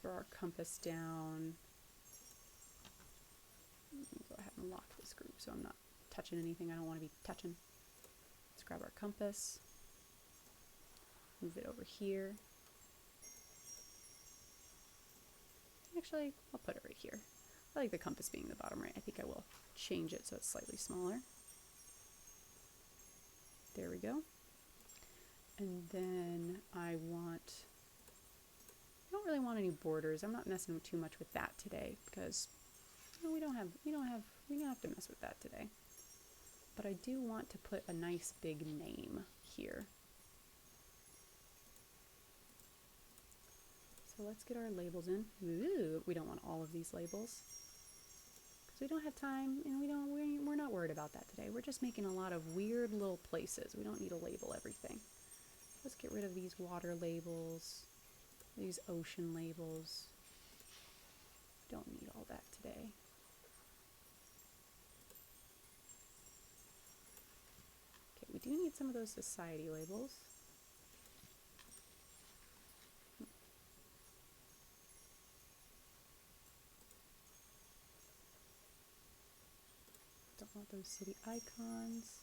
our compass down. Let me go ahead and lock this group so I'm not touching anything I don't want to be touching. Let's grab our compass, move it over here. Actually, I'll put it right here. I like the compass being the bottom right. I think I will change it so it's slightly smaller. There we go. And then I don't really want any borders. I'm not messing too much with that today because we don't have to mess with that today. But I do want to put a nice big name here. So let's get our labels in. Ooh, we don't want all of these labels because we don't have time, and we're not worried about that today. We're just making a lot of weird little places. We don't need to label everything. Let's get rid of these water labels, these ocean labels. Don't need all that today. Okay, we do need some of those society labels. Don't want those city icons.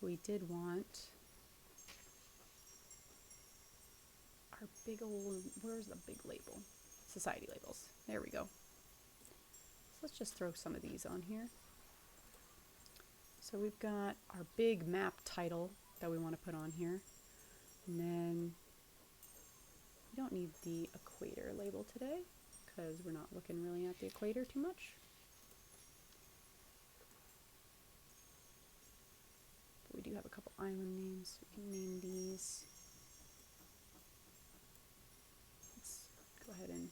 We did want our big old, where's the big label? Society labels. There we go. So let's just throw some of these on here. So we've got our big map title that we want to put on here. And then we don't need the equator label today because we're not looking really at the equator too much. But we do have a couple island names. We can name these. Let's go ahead and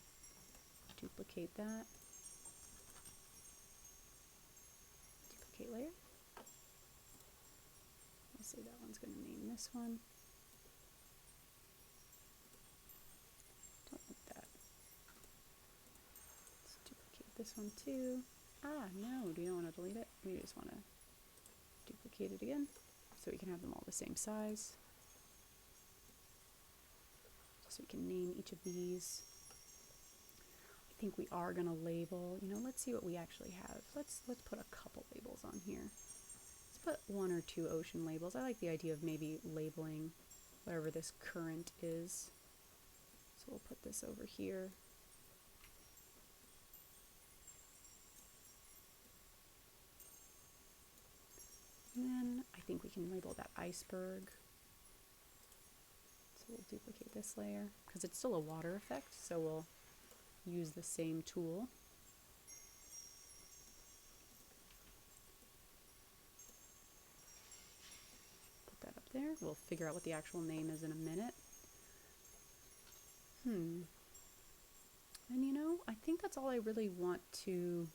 duplicate that. Duplicate layer. I'll say that one's going to name this one. Don't want that. Let's duplicate this one too. Ah, no, do you don't want to delete it? We just want to duplicate it again so we can have them all the same size. So we can name each of these. I think we are going to label, let's see what we actually have. Let's put a couple labels on here. Let's put 1 or 2 ocean labels. I like the idea of maybe labeling whatever this current is. So we'll put this over here. And then I think we can label that iceberg. So we'll duplicate this layer because it's still a water effect, so we'll use the same tool. Put that up there. We'll figure out what the actual name is in a minute. And I think that's all I really want to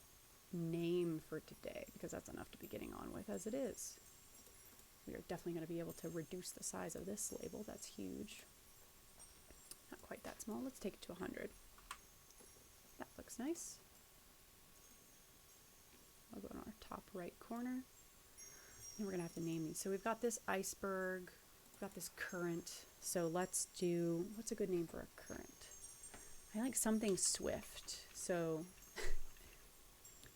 name for today because that's enough to be getting on with as it is. We are definitely going to be able to reduce the size of this label. That's huge. Not quite that small. Let's take it to 100. That looks nice. I'll go in our top right corner. And we're going to have to name these. So we've got this iceberg. We've got this current. So let's do, what's a good name for a current? I like something swift. So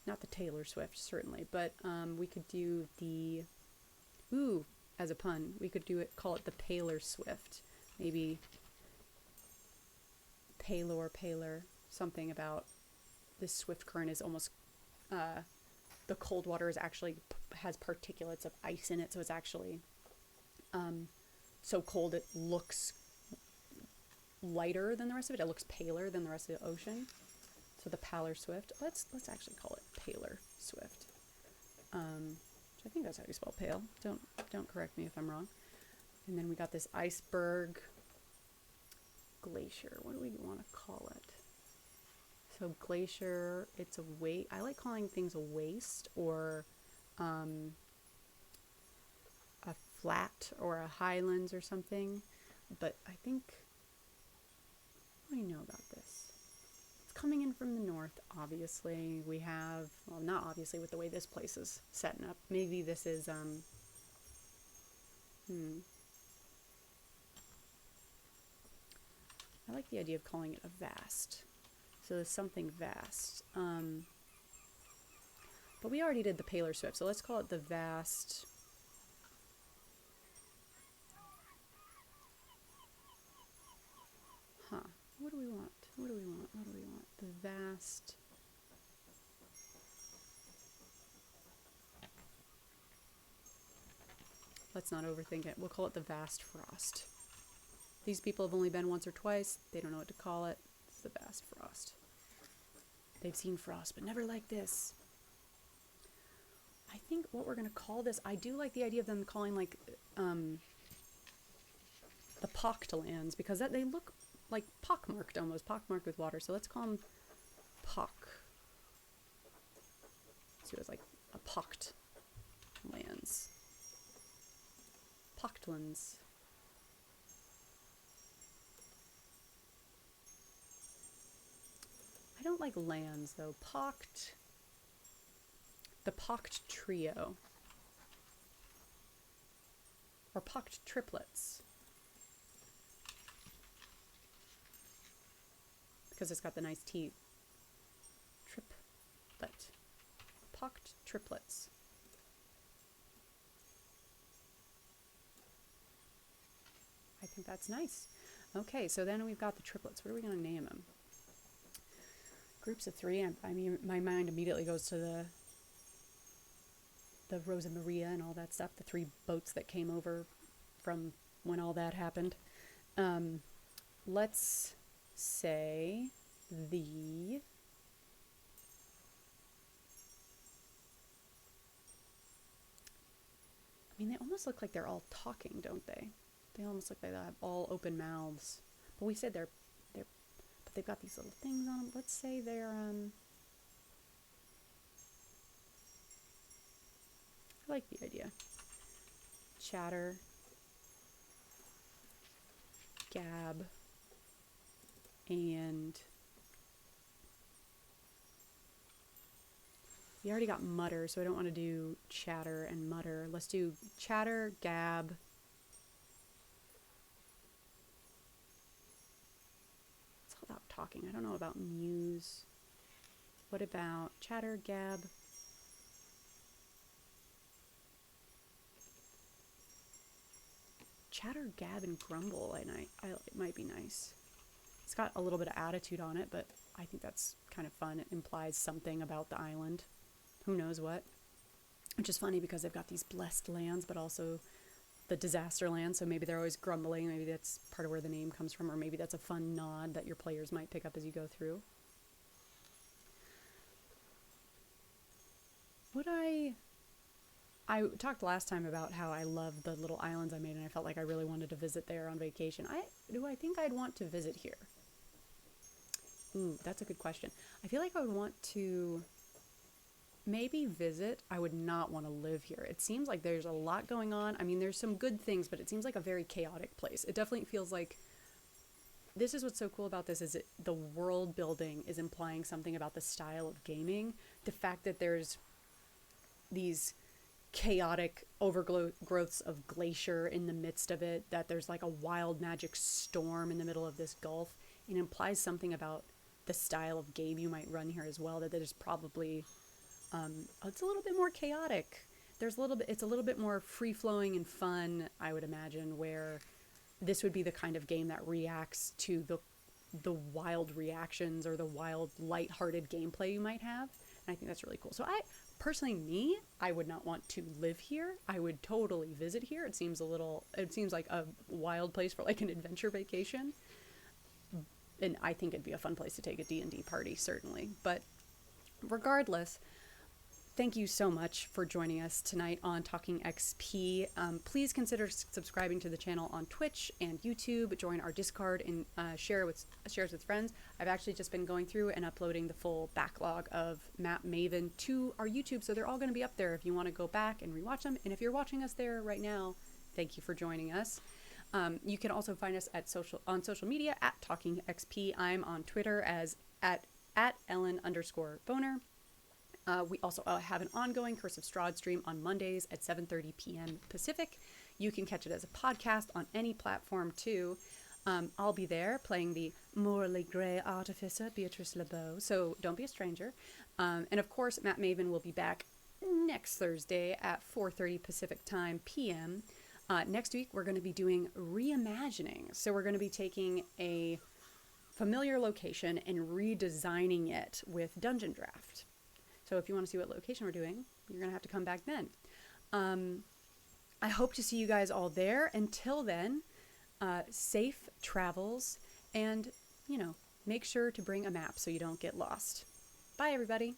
not the Taylor Swift, certainly, but we could do the Ooh, as a pun, we could call it the paler swift. Maybe paler, something about this swift current is almost, the cold water is actually has particulates of ice in it, so it's actually so cold it looks lighter than the rest of it. It looks paler than the rest of the ocean. So the paler swift. Let's actually call it paler swift. Which I think that's how you spell pale. Don't correct me if I'm wrong. And then we got this iceberg glacier. What do we want to call it? So glacier, it's a waste. I like calling things a waste or a flat or a highlands or something. But I think, what do we know about this? It's coming in from the north, obviously. We have, well, not obviously with the way this place is setting up. Maybe this is, I like the idea of calling it a vast. So there's something vast. But we already did the paler swift, so let's call it the vast. Huh. What do we want? What do we want? What do we want? The vast. Let's not overthink it. We'll call it the vast frost. These people have only been once or twice. They don't know what to call it. It's the vast frost. They've seen frost, but never like this. I think what we're going to call this, I do like the idea of them calling like the Pockt lands, because they look like pockmarked almost, pockmarked with water. So let's call them Pock. So it's like a Pockt lands. Pocktlands. I don't like lands though. Pockt. The Pockt trio. Or Pockt triplets. Because it's got the nice T. Triplet. Pockt triplets. I think that's nice. Okay, so then we've got the triplets. What are we going to name them? Groups of three. I mean, my mind immediately goes to the Rosa Maria and all that stuff, the three boats that came over from when all that happened. Let's say the I mean, they almost look like they're all talking, don't they? They almost look like they have all open mouths. But we said but they've got these little things on them. Let's say they're I like the idea. Chatter, Gab, and we already got Mutter, so I don't want to do Chatter and Mutter. Let's do Chatter, Gab. It's all about talking. I don't know about Muse. What about Chatter, Gab? Chatter, Gab, and Grumble, and it might be nice. It's got a little bit of attitude on it, but I think that's kind of fun. It implies something about the island. Who knows what? Which is funny because they've got these blessed lands, but also the disaster land, so maybe they're always grumbling. Maybe that's part of where the name comes from, or maybe that's a fun nod that your players might pick up as you go through. I talked last time about how I love the little islands I made, and I felt like I really wanted to visit there on vacation. I think I'd want to visit here? Ooh, that's a good question. I feel like I would want to maybe visit. I would not want to live here. It seems like there's a lot going on. I mean, there's some good things, but it seems like a very chaotic place. It definitely feels like, this is what's so cool about this, is the world building is implying something about the style of gaming. The fact that there's these chaotic overgrowths of glacier in the midst of it, that there's like a wild magic storm in the middle of this gulf. It implies something about the style of game you might run here as well, that there's probably it's a little bit more chaotic it's a little bit more free flowing and fun, I would imagine, where this would be the kind of game that reacts to the wild reactions or the wild lighthearted gameplay you might have. And I think that's really cool. So I would not want to live here. I would totally visit here. It seems like a wild place for like an adventure vacation. And I think it'd be a fun place to take a D&D party, certainly. But regardless, thank you so much for joining us tonight on Talking XP. Please consider subscribing to the channel on Twitch and YouTube. Join our Discord and shares with friends. I've actually just been going through and uploading the full backlog of Map Maven to our YouTube, so they're all going to be up there if you want to go back and rewatch them. And if you're watching us there right now, thank you for joining us. You can also find us on social media at Talking XP. I'm on Twitter as at Ellen_Boner. We also have an ongoing Curse of Strahd stream on Mondays at 7:30 p.m. Pacific. You can catch it as a podcast on any platform too. I'll be there playing the morally grey artificer, Beatrice LeBeau, so don't be a stranger. And of course, Map Maven will be back next Thursday at 4:30 Pacific time p.m. Next week, we're going to be doing reimagining. So we're going to be taking a familiar location and redesigning it with Dungeon Draft. So if you want to see what location we're doing, you're going to have to come back then. I hope to see you guys all there. Until then, safe travels and, make sure to bring a map so you don't get lost. Bye, everybody.